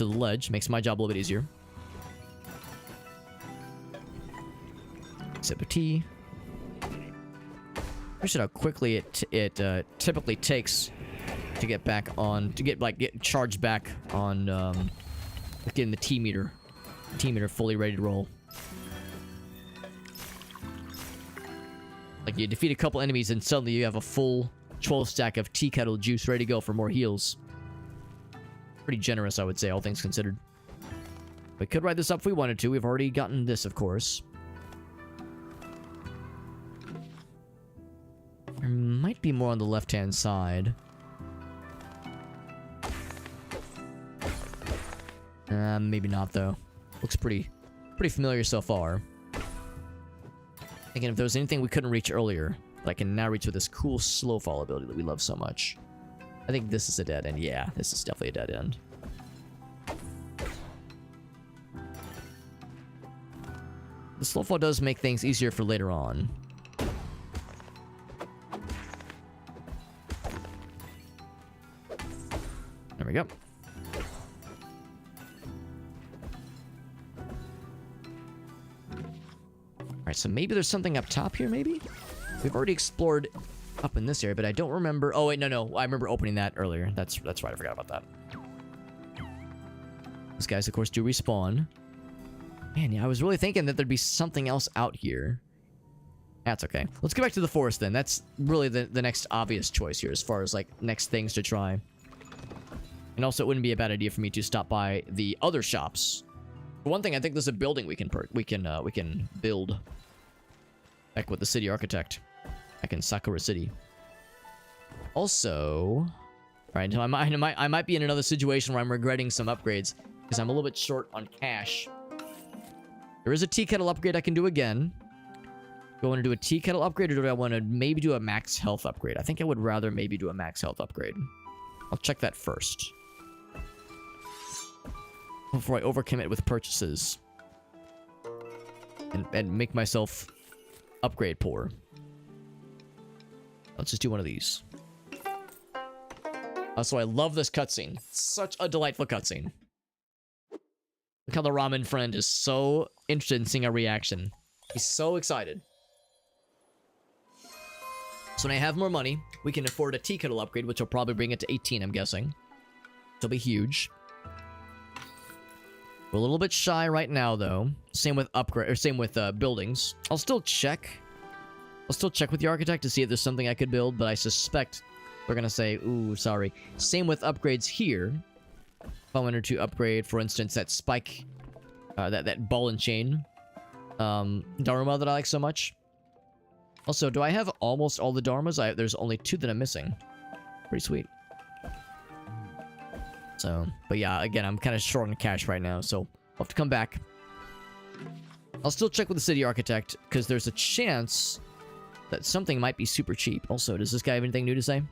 ledge. Makes my job a little bit easier. Sip of tea. Appreciate how quickly it typically takes to get back on, to get charged back on getting the tea meter fully ready to roll. Like you defeat a couple enemies and suddenly you have a full 12 stack of tea kettle juice ready to go for more heals. Pretty generous, I would say, all things considered. We could ride this up if we wanted to. We've already gotten this, of course. There might be more on the left-hand side. Maybe not though. Looks pretty familiar so far. Thinking if there was anything we couldn't reach earlier that I can now reach with this cool slow fall ability that we love so much. I think this is a dead end. Yeah, this is definitely a dead end. The slow fall does make things easier for later on. There we go. Alright, so maybe there's something up top here, maybe? We've already explored up in this area, but I don't remember... Oh, wait, no. I remember opening that earlier. That's right, I forgot about that. These guys, of course, do respawn. Man, yeah, I was really thinking that there'd be something else out here. That's okay. Let's get back to the forest, then. That's really the next obvious choice here as far as, like, next things to try. And also, it wouldn't be a bad idea for me to stop by the other shops. For one thing, I think there's a building we can build. Back with the city architect. Back in Sakura City. Also... Alright, so I might be in another situation where I'm regretting some upgrades. Because I'm a little bit short on cash. There is a tea kettle upgrade I can do again. Do I want to do a tea kettle upgrade, or do I want to maybe do a max health upgrade? I think I would rather maybe do a max health upgrade. I'll check that first. Before I overcommit with purchases. And make myself upgrade poor. Let's just do one of these. Also, I love this cutscene. Such a delightful cutscene. Look how the ramen friend is so interested in seeing our reaction. He's so excited. So when I have more money, we can afford a tea kettle upgrade, which will probably bring it to 18, I'm guessing. It'll be huge. We're a little bit shy right now, though. Same with upgrade, or same with buildings. I'll still check with the architect to see if there's something I could build, but I suspect we're gonna say, ooh, sorry. Same with upgrades here. If I wanted to upgrade, for instance, that spike, that ball and chain, Dharma that I like so much. Also, do I have almost all the Dharmas? There's only 2 that I'm missing. Pretty sweet. So, but yeah, again, I'm kind of short on cash right now, so I'll have to come back. I'll still check with the city architect, because there's a chance that something might be super cheap. Also, does this guy have anything new to say?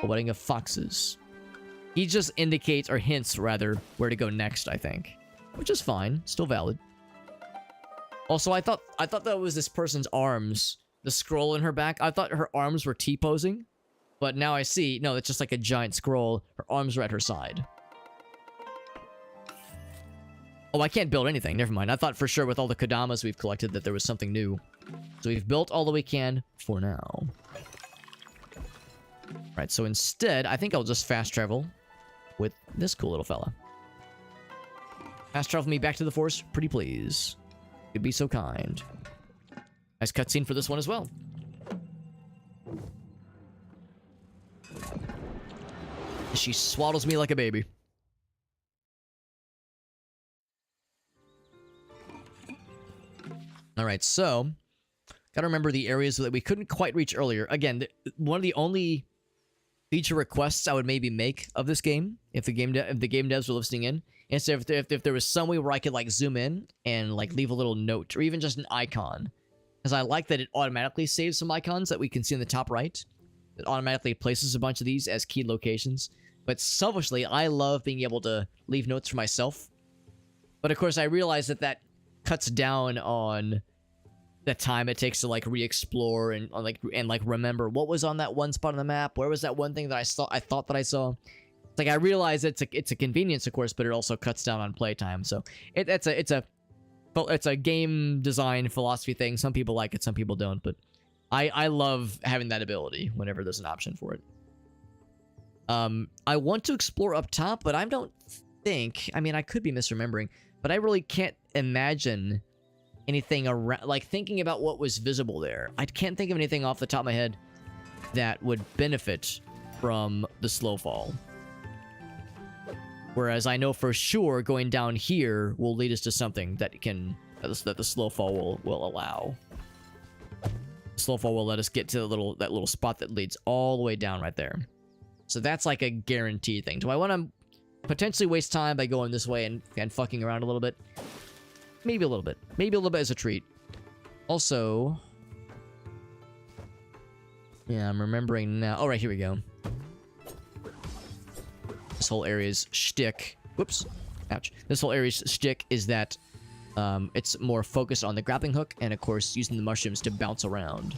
A wedding of foxes. He just indicates, or hints, rather, where to go next, I think. Which is fine. Still valid. Also, I thought that was this person's arms. The scroll in her back. I thought her arms were T-posing. But now I see, no, it's just like a giant scroll. Her arms are at her side. Oh, I can't build anything. Never mind. I thought for sure with all the Kodamas we've collected that there was something new. So we've built all that we can for now. Right, so instead, I think I'll just fast travel with this cool little fella. Fast travel me back to the forest, pretty please. You'd be so kind. Nice cutscene for this one as well. She swaddles me like a baby. Alright, so... Gotta remember the areas that we couldn't quite reach earlier. Again, one of the only feature requests I would maybe make of this game, if the game devs were listening in, is if there was some way where I could like zoom in and like leave a little note or even just an icon, because I like that it automatically saves some icons that we can see in the top right. It automatically places a bunch of these as key locations. But selfishly, I love being able to leave notes for myself. But of course, I realize that that cuts down on the time it takes to like re-explore and like remember what was on that one spot on the map. Where was that one thing that I thought that I saw? It's like I realize it's a convenience, of course, but it also cuts down on playtime. So it's a game design philosophy thing. Some people like it, some people don't. But I love having that ability whenever there's an option for it. I want to explore up top, but I don't think... I mean, I could be misremembering, but I really can't imagine anything around... Like, thinking about what was visible there. I can't think of anything off the top of my head that would benefit from the slow fall. Whereas I know for sure going down here will lead us to something that the slow fall will allow. The slow fall will let us get to that little spot that leads all the way down right there. So that's like a guaranteed thing. Do I want to potentially waste time by going this way and fucking around a little bit. Maybe a little bit. Maybe a little bit as a treat. Also... Yeah, I'm remembering now. Oh, right, here we go. This whole area's shtick... Whoops. Ouch. This whole area's shtick is that it's more focused on the grappling hook and, of course, using the mushrooms to bounce around.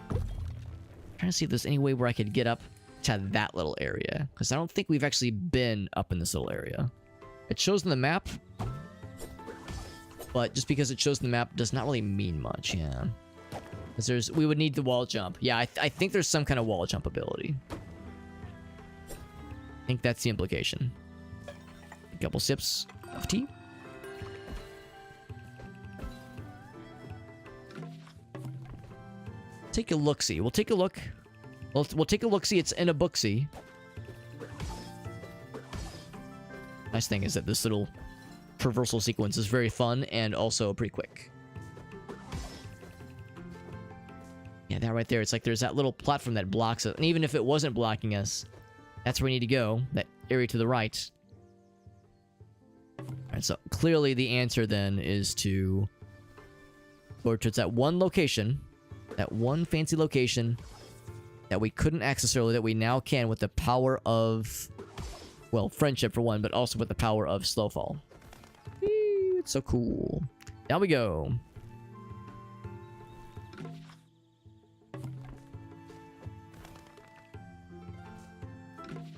Trying to see if there's any way where I could get up to that little area. Because I don't think we've actually been up in this little area. It shows in the map... But just because it shows in the map does not really mean much, yeah. Because we would need the wall jump. Yeah, I think there's some kind of wall jump ability. I think that's the implication. A couple sips of tea. Take a look-see. We'll take a look. We'll take a look-see. It's in a book-see. Nice thing is that this little traversal sequence is very fun and also pretty quick. Yeah, that right there. It's like there's that little platform that blocks it. And even if it wasn't blocking us, that's where we need to go. That area to the right. Alright, so clearly the answer then is to go towards that one location. That one fancy location that we couldn't access earlier that we now can with the power of... Well, friendship for one, but also with the power of Slowfall. It's so cool. Down we go.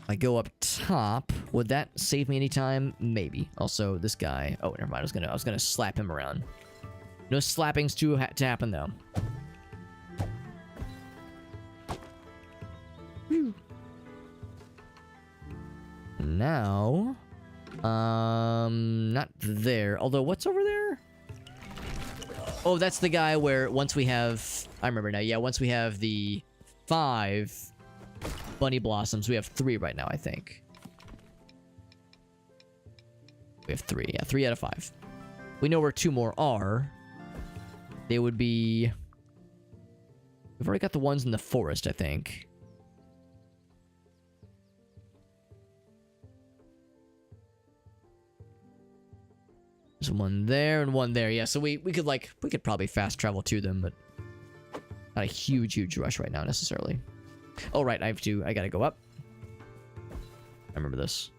I go up top. Would that save me any time? Maybe. Also, this guy. Oh, never mind. I was gonna slap him around. No slappings to happen though. Whew. Now. Not there. Although, what's over there? Oh, that's the guy where once we have... I remember now. Yeah, once we have the 5 bunny blossoms, we have 3 right now, I think. We have 3. Yeah, 3 out of 5. We know where 2 more are. They would be... We've already got the ones in the forest, I think. There's one there and one there. Yeah, so we could probably fast travel to them, but not a huge rush right now necessarily. Oh right, I gotta go up. I remember this.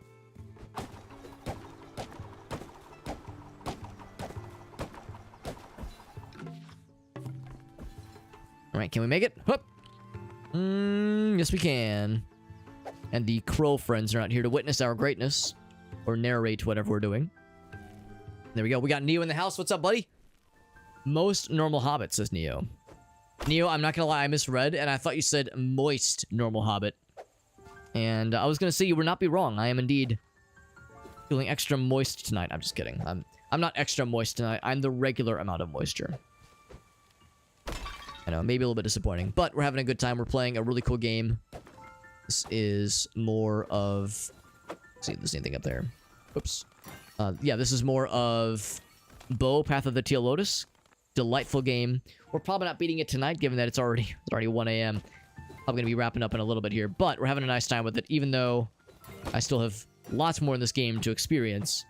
Alright, can we make it? Hup! Yes we can. And the crow friends are not here to witness our greatness. Or narrate whatever we're doing. There we go. We got Neo in the house. What's up, buddy? Most normal hobbit, says Neo. Neo, I'm not gonna lie, I misread, and I thought you said moist normal hobbit. And I was gonna say you would not be wrong. I am indeed feeling extra moist tonight. I'm just kidding. I'm not extra moist tonight. I'm the regular amount of moisture. I know, maybe a little bit disappointing, but we're having a good time. We're playing a really cool game. This is more of... Let's see if there's anything up there. Oops. Yeah, this is more of Bow, Path of the Teal Lotus. Delightful game. We're probably not beating it tonight, given that it's already 1 a.m. I'm going to be wrapping up in a little bit here, but we're having a nice time with it, even though I still have lots more in this game to experience.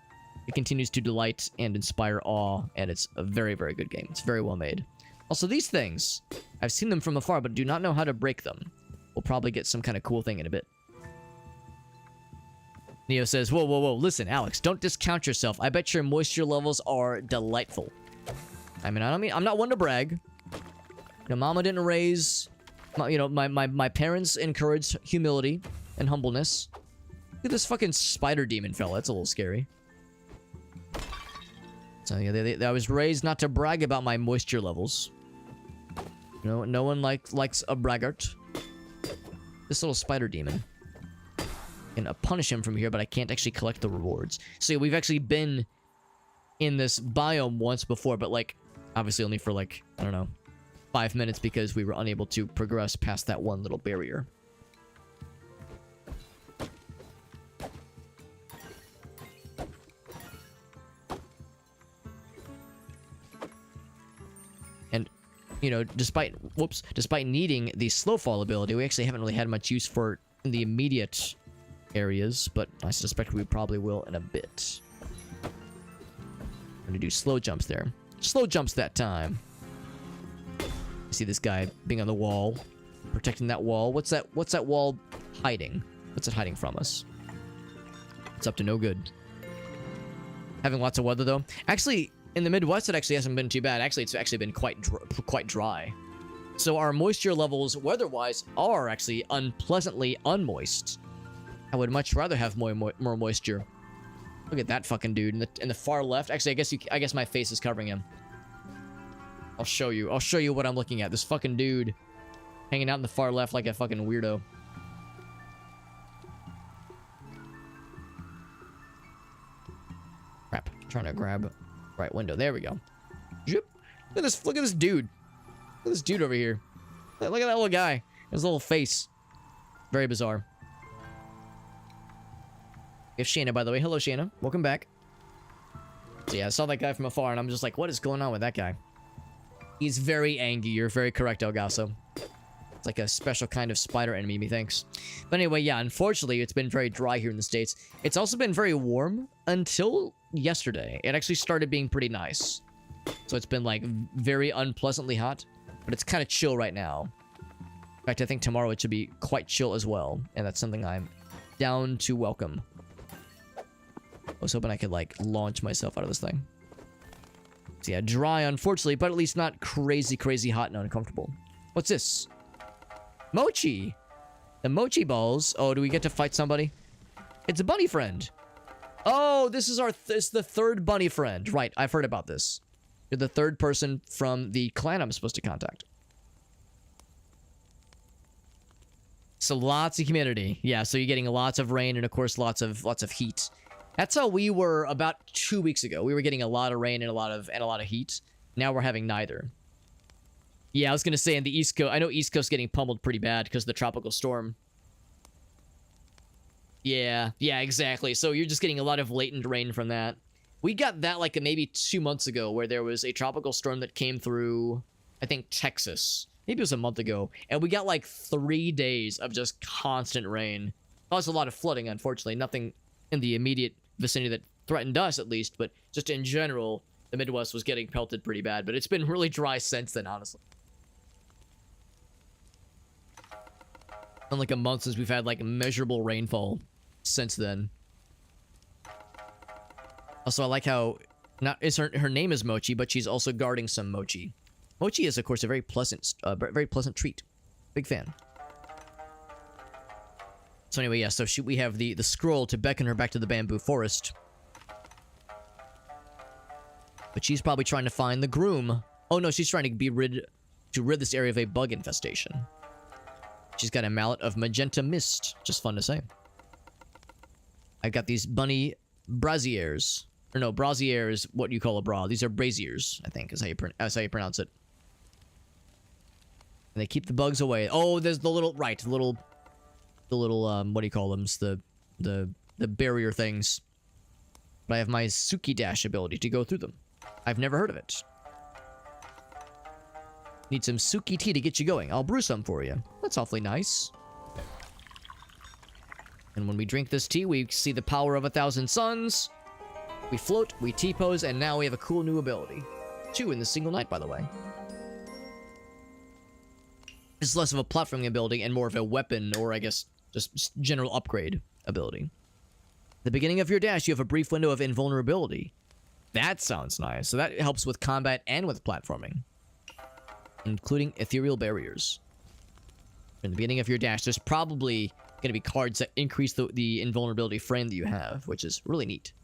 It continues to delight and inspire awe, and it's a very, very good game. It's very well made. Also, these things, I've seen them from afar, but do not know how to break them. We'll probably get some kind of cool thing in a bit. Neo says, whoa, whoa, whoa, listen, Alex, don't discount yourself. I bet your moisture levels are delightful. I mean, I'm not one to brag. You know, Mama didn't raise... You know, my parents encouraged humility and humbleness. Look at this fucking spider demon fella. That's a little scary. So, yeah, I was raised not to brag about my moisture levels. You know, no one likes a braggart. This little spider demon. And punish him from here, but I can't actually collect the rewards. So yeah, we've actually been in this biome once before, but like, obviously only for like, I don't know, 5 minutes because we were unable to progress past that one little barrier. And, you know, despite needing the slow fall ability, we actually haven't really had much use for the immediate areas, but I suspect we probably will in a bit. I'm gonna do slow jumps there. Slow jumps that time. See this guy being on the wall, protecting that wall. What's that wall hiding? What's it hiding from us? It's up to no good. Having lots of weather though. Actually, in the Midwest, it actually hasn't been too bad. Actually, it's actually been quite dry. So our moisture levels, weather-wise, are actually unpleasantly unmoist. I would much rather have more moisture. Look at that fucking dude in the far left. Actually, I guess my face is covering him. I'll show you. I'll show you what I'm looking at. This fucking dude hanging out in the far left like a fucking weirdo. Crap. I'm trying to grab right window. There we go. Look at this. Look at this dude. Look at this dude over here. Look at that little guy. His little face. Very bizarre. We have Shayna, by the way. Hello, Shayna. Welcome back. So yeah, I saw that guy from afar, and I'm just like, what is going on with that guy? He's very angry. You're very correct, Elgaso. It's like a special kind of spider enemy, methinks. But anyway, yeah, unfortunately, it's been very dry here in the States. It's also been very warm until yesterday. It actually started being pretty nice. So it's been, like, very unpleasantly hot. But it's kind of chill right now. In fact, I think tomorrow it should be quite chill as well. And that's something I'm down to welcome. I was hoping I could, like, launch myself out of this thing. So yeah, dry, unfortunately, but at least not crazy, crazy hot and uncomfortable. What's this? Mochi! The mochi balls. Oh, do we get to fight somebody? It's a bunny friend. Oh, this is the third bunny friend. Right, I've heard about this. You're the third person from the clan I'm supposed to contact. So lots of humidity. Yeah, so you're getting lots of rain and, of course, lots of heat. That's how we were about 2 weeks ago. We were getting a lot of rain and a lot of heat. Now we're having neither. Yeah, I was gonna say in the East Coast, I know East Coast getting pummeled pretty bad because of the tropical storm. Yeah, exactly. So you're just getting a lot of latent rain from that. We got that like maybe 2 months ago, where there was a tropical storm that came through, I think, Texas. Maybe it was a month ago, and we got like 3 days of just constant rain. Caused a lot of flooding, unfortunately. Nothing in the immediate vicinity that threatened us, at least, but just in general, the Midwest was getting pelted pretty bad. But it's been really dry since then, honestly. Been like a month since we've had like measurable rainfall since then. Also, I like how her name is Mochi, but she's also guarding some mochi. Mochi is, of course, a very pleasant treat. Big fan. So anyway, yeah, so we have the scroll to beckon her back to the bamboo forest. But she's probably trying to find the groom. Oh no, she's trying to rid this area of a bug infestation. She's got a mallet of magenta mist. Just fun to say. I've got these bunny braziers. Or no, brazier is what you call a bra. These are braziers, I think, is how you pronounce it. And they keep the bugs away. Oh, there's the little, right, the little, what do you call them? It's the barrier things. But I have my Suki Dash ability to go through them. I've never heard of it. Need some Suki tea to get you going. I'll brew some for you. That's awfully nice. And when we drink this tea, we see the power of 1,000 suns. We float, we T-pose, and now we have a cool new ability. 2 in the single night, by the way. It's less of a platforming ability and more of a weapon, or I guess, just general upgrade ability. At the beginning of your dash, you have a brief window of invulnerability. That sounds nice. So that helps with combat and with platforming. Including ethereal barriers. In the beginning of your dash, there's probably going to be cards that increase the invulnerability frame that you have, which is really neat.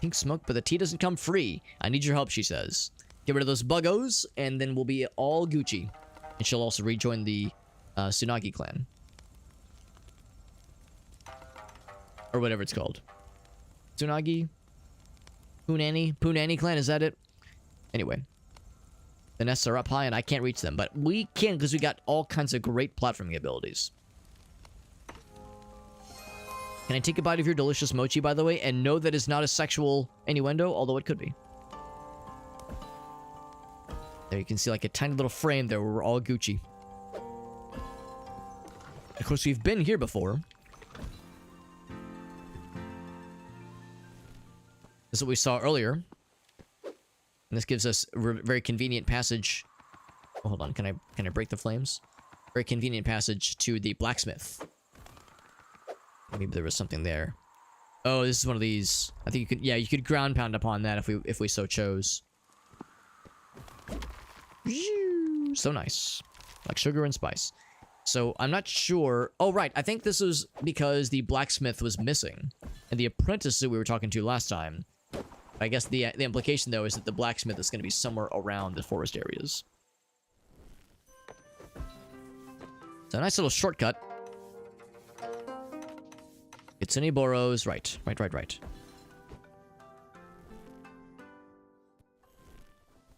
Pink smoke, but the tea doesn't come free. I need your help, she says. Get rid of those buggos, and then we'll be all Gucci. And she'll also rejoin the Tsunagi clan. Or whatever it's called. Tsunagi? Punani clan, is that it? Anyway. The nests are up high, and I can't reach them. But we can, because we got all kinds of great platforming abilities. Can I take a bite of your delicious mochi, by the way, and know that it's not a sexual innuendo, although it could be. There you can see like a tiny little frame there where we're all Gucci. Of course, we've been here before. This is what we saw earlier. And this gives us a very convenient passage. Oh, hold on. Can I break the flames? Very convenient passage to the blacksmith. Maybe there was something there. Oh, this is one of these. I think you could, yeah, you could ground pound upon that if we so chose. So nice. Like sugar and spice. So I'm not sure. Oh, right. I think this was because the blacksmith was missing. And the apprentice that we were talking to last time. I guess the implication, though, is that the blacksmith is going to be somewhere around the forest areas. So a nice little shortcut. Kitsune Boros. Right.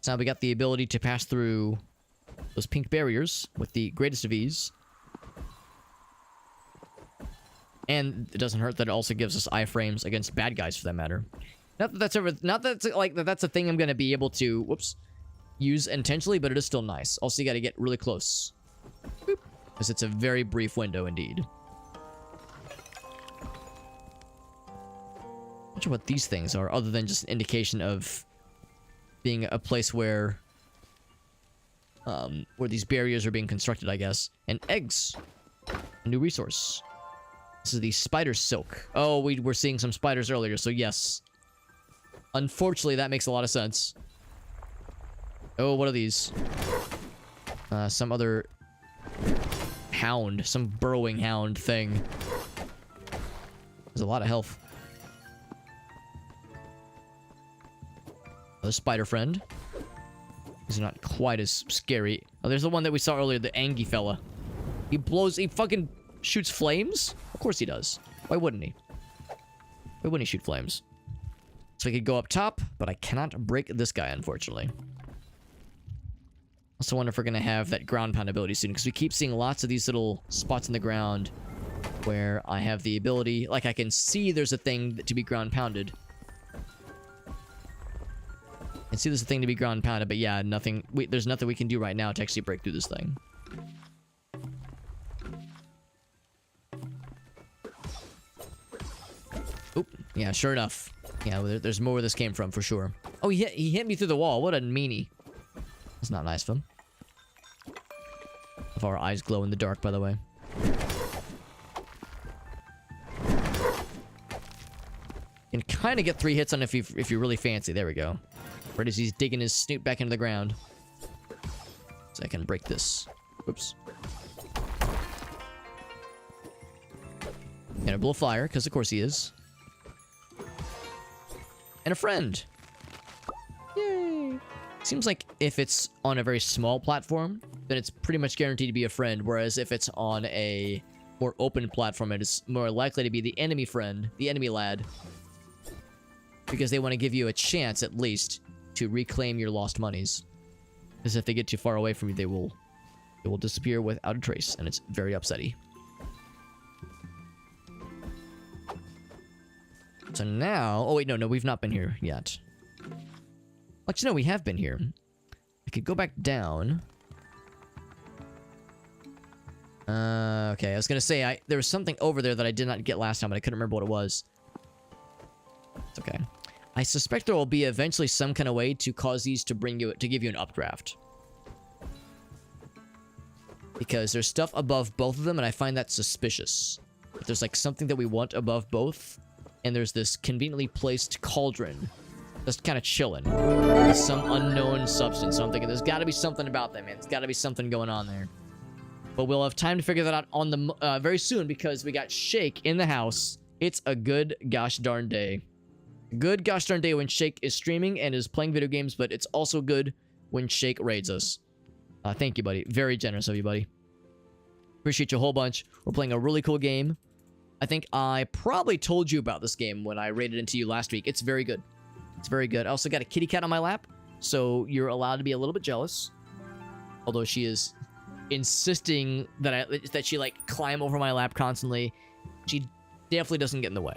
So now we got the ability to pass through those pink barriers with the greatest of ease. And it doesn't hurt that it also gives us iframes against bad guys, for that matter. Not that that's a thing I'm gonna be able to, whoops, use intentionally, but it is still nice. Also, you gotta get really close. Because it's a very brief window indeed. Not sure what these things are, other than just an indication of being a place where these barriers are being constructed, I guess. And eggs. A new resource. This is the spider silk. Oh, we were seeing some spiders earlier, so yes. Unfortunately, that makes a lot of sense. Oh, what are these? Some other hound. Some burrowing hound thing. There's a lot of health. Another spider friend. These are not quite as scary. Oh, there's the one that we saw earlier, the Angie fella. He fucking shoots flames? Of course he does. Why wouldn't he? Why wouldn't he shoot flames? So I could go up top, but I cannot break this guy, unfortunately. Also wonder if we're going to have that ground pound ability soon, because we keep seeing lots of these little spots in the ground where I have the ability, like I can see there's a thing to be ground pounded. I see there's a thing to be ground pounded, but yeah, there's nothing we can do right now to actually break through this thing. Oop, yeah, sure enough. Yeah, there's more where this came from, for sure. Oh, he hit me through the wall. What a meanie. That's not nice of him. If our eyes glow in the dark, by the way. You can kind of get 3 hits on if you're really fancy. There we go. Right as he's digging his snoot back into the ground. So I can break this. Oops. Gonna blow fire, because of course he is. And a friend. Yay. Seems like if it's on a very small platform, then it's pretty much guaranteed to be a friend. Whereas if it's on a more open platform, it is more likely to be the enemy friend, the enemy lad. Because they want to give you a chance, at least, to reclaim your lost monies. Because if they get too far away from you, they will disappear without a trace, and it's very upsetting. So now... Oh, wait, no, we've not been here yet. Actually, no, we have been here. I could go back down. Okay, I was gonna say, there was something over there that I did not get last time, but I couldn't remember what it was. It's okay. I suspect there will be eventually some kind of way to cause these to give you an updraft. Because there's stuff above both of them, and I find that suspicious. If there's like something that we want above both, and there's this conveniently placed cauldron just kind of chilling with some unknown substance. So I'm thinking there's got to be something about that, man. There's got to be something going on there. But we'll have time to figure that out on the very soon, because we got Shake in the house. It's a good gosh darn day. Good gosh darn day when Shake is streaming and is playing video games, but it's also good when Shake raids us. Thank you, buddy. Very generous of you, buddy. Appreciate you a whole bunch. We're playing a really cool game. I think I probably told you about this game when I raided into you last week. It's very good. It's very good. I also got a kitty cat on my lap, so you're allowed to be a little bit jealous. Although she is insisting that she like climb over my lap constantly. She definitely doesn't get in the way.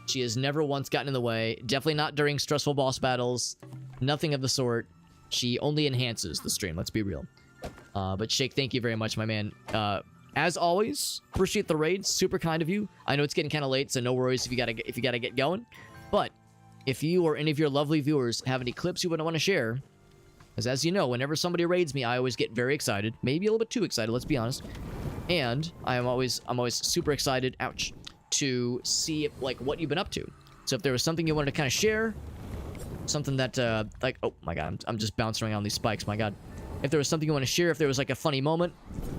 She has never once gotten in the way. Definitely not during stressful boss battles. Nothing of the sort. She only enhances the stream, let's be real. But Shake, thank you very much, my man. As always, appreciate the raid. Super kind of you. I know it's getting kind of late, so no worries if you gotta get going. But if you or any of your lovely viewers have any clips you would want to share, because as you know, whenever somebody raids me, I always get very excited, maybe a little bit too excited, let's be honest. And I'm always super excited, ouch, to see like what you've been up to. So if there was something you wanted to kind of share, something that like, oh my god, I'm just bouncing around on these spikes, my god. If there was something you want to share, if there was like a funny moment,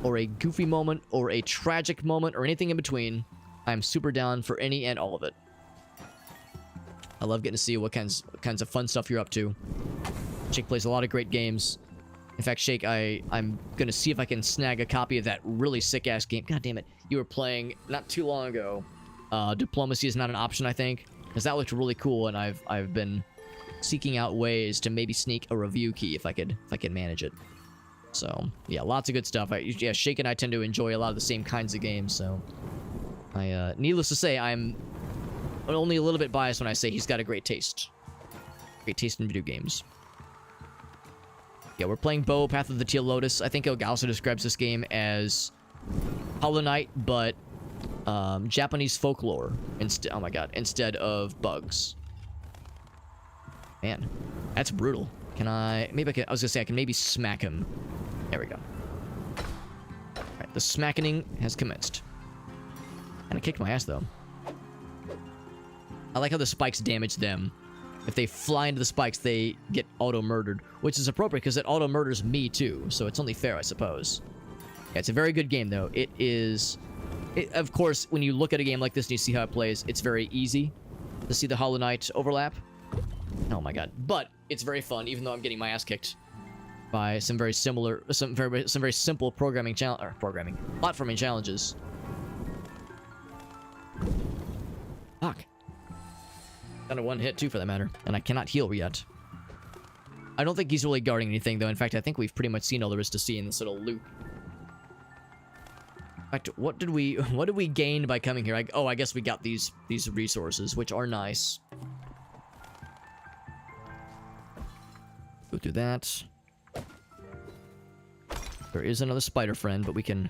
or a goofy moment, or a tragic moment, or anything in between, I'm super down for any and all of it. I love getting to see what kinds of fun stuff you're up to. Shake plays a lot of great games. In fact, Shake, I'm gonna see if I can snag a copy of that really sick-ass game. God damn it. You were playing not too long ago. Diplomacy is not an option, I think, because that looked really cool, and I've been seeking out ways to maybe sneak a review key if I could manage it. So yeah, lots of good stuff. Yeah, Shake and I tend to enjoy a lot of the same kinds of games. So needless to say, I'm only a little bit biased when I say he's got a great taste. Great taste in video games. Yeah, we're playing Bo, Path of the Teal Lotus. I think Elgaso describes this game as Hollow Knight, but Japanese folklore oh my god, instead of bugs. Man, that's brutal. Can I... Maybe I can... I was gonna say I can maybe smack him. There we go. Alright, the smacking has commenced. Kinda kicked my ass, though. I like how the spikes damage them. If they fly into the spikes, they get auto-murdered. Which is appropriate, because it auto-murders me, too. So it's only fair, I suppose. Yeah, it's a very good game, though. It is... of course, when you look at a game like this and you see how it plays, it's very easy to see the Hollow Knight overlap. Oh my god. But it's very fun, even though I'm getting my ass kicked by some very similar, some very simple platforming challenges. Fuck. Got a one hit too, for that matter, and I cannot heal yet. I don't think he's really guarding anything, though. In fact, I think we've pretty much seen all there is to see in this little loop. In fact, what did we gain by coming here? Oh, I guess we got these resources, which are nice. Go through that. There is another spider friend, but we can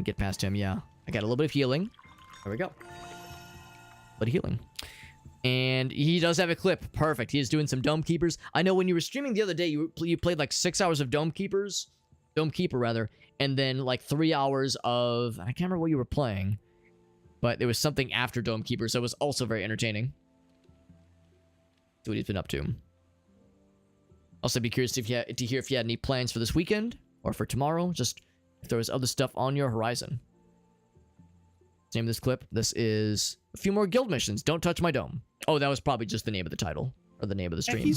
get past him. Yeah, I got a little bit of healing. There we go. But healing. And he does have a clip. Perfect. He is doing some Dome Keepers. I know when you were streaming the other day, you played like 6 hours of Dome Keeper, and then like 3 hours of... I can't remember what you were playing, but there was something after Dome Keeper, so it was also very entertaining. See what he's been up to. Also, be curious to hear if you had any plans for this weekend or for tomorrow. Just if there was other stuff on your horizon. Name of this clip. This is a few more guild missions. Don't touch my dome. Oh, that was probably just the name of the title or the name of the stream.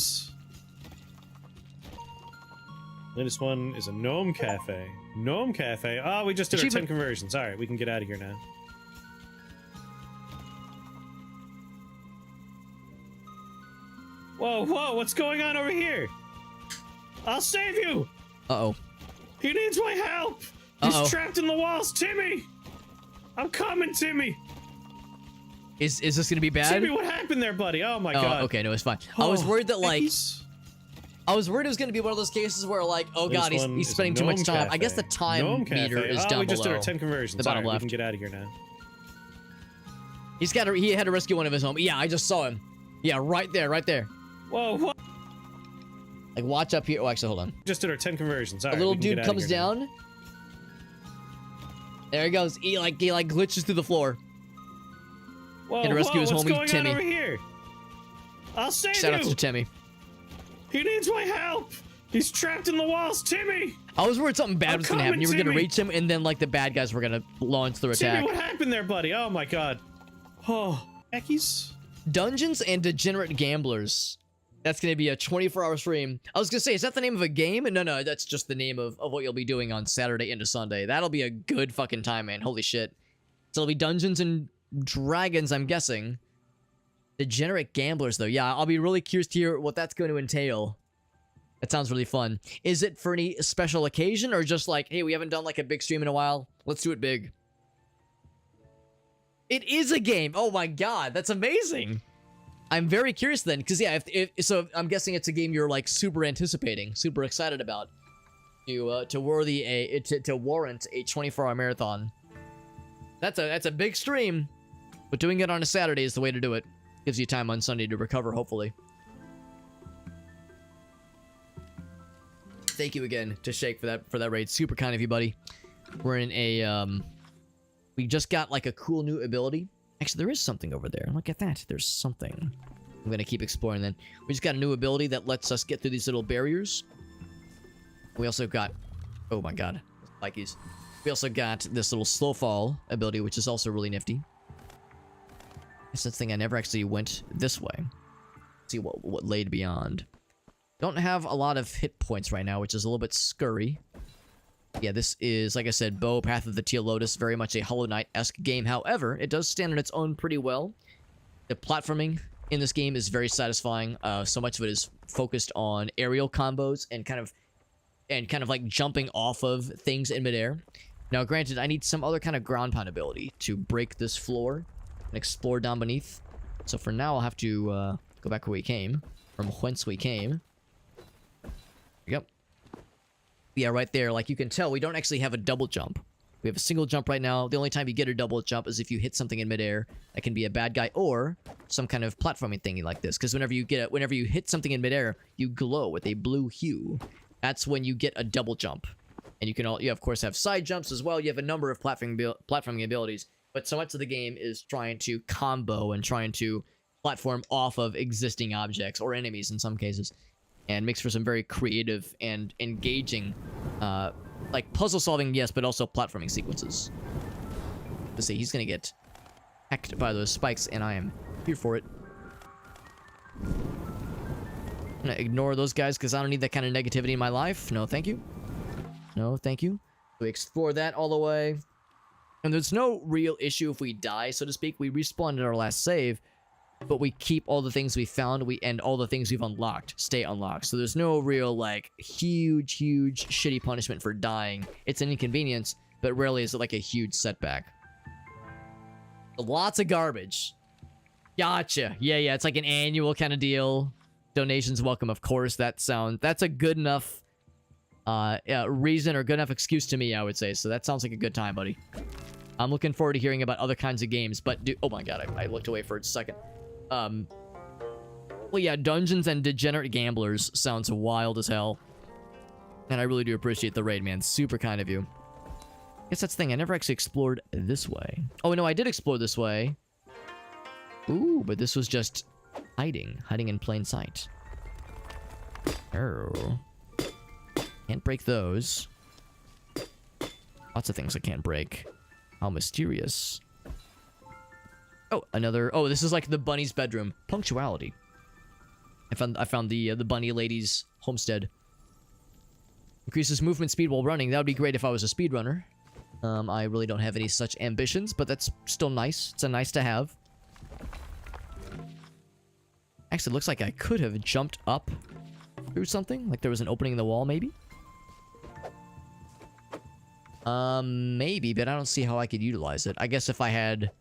Latest one is a Gnome Cafe. Gnome Cafe. Oh, we just did our 10 conversions. All right, we can get out of here now. Whoa, whoa, what's going on over here? I'll save you! Uh-oh. He needs my help! He's trapped in the walls! Timmy! I'm coming, Timmy! Is this gonna be bad? Timmy, what happened there, buddy? Oh my god. Okay, no, it's fine. I was worried that, like... I was worried it was gonna be one of those cases where, like, oh god, he's spending too much time. I guess the time meter is down we just did below. our 10 conversions. The bottom left. We can get out of here now. He had to rescue one of his own. Yeah, I just saw him. Yeah, right there, right there. Whoa, what? Like, watch up here. Oh, actually, hold on. Just did our 10 conversions. All right, a little dude comes down. There he goes. He glitches through the floor. Whoa, and to rescue his homie, what's going Timmy. on over here? I'll save Shout you! out to Timmy. He needs my help! He's trapped in the walls, Timmy! I was worried something bad was gonna happen. You were Timmy. gonna reach him, and then, like, the bad guys were gonna launch their attack. Timmy, what happened there, buddy? Oh my god. Oh, Eckies? Dungeons and Degenerate Gamblers. That's gonna be a 24-hour stream. I was gonna say, is that the name of a game? No, that's just the name of what you'll be doing on Saturday into Sunday. That'll be a good fucking time, man. Holy shit. So it'll be Dungeons and Dragons, I'm guessing. Degenerate Gamblers, though. Yeah, I'll be really curious to hear what that's going to entail. That sounds really fun. Is it for any special occasion, or just like, hey, we haven't done like a big stream in a while, let's do it big? It is a game. Oh my god, that's amazing. I'm very curious then, because yeah, so I'm guessing it's a game you're like super anticipating, super excited about, to warrant a 24-hour marathon. That's a big stream, but doing it on a Saturday is the way to do it. Gives you time on Sunday to recover, hopefully. Thank you again to Shake for that raid. Super kind of you, buddy. We're in a we just got like a cool new ability. Actually, there is something over there. Look at that. There's something. I'm gonna keep exploring then. We just got a new ability that lets us get through these little barriers. We also got, oh my god, spikies. We also got this little slow fall ability, which is also really nifty. It's the thing I never actually went this way. See what laid beyond. Don't have a lot of hit points right now, which is a little bit scurry. Yeah, this is, like I said, Bow, Path of the Teal Lotus, very much a Hollow Knight-esque game. However, it does stand on its own pretty well. The platforming in this game is very satisfying. So much of it is focused on aerial combos and kind of like jumping off of things in midair. Now, granted, I need some other kind of ground pound ability to break this floor and explore down beneath. So for now, I'll have to go back where we came, from whence we came. Yep. Yeah, right there. Like you can tell, we don't actually have a double jump. We have a single jump right now. The only time you get a double jump is if you hit something in midair. That can be a bad guy or some kind of platforming thingy like this. Because whenever you hit something in midair, you glow with a blue hue. That's when you get a double jump. And you of course have side jumps as well. You have a number of platforming abilities. But so much of the game is trying to combo and trying to platform off of existing objects or enemies in some cases. And makes for some very creative and engaging, like puzzle solving, yes, but also platforming sequences. Let's see, he's gonna get hacked by those spikes, and I am here for it. I'm gonna ignore those guys because I don't need that kind of negativity in my life. No, thank you. No, thank you. We explore that all the way. And there's no real issue if we die, so to speak. We respawned at our last save, but we keep all the things we found, and all the things we've unlocked stay unlocked. So there's no real, like, huge shitty punishment for dying. It's an inconvenience, but rarely is it like a huge setback. Lots of garbage. Gotcha. Yeah, it's like an annual kind of deal. Donations welcome, of course. That's a good enough reason or good enough excuse to me, I would say. So that sounds like a good time, buddy. I'm looking forward to hearing about other kinds of games, but oh my god, I looked away for a second. Well, yeah, Dungeons and Degenerate Gamblers sounds wild as hell. And I really do appreciate the raid, man. Super kind of you. I guess that's the thing. I never actually explored this way. Oh, no, I did explore this way. Ooh, but this was just hiding in plain sight. Oh. Can't break those. Lots of things I can't break. How mysterious. Oh, oh, this is like the bunny's bedroom. Punctuality. I found the bunny lady's homestead. Increases movement speed while running. That would be great if I was a speedrunner. I really don't have any such ambitions, but that's still nice. It's a nice to have. Actually, it looks like I could have jumped up through something. Like there was an opening in the wall, maybe? Maybe, but I don't see how I could utilize it. I guess if I had...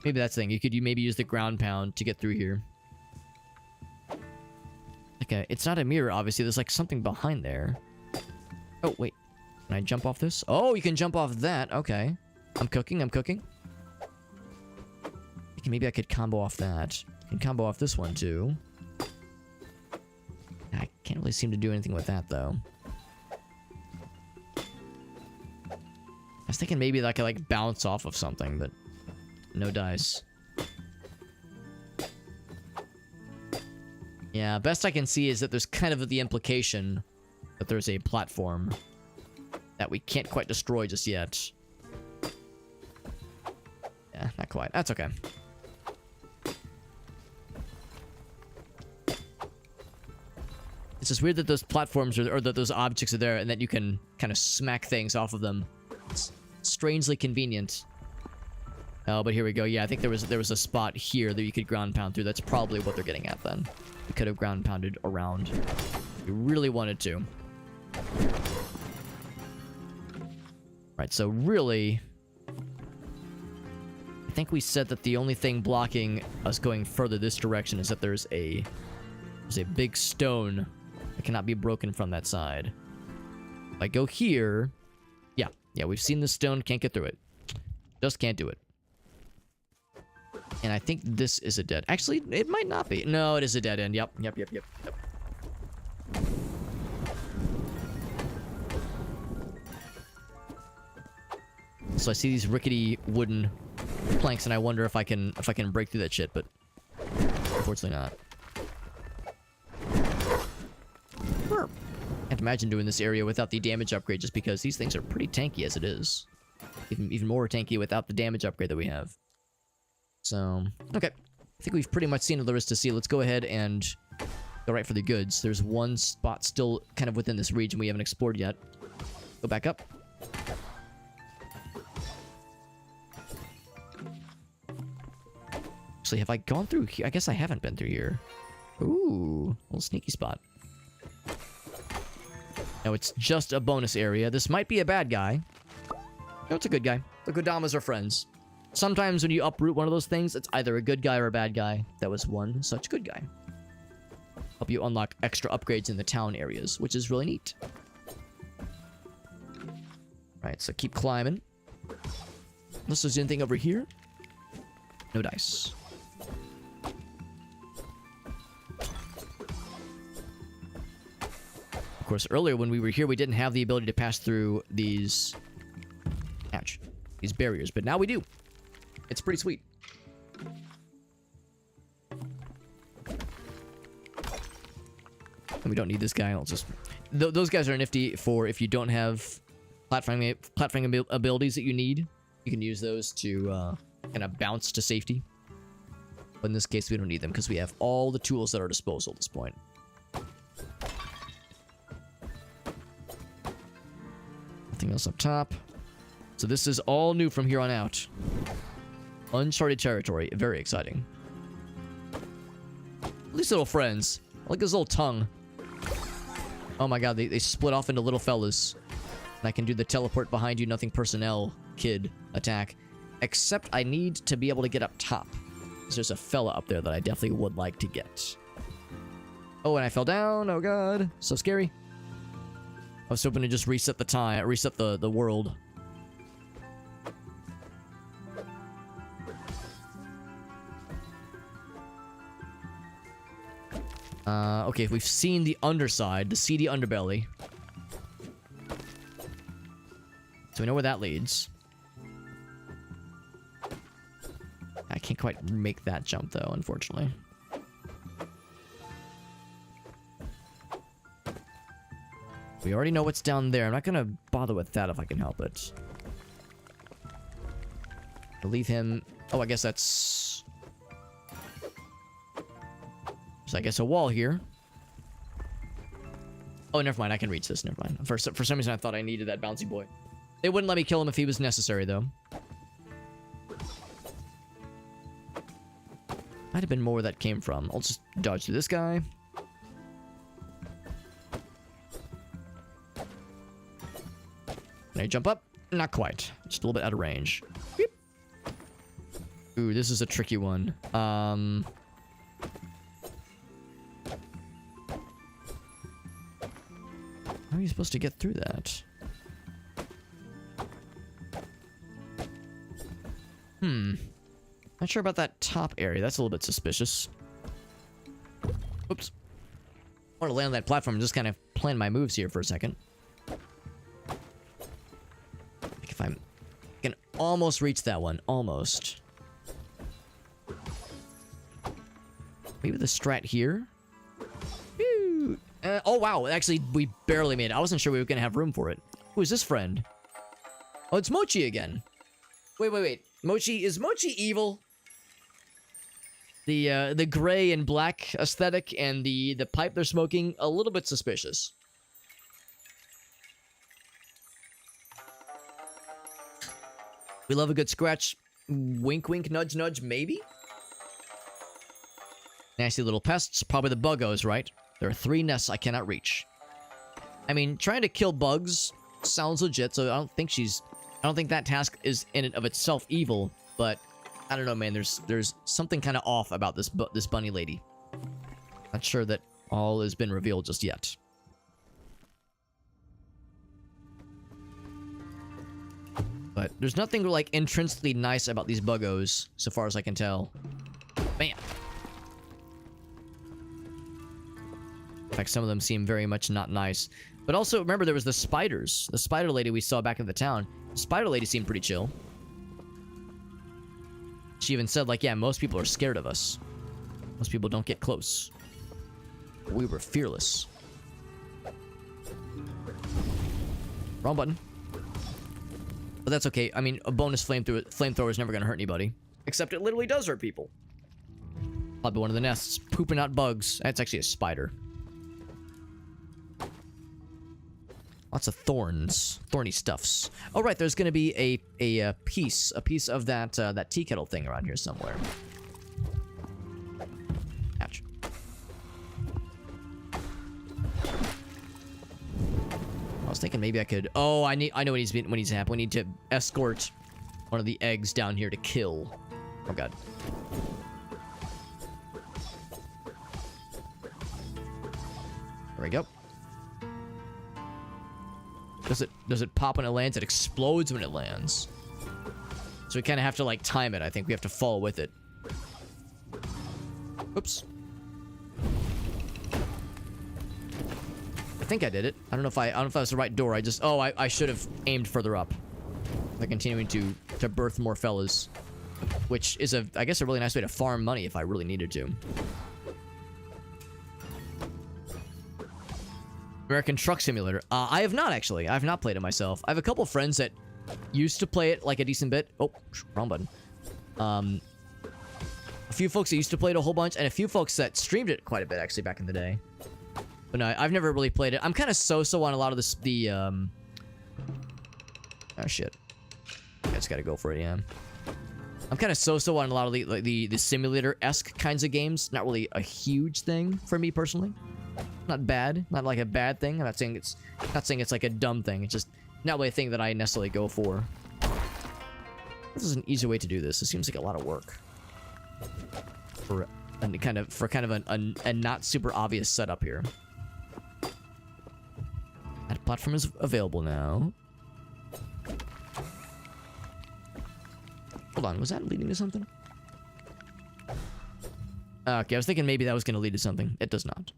Maybe that's the thing. You could maybe use the ground pound to get through here. Okay, it's not a mirror, obviously. There's like something behind there. Oh, wait. Can I jump off this? Oh, you can jump off that. Okay. I'm cooking. Okay, maybe I could combo off that. I can combo off this one, too. I can't really seem to do anything with that, though. I was thinking maybe that I could, like, bounce off of something, but... No dice. Yeah, best I can see is that there's kind of the implication that there's a platform that we can't quite destroy just yet. Yeah, not quite. That's okay. It's just weird that those platforms or that those objects are there and that you can kind of smack things off of them. It's strangely convenient. Oh, but here we go. Yeah, I think there was a spot here that you could ground pound through. That's probably what they're getting at then. We could have ground pounded around. If we really wanted to. Right, so really... I think we said that the only thing blocking us going further this direction is that there's a big stone that cannot be broken from that side. If I go here... Yeah, we've seen the stone, can't get through it. Just can't do it. And I think this is a dead... Actually, it might not be. No, it is a dead end. Yep. So I see these rickety wooden planks, and I wonder if I can break through that shit, but unfortunately not. Can't imagine doing this area without the damage upgrade, just because these things are pretty tanky as it is. Even more tanky without the damage upgrade that we have. So, okay. I think we've pretty much seen all there is to see. Let's go ahead and go right for the goods. There's one spot still kind of within this region we haven't explored yet. Go back up. Actually, have I gone through here? I guess I haven't been through here. Ooh, little sneaky spot. No, it's just a bonus area. This might be a bad guy. No, it's a good guy. The Kodamas are friends. Sometimes when you uproot one of those things, it's either a good guy or a bad guy. That was one such good guy. Help you unlock extra upgrades in the town areas, which is really neat. Right, so keep climbing. Unless there's anything over here. No dice. Of course, earlier when we were here, we didn't have the ability to pass through these... Ouch. These barriers, but now we do. It's pretty sweet. And we don't need this guy. I'll just... those guys are nifty for if you don't have platforming abilities that you need. You can use those to kind of bounce to safety. But in this case, we don't need them because we have all the tools at our disposal at this point. Nothing else up top. So this is all new from here on out. Uncharted territory. Very exciting. These little friends. I like his little tongue. Oh my god, they split off into little fellas. And I can do the teleport behind you, nothing personnel, kid attack. Except I need to be able to get up top. There's a fella up there that I definitely would like to get. Oh, and I fell down. Oh god. So scary. I was hoping to just reset the time, reset the world. Okay, we've seen the underside, the seedy underbelly. So we know where that leads. I can't quite make that jump, though, unfortunately. We already know what's down there. I'm not gonna bother with that if I can help it. I'll leave him... Oh, I guess that's... There's, I guess, a wall here. Oh, never mind. I can reach this. Never mind. For some reason, I thought I needed that bouncy boy. They wouldn't let me kill him if he was necessary, though. Might have been more where that came from. I'll just dodge through this guy. Can I jump up? Not quite. Just a little bit out of range. Beep. Ooh, this is a tricky one. How are you supposed to get through that? Not sure about that top area. That's a little bit suspicious. Oops. I want to land on that platform and just kind of plan my moves here for a second. If I can almost reach that one. Almost. Maybe the strat here? Oh, wow. Actually, we barely made it. I wasn't sure we were going to have room for it. Who is this friend? Oh, it's Mochi again. Wait. Mochi, is Mochi evil? The gray and black aesthetic and the pipe they're smoking, a little bit suspicious. We love a good scratch. Wink, wink, nudge, nudge, maybe? Nasty little pests. Probably the buggos, right? There are 3 nests I cannot reach. I mean, trying to kill bugs sounds legit, so I don't think that task is in and of itself evil, but I don't know, man. There's something kind of off about this bunny lady. Not sure that all has been revealed just yet. But there's nothing like intrinsically nice about these buggos, so far as I can tell. Bam. In fact, some of them seem very much not nice. But also, remember, there was the spiders. The spider lady we saw back in the town. The spider lady seemed pretty chill. She even said, like, yeah, most people are scared of us. Most people don't get close. We were fearless. Wrong button. But that's okay. I mean, a bonus flamethrower is never going to hurt anybody. Except it literally does hurt people. Probably one of the nests. Pooping out bugs. That's actually a spider. Lots of thorns. Thorny stuffs. Oh, right. There's going to be a piece of that, that tea kettle thing around here somewhere. Ouch. I was thinking maybe I could... Oh, I know what needs to happen. We need to escort one of the eggs down here to kill. Oh, God. There we go. Does it pop when it lands? It explodes when it lands. So we kind of have to, like, time it. I think we have to fall with it. Oops. I think I did it. I don't know if that was the right door. I should have aimed further up. Like continuing to birth more fellas, which is I guess a really nice way to farm money if I really needed to. American Truck Simulator. I have not, actually. I have not played it myself. I have a couple friends that used to play it, like, a decent bit. Oh, wrong button. A few folks that used to play it a whole bunch, and a few folks that streamed it quite a bit, actually, back in the day. But no, I've never really played it. I'm kind of so-so on a lot of oh, shit. I just gotta go for it, yeah. I'm kind of so-so on a lot of the simulator-esque kinds of games. Not really a huge thing for me, personally. Not bad. Not like a bad thing. I'm not saying it's like a dumb thing. It's just not really a thing that I necessarily go for. This is an easy way to do this. It seems like a lot of work for kind of a not super obvious setup here. That platform is available now. Hold on, was that leading to something? Okay, I was thinking maybe that was going to lead to something. It does not.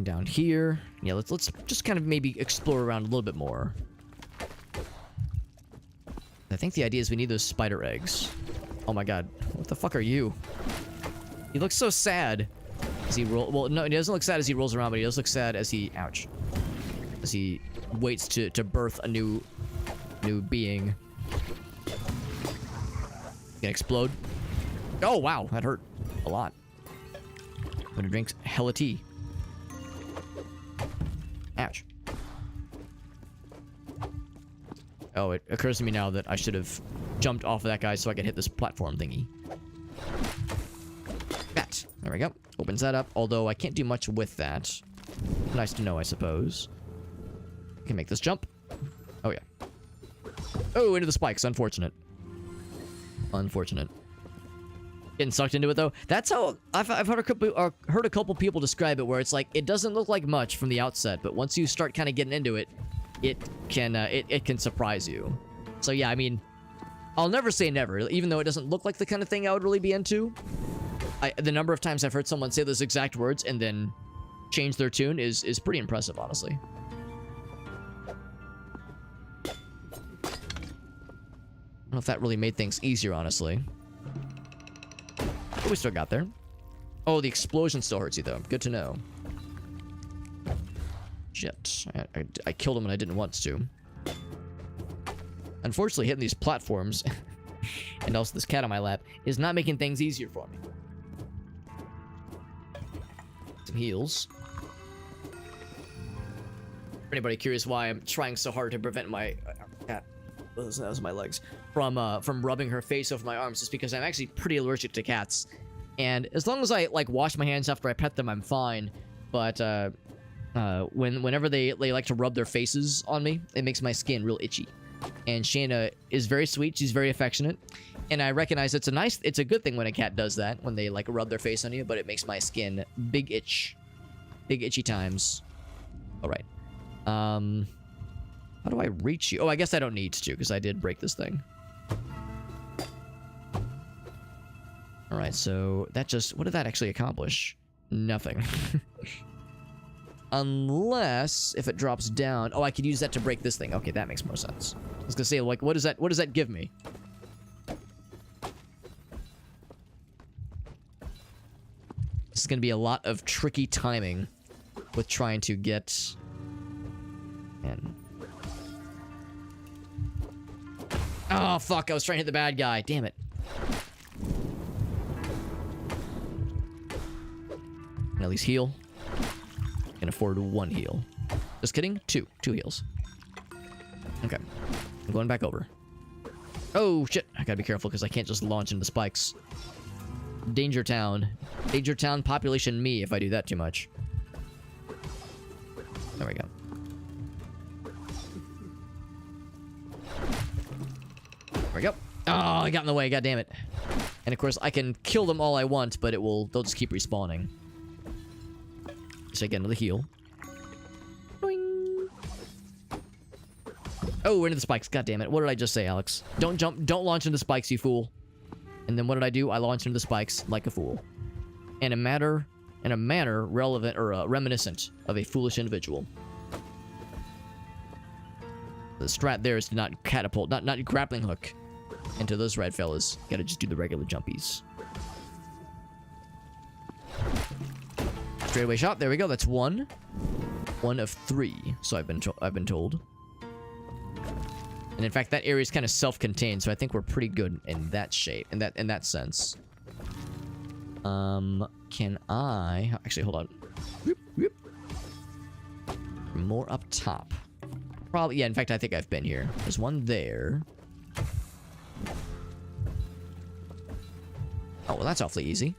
Down here. Yeah, let's just kind of maybe explore around a little bit more. I think the idea is we need those spider eggs. Oh my god. What the fuck are you? He looks so sad as he well, no, he doesn't look sad as he rolls around, but he does look sad as he ouch. As he waits to birth a new being. Gonna explode. Oh wow, that hurt a lot. I'm gonna drink hella tea. Ouch. Oh, it occurs to me now that I should have jumped off of that guy so I could hit this platform thingy. That. There we go. Opens that up, although I can't do much with that. Nice to know, I suppose. I can make this jump. Oh, yeah. Oh, into the spikes. Unfortunate. Unfortunate. Getting sucked into it, though. That's how I've heard a couple people describe it, where it's like it doesn't look like much from the outset, but once you start kind of getting into it, it can surprise you. So yeah, I mean, I'll never say never, even though it doesn't look like the kind of thing I would really be into. The number of times I've heard someone say those exact words and then change their tune is pretty impressive, honestly. I don't know if that really made things easier, honestly. But we still got there. Oh, the explosion still hurts you, though. Good to know. Shit. I killed him when I didn't want to. Unfortunately, hitting these platforms and also this cat on my lap is not making things easier for me. Some heals. For anybody curious why I'm trying so hard to prevent my cat, that was my legs, from rubbing her face over my arms, is because I'm actually pretty allergic to cats. And as long as I like wash my hands after I pet them, I'm fine. But whenever they like to rub their faces on me, it makes my skin real itchy. And Shayna is very sweet. She's very affectionate, and I recognize it's a good thing when a cat does that, when they like rub their face on you. But it makes my skin big itchy times. All right. How do I reach you? Oh, I guess I don't need to, because I did break this thing. Alright, so that just... What did that actually accomplish? Nothing. Unless if it drops down. Oh, I could use that to break this thing. Okay, that makes more sense. I was gonna say, like, what does that give me? This is gonna be a lot of tricky timing with trying to get in. Oh, fuck, I was trying to hit the bad guy. Damn it. Can at least heal. Can afford 1 heal. Just kidding. 2 heals. Okay. I'm going back over. Oh, shit. I gotta be careful because I can't just launch into spikes. Danger Town. Danger Town population me if I do that too much. There we go. There we go. Oh, I got in the way. God damn it. And of course, I can kill them all I want, but they'll just keep respawning. So I get another heal. Boing. Oh, we're into the spikes. God damn it. What did I just say, Alex? Don't jump. Don't launch into spikes, you fool. And then what did I do? I launched into the spikes like a fool. In a manner relevant or reminiscent of a foolish individual. The strat there is to not catapult, not grappling hook into those red fellas. Gotta just do the regular jumpies. Straightaway shot. There we go. That's 1. 1 of 3. So I've been told. And in fact, that area is kind of self-contained, so I think we're pretty good in that shape, in that sense. Can I actually hold on? Whoop, whoop. More up top. Probably, yeah. In fact, I think I've been here. There's one there. Oh well, that's awfully easy.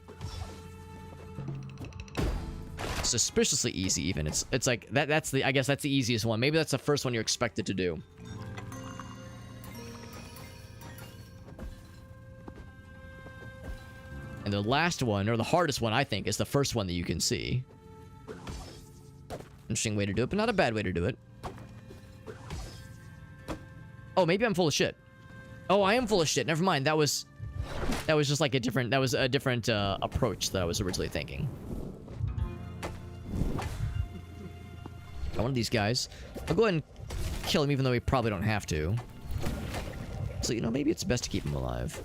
Suspiciously easy, even. It's like that's the, I guess that's the easiest one. Maybe that's the first one you're expected to do. And the last one, or the hardest one, I think, is the first one that you can see. Interesting way to do it, but not a bad way to do it. Oh, maybe I'm full of shit. Oh, I am full of shit. Never mind. That was just like a different approach that I was originally thinking. Got one of these guys. I'll go ahead and kill him, even though we probably don't have to. So, you know, maybe it's best to keep him alive.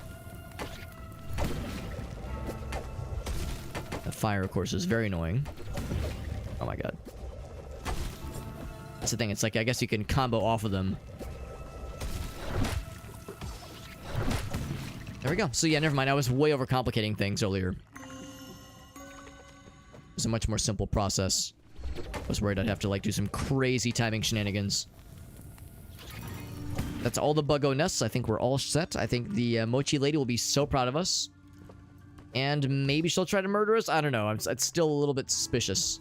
The fire, of course, is very annoying. Oh my god. That's the thing. It's like, I guess you can combo off of them. There we go. So yeah, never mind. I was way overcomplicating things earlier. It was a much more simple process. I was worried I'd have to, like, do some crazy timing shenanigans. That's all the buggo nests. I think we're all set. I think the Mochi lady will be so proud of us. And maybe she'll try to murder us? I don't know. It's still a little bit suspicious.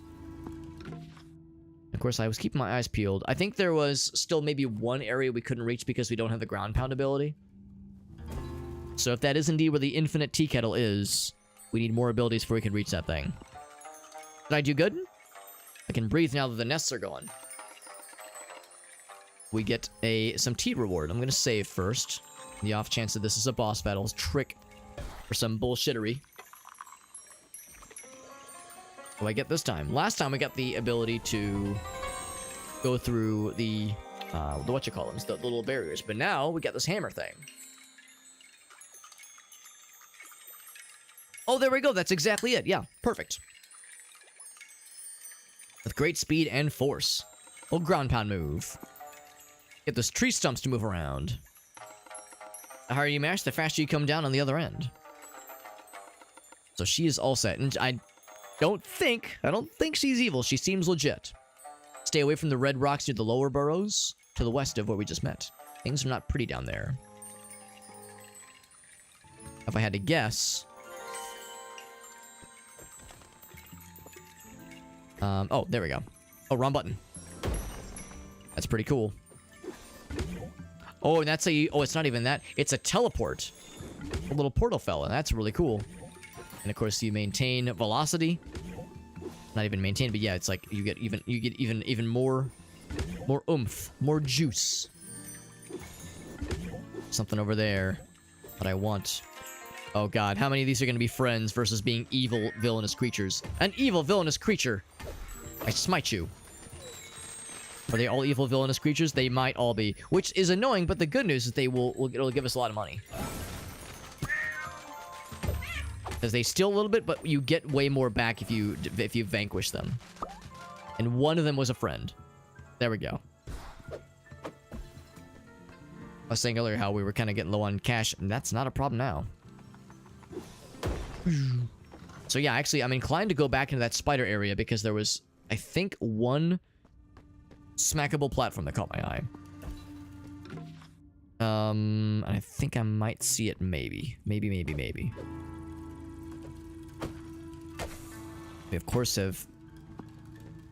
Of course, I was keeping my eyes peeled. I think there was still maybe one area we couldn't reach because we don't have the ground pound ability. So if that is indeed where the infinite tea kettle is, we need more abilities before we can reach that thing. Did I do good? I can breathe now that the nests are gone. We get some tea reward. I'm going to save first. The off chance that this is a boss battle trick for some bullshittery. What do I get this time? Last time we got the ability to go through the whatchamacallits, the little barriers. But now we got this hammer thing. Oh, there we go. That's exactly it. Yeah, perfect. With great speed and force. Old ground pound move. Get those tree stumps to move around. The harder you mash, the faster you come down on the other end. So she is all set. And I don't think she's evil. She seems legit. Stay away from the red rocks near the lower burrows to the west of where we just met. Things are not pretty down there. If I had to guess... oh, there we go. Oh, wrong button. That's pretty cool. Oh, and that's oh, it's not even that. It's a teleport. A little portal fella. That's really cool. And of course, you maintain velocity. Not even maintain, but yeah, it's like you get even more More oomph. More juice. Something over there that I want. Oh god, how many of these are going to be friends versus being evil, villainous creatures? An evil, villainous creature! I smite you. Are they all evil, villainous creatures? They might all be. Which is annoying, but the good news is it'll give us a lot of money. Because they steal a little bit, but you get way more back if you vanquish them. And one of them was a friend. There we go. I was saying earlier how we were kind of getting low on cash, and that's not a problem now. So yeah, actually, I'm inclined to go back into that spider area because there was, I think, one smackable platform that caught my eye. I think I might see it maybe. Maybe. We, of course, have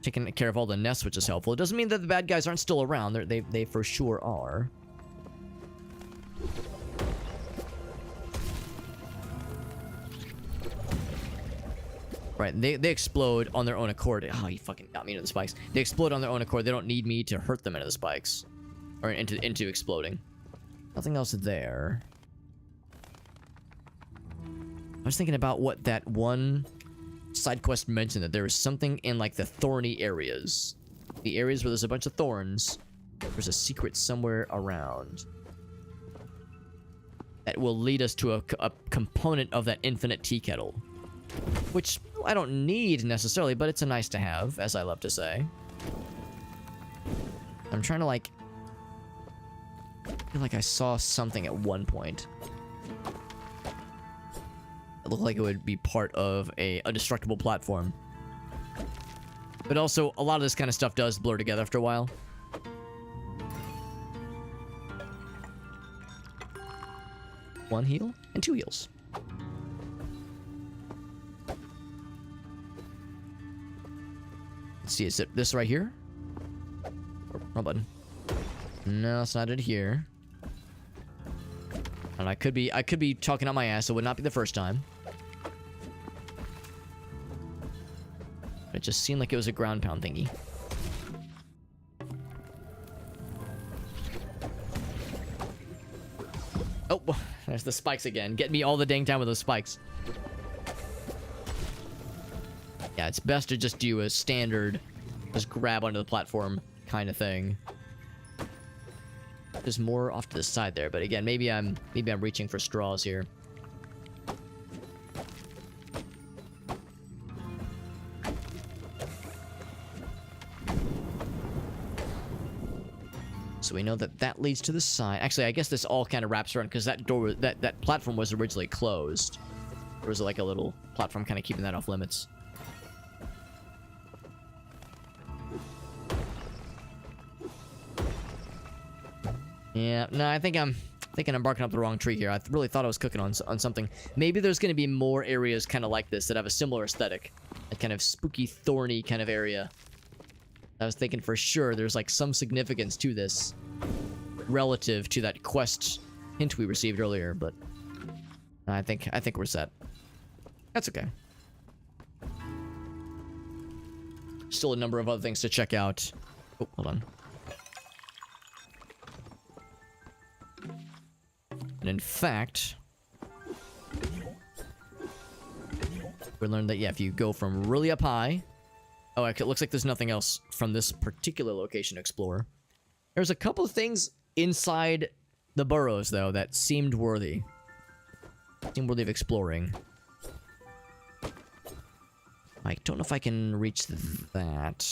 taken care of all the nests, which is helpful. It doesn't mean that the bad guys aren't still around. They for sure are. Right, they explode on their own accord. Oh, he fucking got me into the spikes. They explode on their own accord. They don't need me to hurt them into the spikes. Or into exploding. Nothing else there. I was thinking about what that one side quest mentioned, that there was something in, like, the thorny areas. The areas where there's a bunch of thorns. There's a secret somewhere around. That will lead us to a component of that infinite tea kettle. Which I don't need necessarily, but it's a nice to have, as I love to say. I'm trying to, like... I feel like I saw something at one point. It looked like it would be part of a destructible platform. But also, a lot of this kind of stuff does blur together after a while. One heal and two heals. Let's see, is it this right here? Wrong button. No, it's not it here. And I could be talking out my ass, so it would not be the first time. But it just seemed like it was a ground pound thingy. Oh, there's the spikes again. Get me all the dang time with those spikes. Yeah, it's best to just do a standard, just grab onto the platform kind of thing. There's more off to the side there, but again, maybe I'm reaching for straws here. So we know that that leads to the side. Actually, I guess this all kind of wraps around because that door, that platform was originally closed. There was like a little platform kind of keeping that off limits. Yeah, no, I think I'm barking up the wrong tree here. I really thought I was cooking on something. Maybe there's going to be more areas kind of like this that have a similar aesthetic. A kind of spooky, thorny kind of area. I was thinking for sure there's like some significance to this relative to that quest hint we received earlier, but I think we're set. That's okay. Still a number of other things to check out. Oh, hold on. And in fact, we learned that, yeah, if you go from really up high... Oh, it looks like there's nothing else from this particular location to explore. There's a couple of things inside the burrows, though, that seemed worthy. Seemed worthy of exploring. I don't know if I can reach that.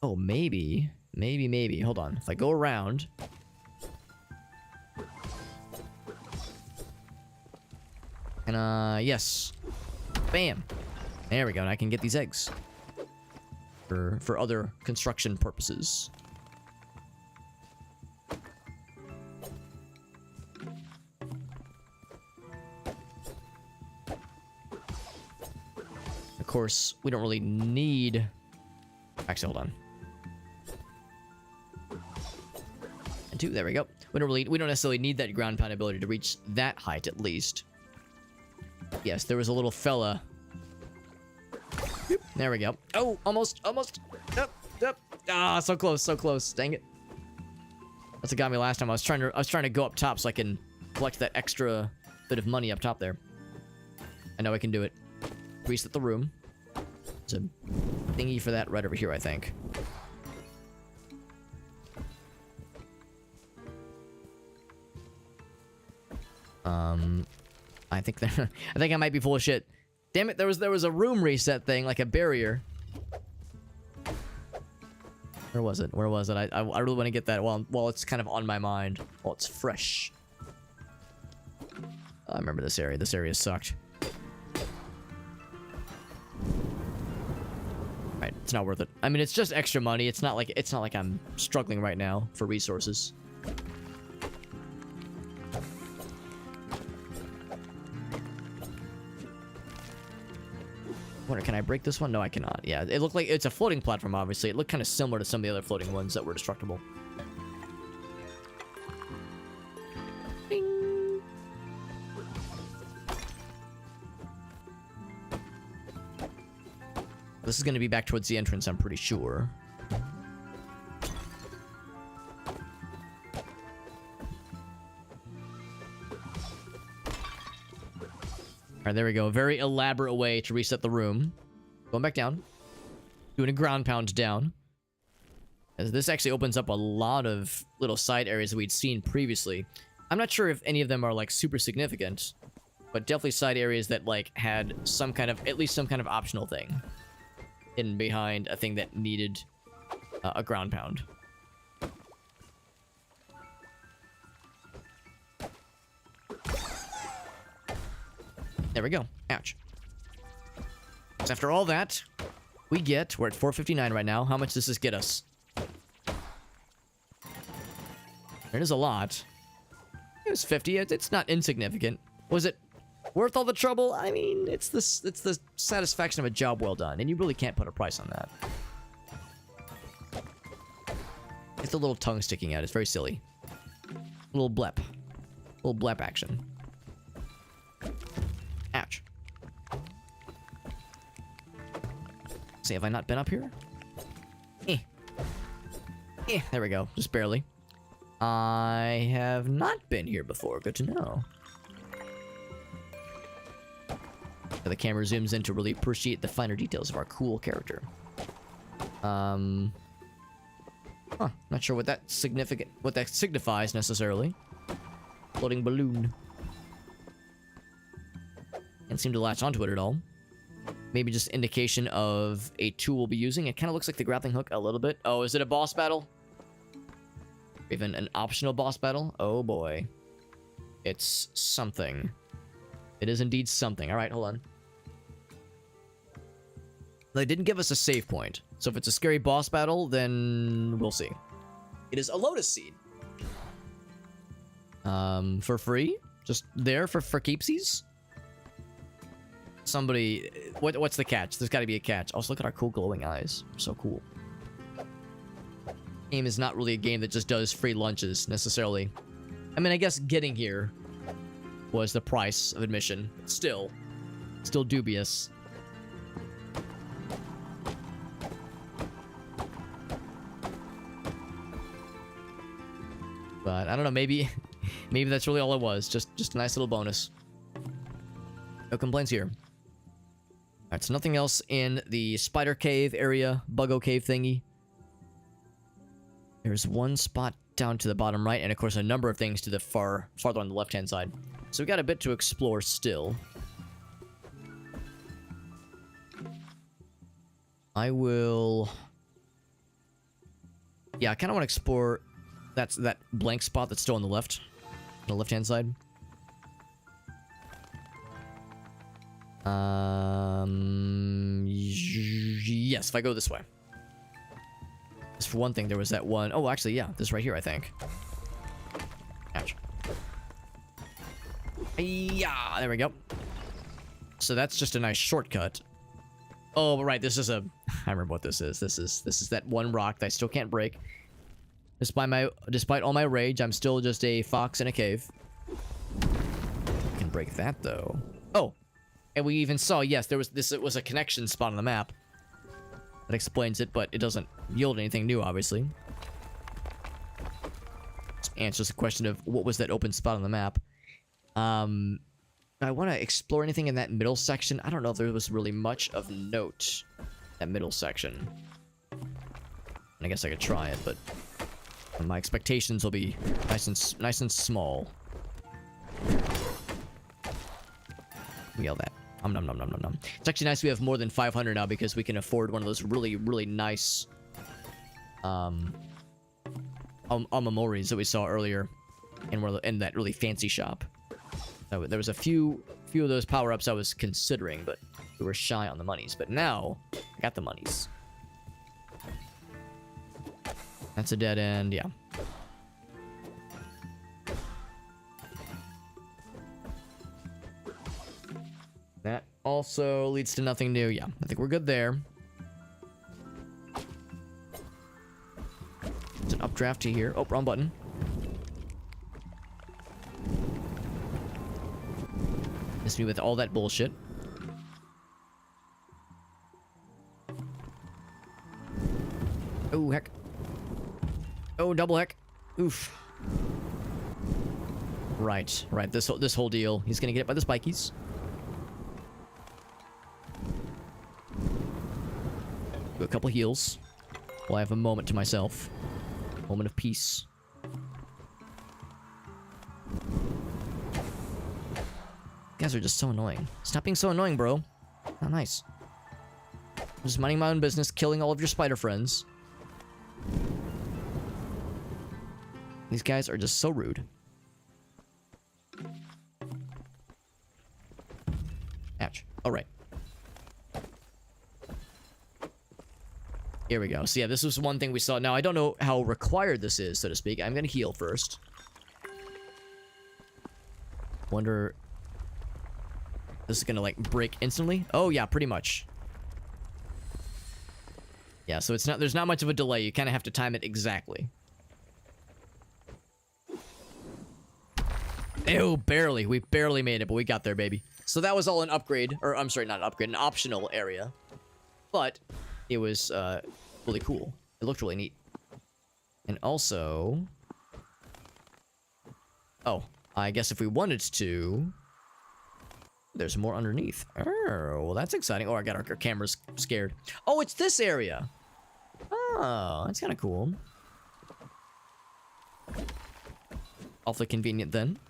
Oh, maybe. Maybe. Hold on. If I go around... And, yes. Bam. There we go, and I can get these eggs. For other construction purposes. Of course, we don't really need... Actually, hold on. And two, there we go. We don't necessarily need that ground pound ability to reach that height, at least. Yes, there was a little fella. There we go. Oh, almost. Ah, so close, so close. Dang it. That's what got me last time. I was trying to go up top so I can collect that extra bit of money up top there. I know I can do it. Reset the room. There's a thingy for that right over here, I think. I think I think I might be full of shit. Damn it, there was a room reset thing, like a barrier. Where was it? Where was it? I really want to get that while it's kind of on my mind. While it's fresh. I remember this area. This area sucked. Right, it's not worth it. I mean, it's just extra money. It's not like I'm struggling right now for resources. Wonder, can I break this one? No, I cannot. Yeah, it looked like it's a floating platform, obviously. It looked kind of similar to some of the other floating ones that were destructible. Bing. This is going to be back towards the entrance, I'm pretty sure. Alright, there we go. Very elaborate way to reset the room. Going back down. Doing a ground pound down. As this actually opens up a lot of little side areas that we'd seen previously. I'm not sure if any of them are, like, super significant. But definitely side areas that, like, had some kind of, at least some kind of optional thing hidden behind a thing that needed a ground pound. There we go. Ouch. So after all that, we're at 459 right now. How much does this get us? It is a lot. It was 50. It's not insignificant. Was it worth all the trouble? I mean, it's the satisfaction of a job well done, and you really can't put a price on that. It's a little tongue sticking out. It's very silly. A little blep. A little blep action. Ouch. See, have I not been up here? There we go. Just barely. I have not been here before. Good to know. The camera zooms in to really appreciate the finer details of our cool character. Not sure what that signifies necessarily. Floating balloon. Can't seem to latch onto it at all. Maybe just indication of a tool we'll be using. It kind of looks like the grappling hook a little bit. Oh, is it a boss battle? Even an optional boss battle? Oh boy. It's something. It is indeed something. Alright, hold on. They didn't give us a save point. So if it's a scary boss battle, then we'll see. It is a Lotus seed. For free? Just there for keepsies? Somebody, what's the catch? There's got to be a catch. Also, look at our cool glowing eyes. So cool. Game is not really a game that just does free lunches, necessarily. I mean, I guess getting here was the price of admission. But still dubious. But, I don't know, maybe that's really all it was. Just a nice little bonus. No complaints here. Alright, so nothing else in the spider cave area, buggo cave thingy. There's one spot down to the bottom right, and of course a number of things to the farther on the left-hand side. So we got a bit to explore still. I will... Yeah, I kind of want to explore that blank spot that's still on the left-hand side. Yes, if I go this way. Just for one thing, there was that one... Oh, actually, yeah, this right here, I think. Ouch. Yeah, there we go. So that's just a nice shortcut. Oh, but right, this is a... I remember what this is. This is that one rock that I still can't break. Despite all my rage, I'm still just a fox in a cave. I can break that, though. Oh! And we even saw, yes, it was a connection spot on the map. That explains it, but it doesn't yield anything new, obviously. And it's just a question of what was that open spot on the map. I want to explore anything in that middle section. I don't know if there was really much of note, that middle section. I guess I could try it, but my expectations will be nice and small. Yell that. Nom nom nom nom nom. It's actually nice we have more than 500 now because we can afford one of those really, really nice memories that we saw earlier in that really fancy shop. There was a few of those power-ups I was considering, but we were shy on the monies. But now, I got the monies. That's a dead end, yeah. That also leads to nothing new. Yeah, I think we're good there. It's an updraft to here. Oh, wrong button. Miss me with all that bullshit. Oh, heck. Oh, double heck. Oof. Right. This whole deal. He's gonna get it by the spikies. Do a couple heals. While I have a moment to myself. Moment of peace. You guys are just so annoying. Stop being so annoying, bro. Not nice. I'm just minding my own business, killing all of your spider friends. These guys are just so rude. Ouch. Alright. Here we go. So yeah, this was one thing we saw. Now, I don't know how required this is, so to speak. I'm gonna heal first. Wonder... This is gonna, like, break instantly? Oh, yeah, pretty much. Yeah, so there's not much of a delay. You kind of have to time it exactly. Ew, barely. We barely made it, but we got there, baby. So that was all an upgrade. Or, I'm sorry, not an upgrade. An optional area. But it was really cool. It looked really neat. And also... Oh, I guess if we wanted to... There's more underneath. Oh, well, that's exciting. Oh, I got our cameras scared. Oh, it's this area. Oh, that's kind of cool. Awfully convenient, then.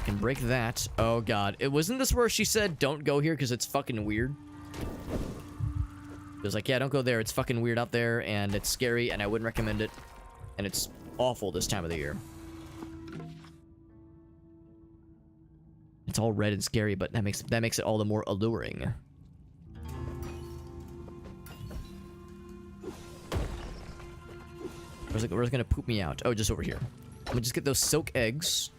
Can break that. Oh, God. Wasn't this where she said, don't go here because it's fucking weird? It was like, yeah, don't go there. It's fucking weird out there, and it's scary, and I wouldn't recommend it. And it's awful this time of the year. It's all red and scary, but that makes it all the more alluring. Where's it gonna poop me out? Oh, just over here. I'm gonna just get those silk eggs.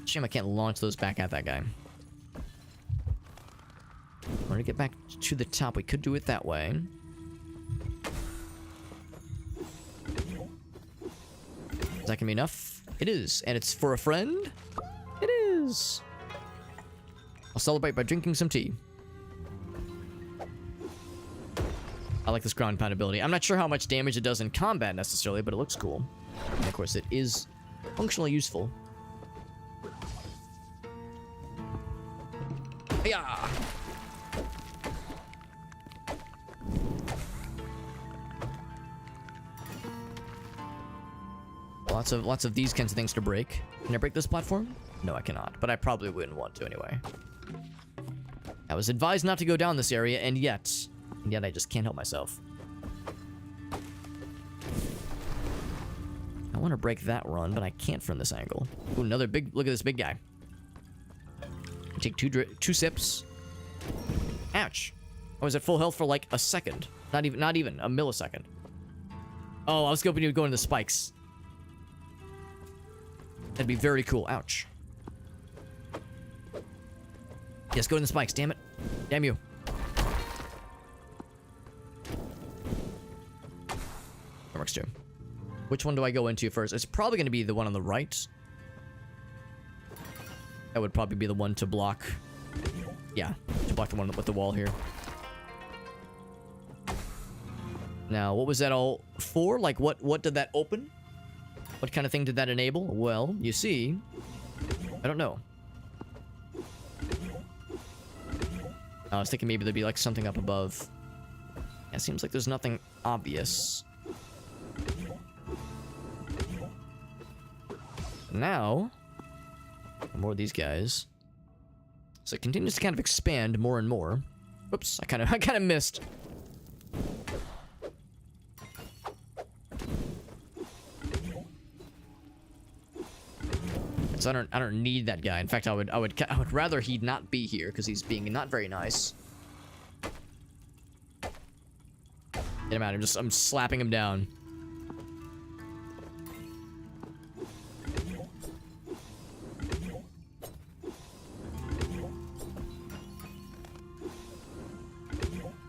Shame I can't launch those back at that guy. We're gonna get back to the top. We could do it that way. Is that gonna be enough? It is. And it's for a friend? It is. I'll celebrate by drinking some tea. I like this ground pound ability. I'm not sure how much damage it does in combat necessarily, but it looks cool. And of course, it is functionally useful. Yeah. Lots of these kinds of things to break. Can I break this platform? No, I cannot. But I probably wouldn't want to anyway. I was advised not to go down this area, and yet I just can't help myself. I want to break that run, but I can't from this angle. Ooh, another big... Look at this big guy. Take two sips. Ouch. I was at full health for like a second. Not even a millisecond. Oh, I was hoping you would go into the spikes. That'd be very cool. Ouch. Yes, go in the spikes. Damn it. Damn you. That works too. Which one do I go into first? It's probably going to be the one on the right. That would probably be the one to block. Yeah, to block the one with the wall here. Now, what was that all for? Like, what did that open? What kind of thing did that enable? Well, you see, I don't know. I was thinking maybe there'd be like something up above. Yeah, it seems like there's nothing obvious. Now, more of these guys. So it continues to kind of expand more and more. Oops, I kind of missed. So I don't need that guy. In fact, I would rather he not be here because he's being not very nice. Get him out. I'm slapping him down.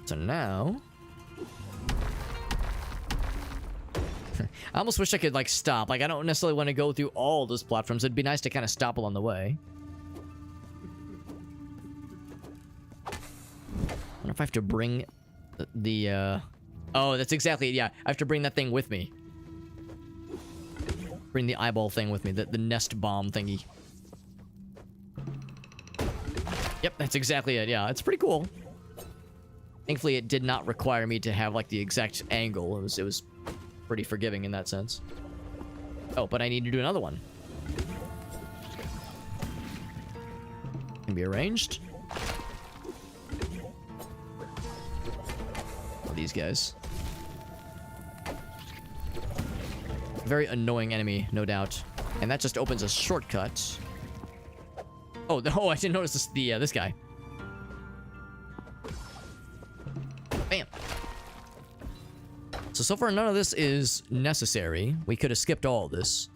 So now, I almost wish I could, like, stop. Like, I don't necessarily want to go through all those platforms. It'd be nice to kind of stop along the way. I wonder if I have to bring the oh, that's exactly it. Yeah, I have to bring that thing with me. Bring the eyeball thing with me. The nest bomb thingy. Yep, that's exactly it. Yeah, it's pretty cool. Thankfully, it did not require me to have, like, the exact angle. It was pretty forgiving in that sense. Oh, but I need to do another one. Can be arranged. Oh, these guys. Very annoying enemy, no doubt. And that just opens a shortcut. Oh, oh, I didn't notice this, this guy. Bam. So far, none of this is necessary. We could have skipped all of this.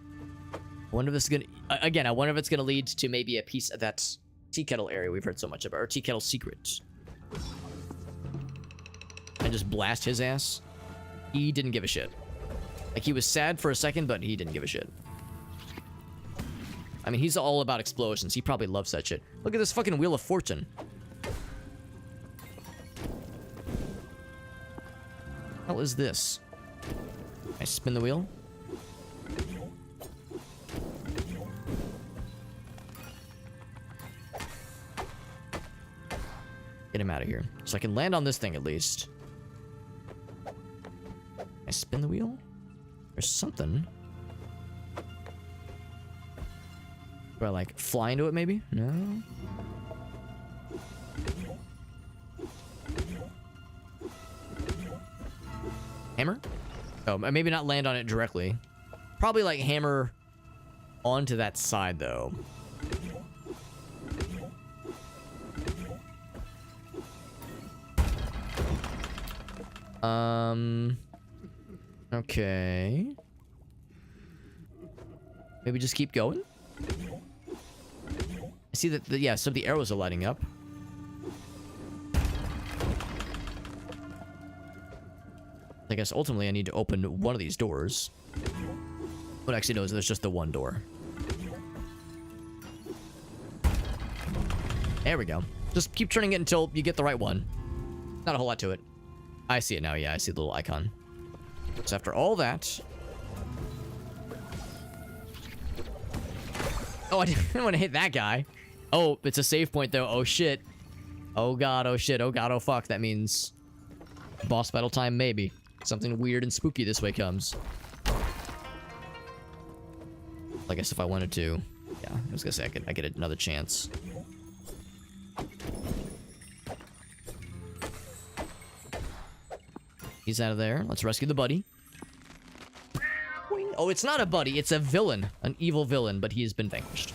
I wonder if this is gonna... Again, I wonder if it's gonna lead to maybe a piece of that tea kettle area we've heard so much about. Or tea kettle secret. And just blast his ass. He didn't give a shit. Like, he was sad for a second, but he didn't give a shit. I mean, he's all about explosions. He probably loves that shit. Look at this fucking Wheel of Fortune. What the hell is this? I spin the wheel? Get him out of here. So I can land on this thing at least. I spin the wheel? There's something. Do I, like, fly into it maybe? No? Hammer? Oh, maybe not land on it directly. Probably, like, hammer onto that side, though. Okay. Maybe just keep going? I see that, yeah, some of the arrows are lighting up. I guess ultimately I need to open one of these doors. But actually, no, there's just the one door. There we go. Just keep turning it until you get the right one. Not a whole lot to it. I see it now, yeah, I see the little icon. So after all that... Oh, I didn't want to hit that guy. Oh, it's a save point, though. Oh, shit. Oh, God, oh, shit. Oh, God, oh, fuck. That means... boss battle time, maybe. Something weird and spooky this way comes. I guess if I wanted to... Yeah, I was gonna say I get another chance. He's out of there. Let's rescue the buddy. Oh, it's not a buddy. It's a villain. An evil villain, but he has been vanquished.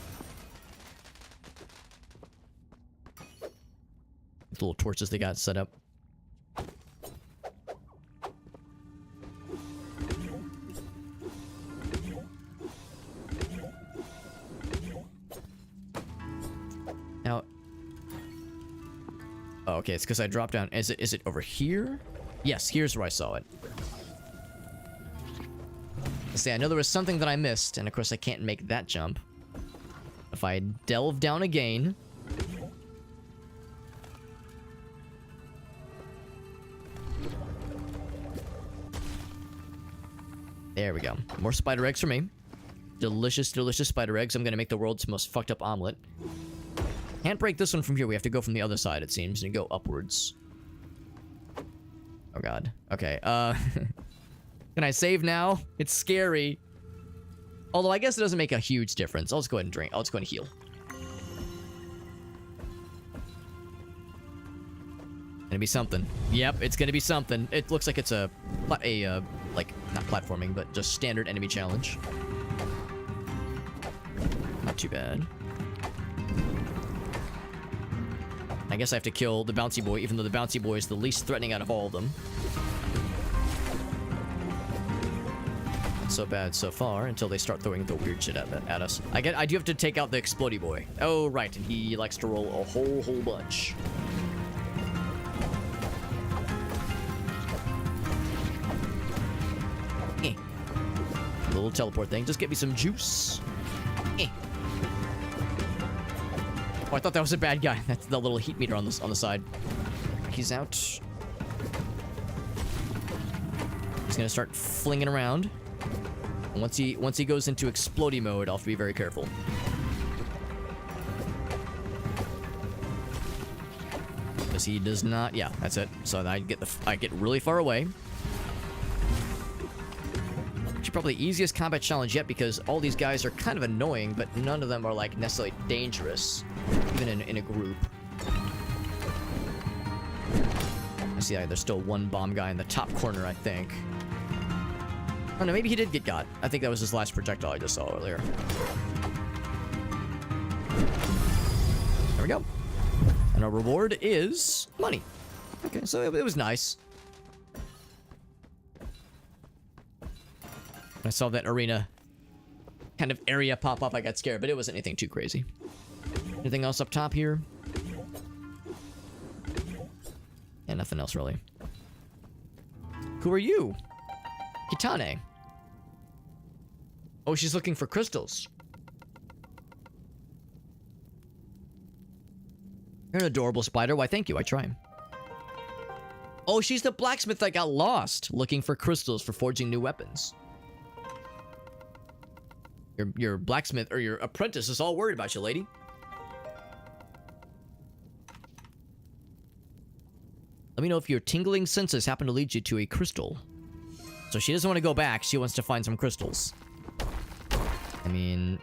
The little torches they got set up. Now... Oh, okay, it's because I dropped down. Is it over here? Yes, here's where I saw it. See, I know there was something that I missed, and of course I can't make that jump. If I delve down again... There we go. More spider eggs for me. Delicious, delicious spider eggs. I'm gonna make the world's most fucked up omelet. Can't break this one from here. We have to go from the other side, it seems, and go upwards. Oh god. Okay, can I save now? It's scary. Although I guess it doesn't make a huge difference. I'll just go ahead and drink. I'll just go ahead and heal. Gonna be something. Yep, it's gonna be something. It looks like it's a like, not platforming, but just standard enemy challenge. Not too bad. I guess I have to kill the bouncy boy, even though the bouncy boy is the least threatening out of all of them. Not so bad so far, until they start throwing the weird shit at us. I do have to take out the explodey boy. Oh, right, and he likes to roll a whole bunch. Little teleport thing. Just get me some juice. Oh, I thought that was a bad guy. That's the little heat meter on the side. He's out. He's gonna start flinging around. And once he goes into explodey mode, I'll have to be very careful. Because he does not. Yeah, that's it. So I get really far away. Probably the easiest combat challenge yet, because all these guys are kind of annoying, but none of them are like necessarily dangerous, even in a group. I see there's still one bomb guy in the top corner, I think. Oh no, maybe he did get got. I think that was his last projectile I just saw earlier. There we go. And our reward is money. Okay, so it was nice. I saw that arena kind of area pop up, I got scared, but it wasn't anything too crazy. Anything else up top here? Yeah, nothing else really. Who are you? Kitane. Oh, she's looking for crystals. You're an adorable spider. Why, thank you. I try. Oh, she's the blacksmith that got lost, looking for crystals for forging new weapons. Your blacksmith, or your apprentice, is all worried about you, lady. Let me know if your tingling senses happen to lead you to a crystal. So she doesn't want to go back. She wants to find some crystals. I mean,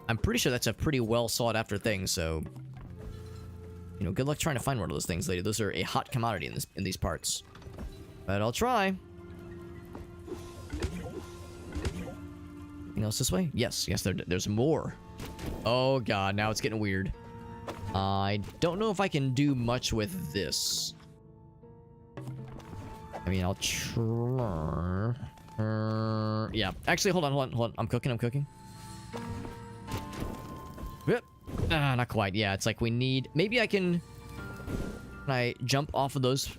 I'm pretty sure that's a pretty well sought after thing, so... You know, good luck trying to find one of those things, lady. Those are a hot commodity in these parts. But I'll try. Anything else this way? Yes, there's more. Oh god, now it's getting weird. I don't know if I can do much with this. I mean, I'll try. Yeah, actually, hold on. I'm cooking. Yep. Not quite. Yeah, it's like we need... Maybe I can... Can I jump off of those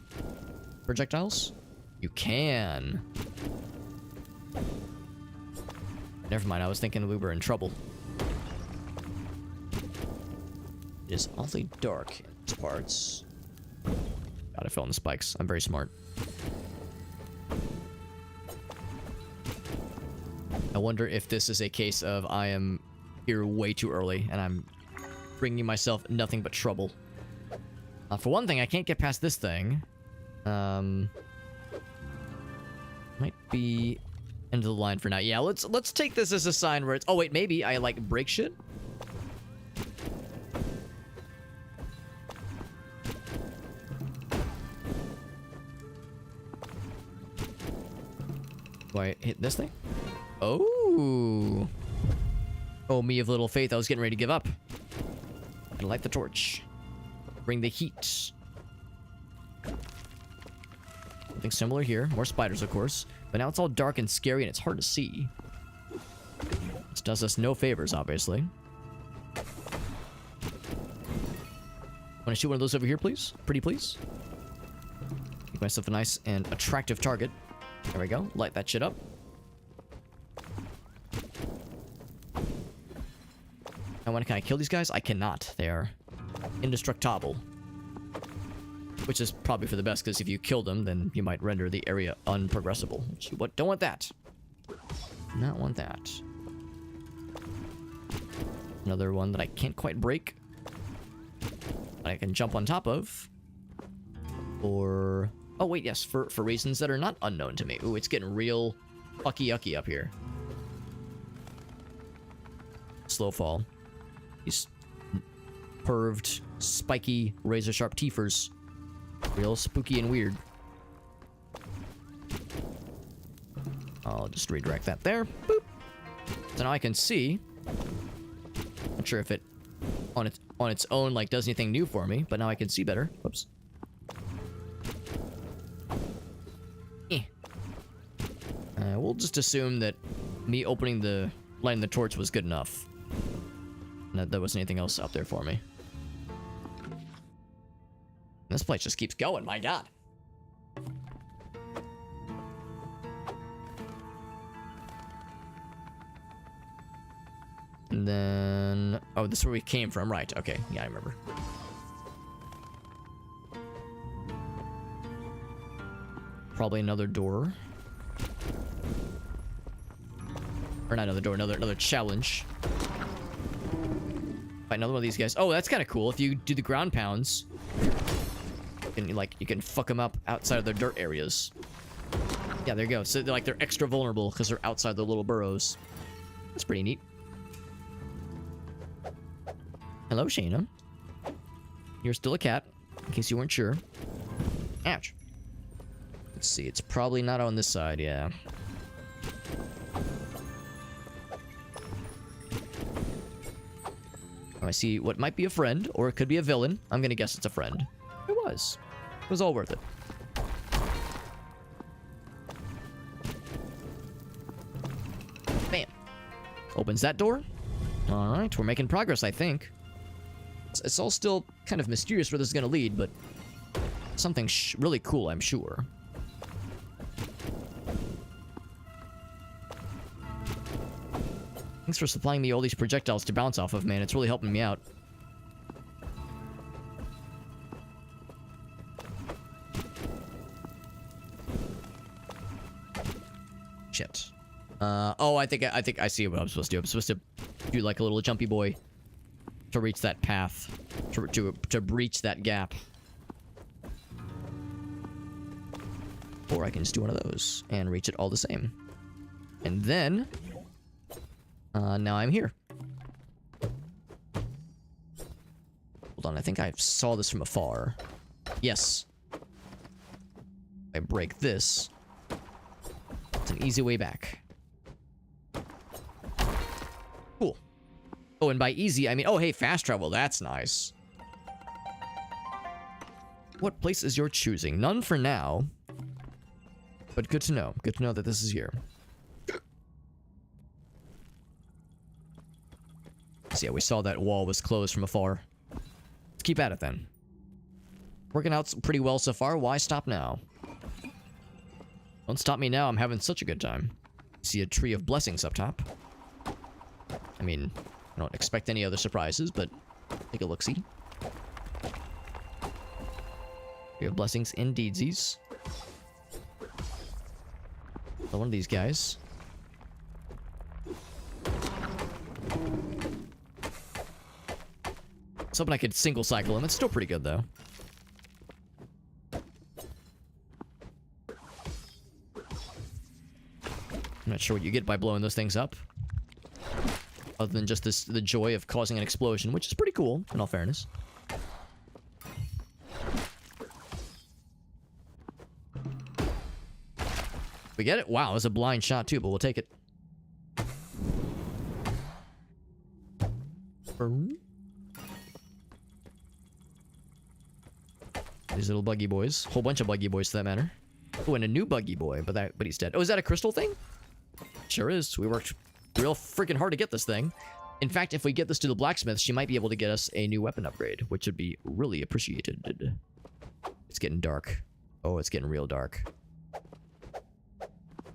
projectiles? You can. Never mind, I was thinking we were in trouble. It is awfully dark in these parts. God, I fell on the spikes. I'm very smart. I wonder if this is a case of I am here way too early and I'm bringing myself nothing but trouble. For one thing, I can't get past this thing. Might be end of the line for now. Yeah, let's take this as a sign where it's... Oh wait, maybe I like break shit? Do I hit this thing? Oh. Oh, me of little faith. I was getting ready to give up. And light the torch. Bring the heat. Something similar here. More spiders, of course. But now it's all dark and scary and it's hard to see. This does us no favors, obviously. Want to shoot one of those over here, please? Pretty please? Make myself a nice and attractive target. There we go. Light that shit up. And can I kill these guys? I cannot. They are indestructible. Which is probably for the best, because if you kill them, then you might render the area unprogressible. Which you don't want that. Not want that. Another one that I can't quite break. I can jump on top of. Or... Oh, wait, yes. For reasons that are not unknown to me. Ooh, it's getting real fucky yucky up here. Slow fall. These curved, spiky, razor-sharp teethers. Real spooky and weird. I'll just redirect that there. Boop. So now I can see. Not sure if it on its own like does anything new for me, but now I can see better. Whoops. We'll just assume that me lighting the torch was good enough. And that there wasn't anything else out there for me. This place just keeps going, my god. And then... Oh, this is where we came from, right. Okay, yeah, I remember. Probably another door. Or not another door, another challenge. Fight another one of these guys. Oh, that's kind of cool. If you do the ground pounds, you can fuck them up outside of their dirt areas. Yeah, there you go. So they're extra vulnerable because they're outside their little burrows. That's pretty neat. Hello, Shayna. You're still a cat, in case you weren't sure. Ouch. Let's see. It's probably not on this side. Yeah. I see what might be a friend, or it could be a villain. I'm gonna guess it's a friend. It was. It was all worth it. Bam. Opens that door. Alright, we're making progress, I think. It's all still kind of mysterious where this is gonna lead, but something really cool, I'm sure. Thanks for supplying me all these projectiles to bounce off of, man. It's really helping me out. Shit. Oh, I think I see what I'm supposed to do. I'm supposed to do like a little jumpy boy to reach that path, to breach that gap. Or I can just do one of those and reach it all the same. And then... now I'm here. Hold on, I think I saw this from afar. Yes. I break this. It's an easy way back. Cool. Oh, and by easy, I mean, oh, hey, fast travel. That's nice. What place is your choosing? None for now. But good to know. Good to know that this is here. So yeah, we saw that wall was closed from afar. Let's keep at it then. Working out pretty well so far. Why stop now? Don't stop me now. I'm having such a good time. See a tree of blessings up top. I mean, I don't expect any other surprises, but take a look-see. Tree of blessings indeedsies. So one of these guys. Something I could single cycle him. It's still pretty good though. I'm not sure what you get by blowing those things up. Other than just the joy of causing an explosion, which is pretty cool, in all fairness. We get it? Wow, it was a blind shot too, but we'll take it. These little buggy boys. Whole bunch of buggy boys for that matter. Oh, and a new buggy boy, but he's dead. Oh, is that a crystal thing? Sure is. We worked real freaking hard to get this thing. In fact, if we get this to the blacksmith, she might be able to get us a new weapon upgrade, which would be really appreciated. It's getting dark. Oh, it's getting real dark.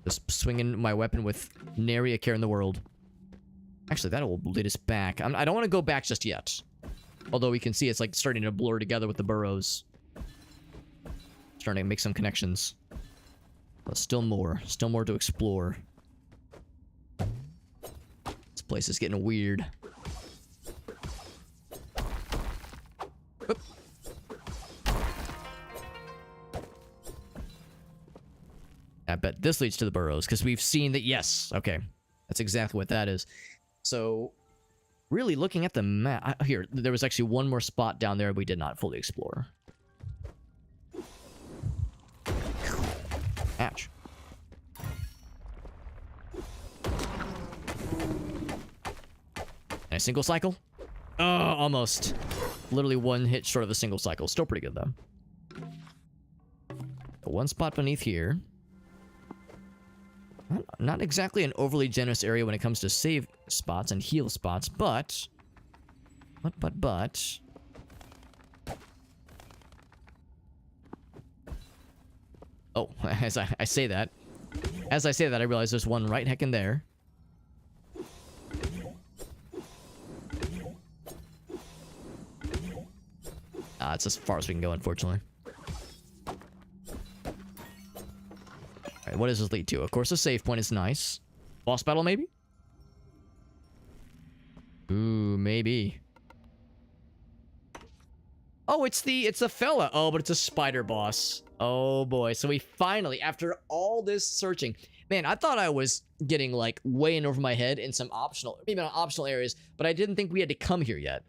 Just swinging my weapon with nary a care in the world. Actually, that will lead us back. I don't want to go back just yet. Although we can see it's like starting to blur together with the burrows. Starting to make some connections. But still more to explore. This place is getting weird. Oop. I bet this leads to the burrows, because we've seen that, yes, okay. That's exactly what that is. So, really looking at the map... Here, there was actually one more spot down there we did not fully explore. Ouch. And a single cycle? Oh, almost. Literally one hit short of a single cycle. Still pretty good, though. One spot beneath here. Not exactly an overly generous area when it comes to save spots and heal spots, but... Oh, as I say that, I realize there's one right heckin' there. It's as far as we can go, unfortunately. Alright, what does this lead to? Of course, the save point is nice. Boss battle, maybe? Ooh, maybe. Oh, it's the fella. Oh, but it's a spider boss. Oh boy. So we finally, after all this searching, man, I thought I was getting like way in over my head in some optional, maybe not optional areas, but I didn't think we had to come here yet.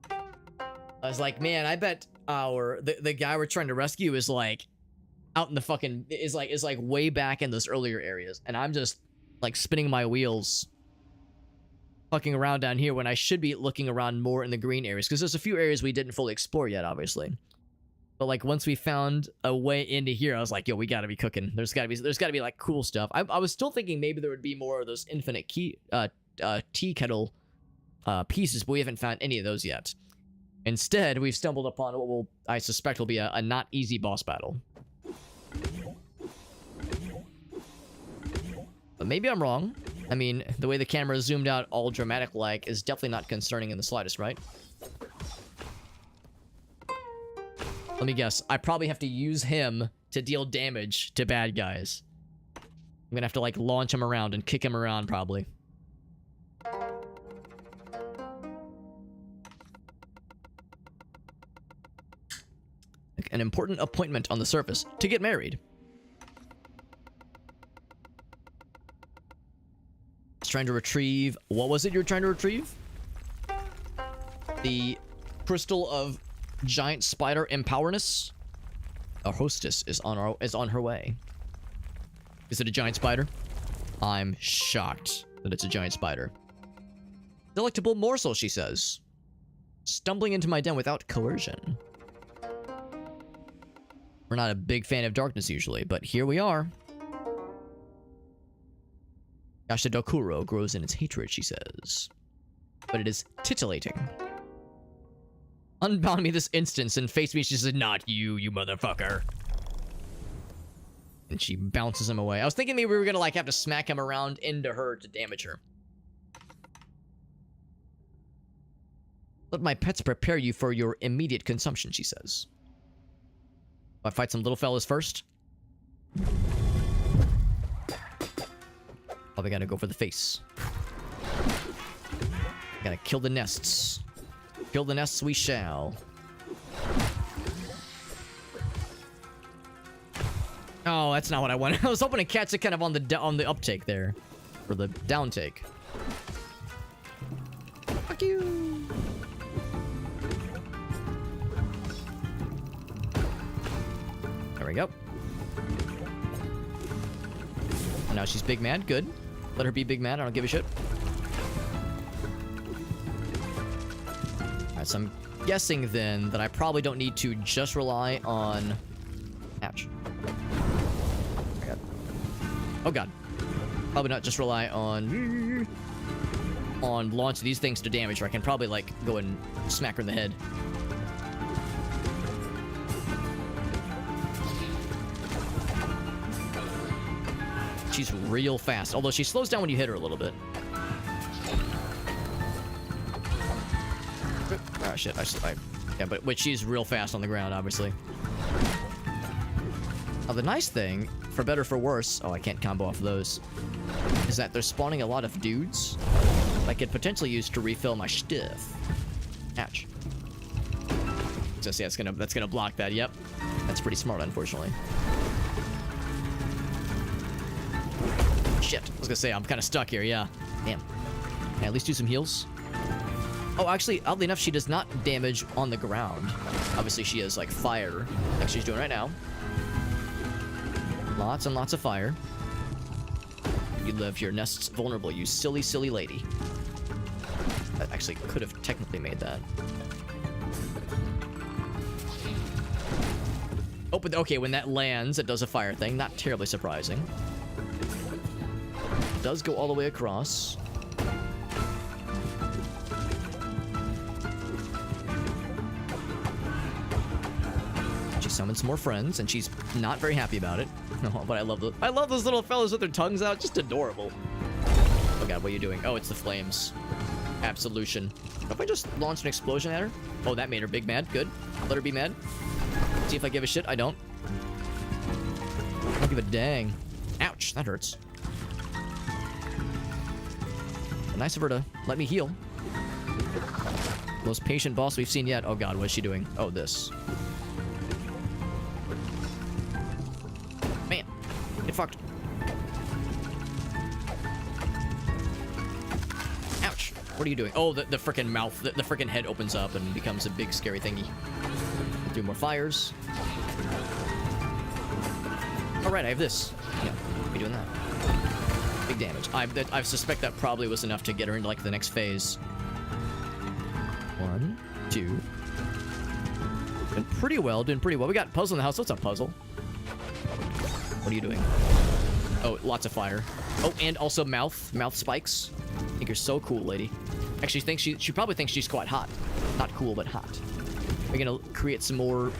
I was like, man, I bet the guy we're trying to rescue is like out in the fucking is like way back in those earlier areas, and I'm just like spinning my wheels fucking around down here when I should be looking around more in the green areas, because there's a few areas we didn't fully explore yet, obviously. But like once we found a way into here, I was like, yo, we gotta be cooking. There's gotta be like cool stuff. I was still thinking maybe there would be more of those infinite tea kettle pieces, but we haven't found any of those yet. Instead, we've stumbled upon what I suspect will be a not easy boss battle. But maybe I'm wrong. I mean, the way the camera is zoomed out all dramatic-like is definitely not concerning in the slightest, right? Let me guess. I probably have to use him to deal damage to bad guys. I'm gonna have to, like, launch him around and kick him around, probably. An important appointment on the surface to get married. Trying to retrieve... What was it you're trying to retrieve? The crystal of giant spider empowerness? Our hostess is on her way. Is it a giant spider? I'm shocked that it's a giant spider. Delectable morsel, she says. Stumbling into my den without coercion. We're not a big fan of darkness usually, but here we are. Yashidokuro grows in its hatred, she says. But it is titillating. Unbound me this instance and face me, she says, not you, you motherfucker. And she bounces him away. I was thinking maybe we were gonna like have to smack him around into her to damage her. Let my pets prepare you for your immediate consumption, she says. I fight some little fellas first. Probably gotta go for the face. Gotta kill the nests. Kill the nests we shall. Oh, that's not what I wanted. I was hoping to catch it kind of on the uptake there. Or the downtake. Fuck you! There we go. Now she's big mad. Good. Let her be big mad. I don't give a shit. Alright, so I'm guessing then that I probably don't need to just rely on... Ouch. Oh god. Probably not just rely on launching these things to damage her. I can probably like go and smack her in the head. She's real fast, although she slows down when you hit her a little bit. Oh shit, yeah, but she's real fast on the ground, obviously. Now, the nice thing, for better or for worse, oh, I can't combo off of those, is that they're spawning a lot of dudes I could potentially use to refill my stuff. Ouch. So yeah, that's gonna block that. Yep, that's pretty smart, unfortunately. Shit, I was gonna say I'm kind of stuck here. Yeah, damn. Can I at least do some heals? Oh, actually, oddly enough, she does not damage on the ground. Obviously, she has like fire, like she's doing right now. Lots and lots of fire. You live your nests vulnerable, you silly, silly lady. That actually could have technically made that. Oh, but okay, when that lands, it does a fire thing. Not terribly surprising. It does go all the way across. She summons some more friends, and she's not very happy about it. Oh, but I love those little fellas with their tongues out. Just adorable. Oh god, what are you doing? Oh, it's the flames. Absolution. If I just launch an explosion at her? Oh, that made her big mad. Good. Let her be mad. See if I give a shit. I don't. I don't give a dang. Ouch, that hurts. But nice of her to let me heal. Most patient boss we've seen yet. Oh god, what is she doing? Oh, this. Man, get fucked. Ouch. What are you doing? Oh, the frickin' mouth, the frickin' head opens up and becomes a big scary thingy. 3 more fires. Alright, I have this. Yeah, be doing that. Big damage. I suspect that probably was enough to get her into like the next phase. 1, 2. Doing pretty well, doing pretty well. We got Puzzle in the house. What's up, Puzzle? What are you doing? Oh, lots of fire. Oh, and also mouth spikes. I think you're so cool, lady. Actually, she probably thinks she's quite hot. Not cool, but hot. We're gonna create some more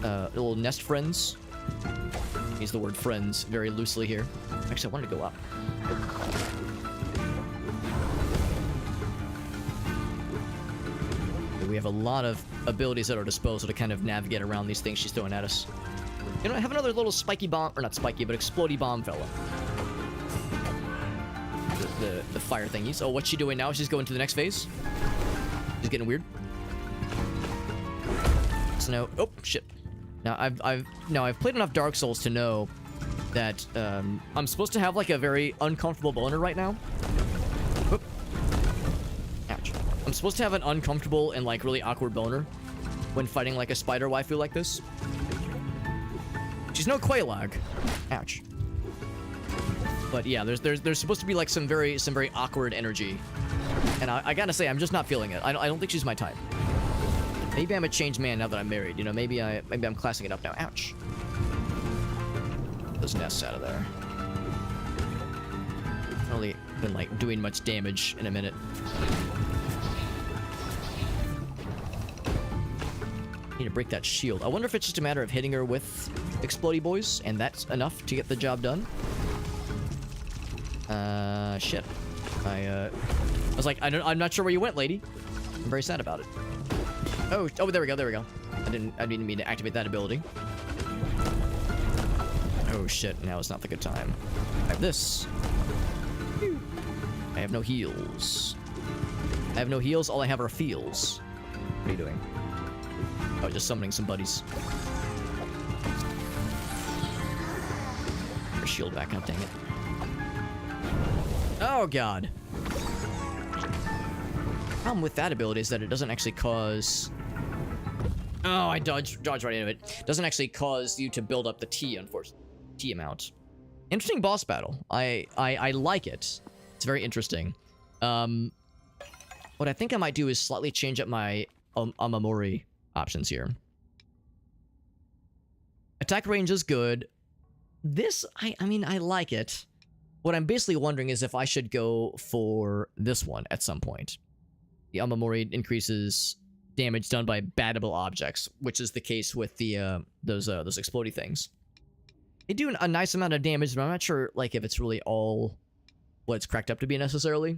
little nest friends. Use the word friends very loosely here. Actually, I wanted to go up. We have a lot of abilities at our disposal to kind of navigate around these things she's throwing at us. You know, I have another little spiky bomb, or not spiky, but explodey bomb fella. The fire thingies. Oh, what's she doing now? She's going to the next phase. She's getting weird. So now, oh shit. Now I've played enough Dark Souls to know that I'm supposed to have like a very uncomfortable boner right now. Whoop. Ouch. I'm supposed to have an uncomfortable and like really awkward boner when fighting like a spider waifu like this. She's no Quelaag. Ouch. But yeah, there's supposed to be like some very awkward energy, and I gotta say I'm just not feeling it. I don't think she's my type. Maybe I'm a changed man now that I'm married. You know, maybe I'm classing it up now. Ouch. Those nests out of there. I've only been like doing much damage in a minute. Need to break that shield. I wonder if it's just a matter of hitting her with explodey boys, and that's enough to get the job done. Shit. I was like, I'm not sure where you went, lady. I'm very sad about it. Oh, there we go. I didn't mean to activate that ability. Oh shit, now is not the good time. I have this. I have no heals. All I have are feels. What are you doing? Oh, just summoning some buddies. Our shield back up, dang it. Oh god. Problem with that ability is that it doesn't actually cause... Oh, I dodged right into it. Doesn't actually cause you to build up the T, unfortunately. T amount. Interesting boss battle. I like it. It's very interesting. What I think I might do is slightly change up my Amamori options here. Attack range is good. This, I mean, I like it. What I'm basically wondering is if I should go for this one at some point. The Amamori increases damage done by battable objects, which is the case with the those explodey things. They do a nice amount of damage, but I'm not sure like if it's really all what it's cracked up to be necessarily.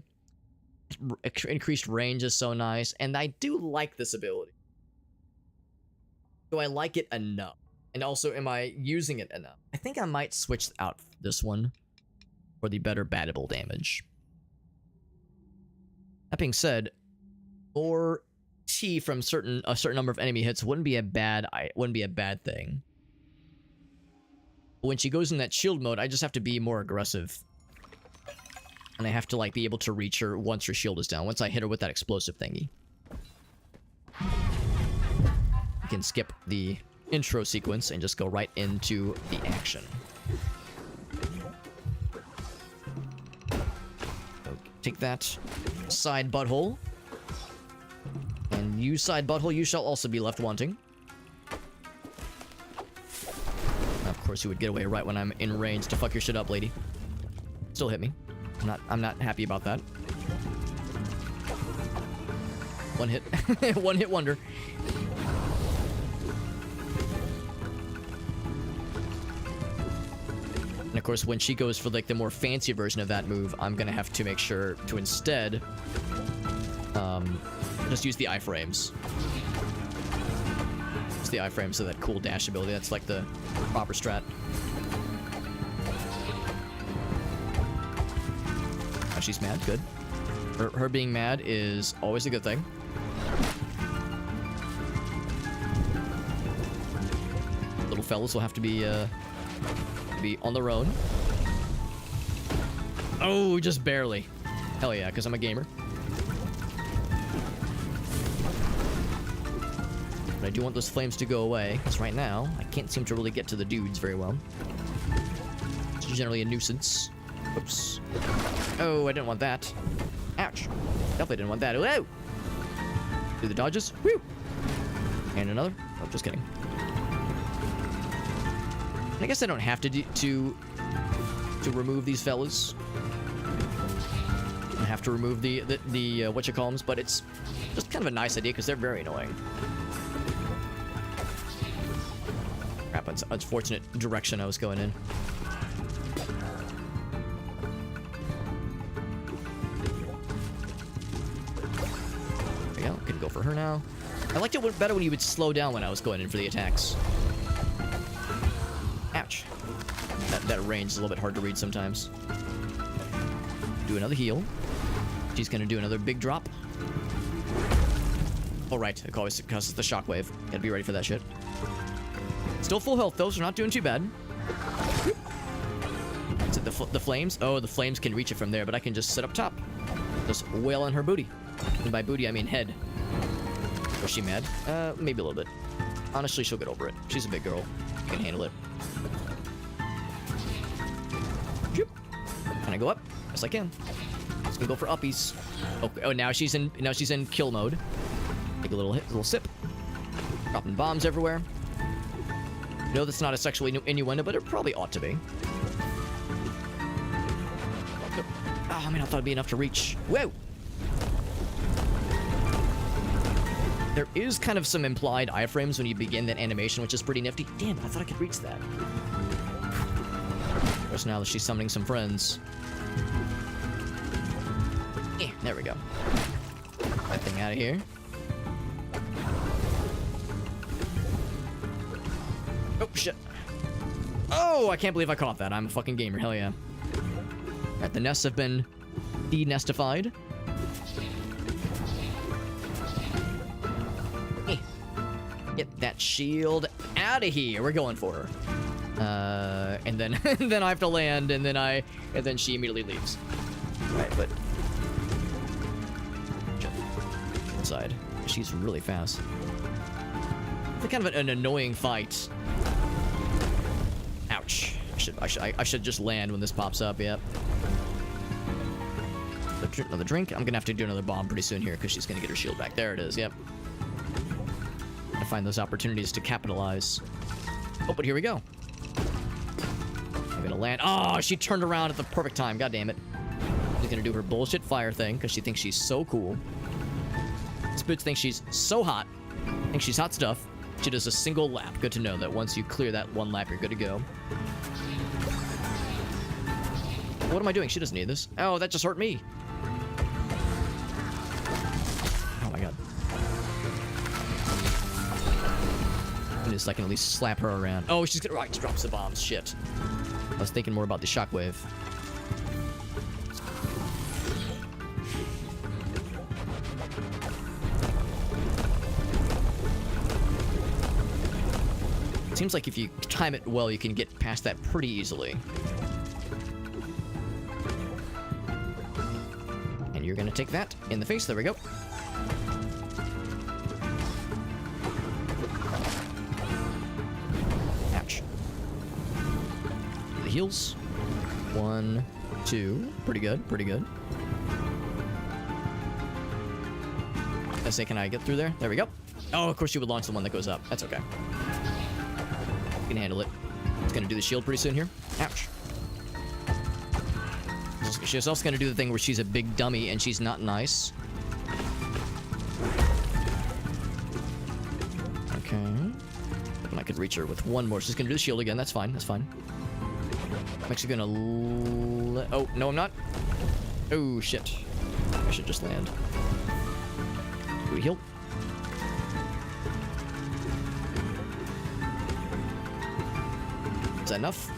increased range is so nice, and I do like this ability. Do I like it enough? And also, am I using it enough? I think I might switch out this one for the better battable damage. That being said, more T from a certain number of enemy hits wouldn't be a bad thing. But when she goes in that shield mode, I just have to be more aggressive. And I have to like be able to reach her once her shield is down, once I hit her with that explosive thingy. You can skip the intro sequence and just go right into the action. Take that, side butthole. And you, side butthole, you shall also be left wanting. Of course, you would get away right when I'm in range to fuck your shit up, lady. Still hit me. I'm not happy about that. One hit. One hit wonder. And of course, when she goes for like the more fancy version of that move, I'm gonna have to make sure to instead just use the iframes. Use the iframes of that cool dash ability. That's like the proper strat. Oh, she's mad. Good. Her being mad is always a good thing. Little fellas will have to be on their own. Oh, just barely. Hell yeah, because I'm a gamer. But I do want those flames to go away, because right now, I can't seem to really get to the dudes very well. It's generally a nuisance. Oops. Oh, I didn't want that. Ouch. Definitely didn't want that. Whoa! Do the dodges. Woo! And another. Oh, just kidding. I guess I don't have to remove these fellas. I have to remove the whatchamacallums, but it's just kind of a nice idea because they're very annoying. Crap, that's an unfortunate direction I was going in. There we go. Can go for her now. I liked it better when you would slow down when I was going in for the attacks. Ouch. That range is a little bit hard to read sometimes. Do another heal. She's gonna do another big drop. Oh, right. It always causes the shockwave. Gotta be ready for that shit. Still full health, though, so we're not doing too bad. Is it the flames? Oh, the flames can reach it from there, but I can just sit up top. Just wail on her booty. And by booty, I mean head. Was she mad? Maybe a little bit. Honestly, she'll get over it. She's a big girl. You can handle it. Can I go up? Yes, I can. Let's go for uppies. Oh, now she's in kill mode. Take a little hit, a little sip. Dropping bombs everywhere. No, that's not a sexual innuendo, but it probably ought to be. Oh, man, I thought it'd be enough to reach. Whoa! There is kind of some implied iframes when you begin that animation, which is pretty nifty. Damn it, I thought I could reach that. Of course, now that she's summoning some friends. There we go. That thing out of here. Oh, shit. Oh, I can't believe I caught that. I'm a fucking gamer. Hell yeah. Alright, the nests have been de-nestified. Get that shield out of here. We're going for her. And then then I have to land, and then she immediately leaves. Right, but side. She's really fast. It's kind of an annoying fight. Ouch. I should just land when this pops up. Yep. Another drink. I'm gonna have to do another bomb pretty soon here because she's gonna get her shield back. There it is. Yep. I find those opportunities to capitalize. Oh, but here we go. I'm gonna land. Oh, she turned around at the perfect time. God damn it. She's gonna do her bullshit fire thing because she thinks she's so cool. This bitch thinks she's so hot. Thinks she's hot stuff. She does a single lap. Good to know that once you clear that one lap, you're good to go. What am I doing? She doesn't need this. Oh, that just hurt me. so I can at least slap her around. Oh, she's gonna right, she drops the bombs. Shit. I was thinking more about the shockwave. Seems like if you time it well, you can get past that pretty easily. And you're gonna take that in the face. There we go. Ouch. The heals. 1, 2. Pretty good, pretty good. I say, can I get through there? There we go. Oh, of course you would launch the one that goes up. That's okay. Can handle it. It's gonna do the shield pretty soon here. Ouch. She's also gonna do the thing where she's a big dummy and she's not nice. Okay. And I could reach her with one more. She's gonna do the shield again. That's fine. That's fine. I'm actually gonna. Oh no, I'm not. Oh shit. I should just land. Do we heal? Is that enough?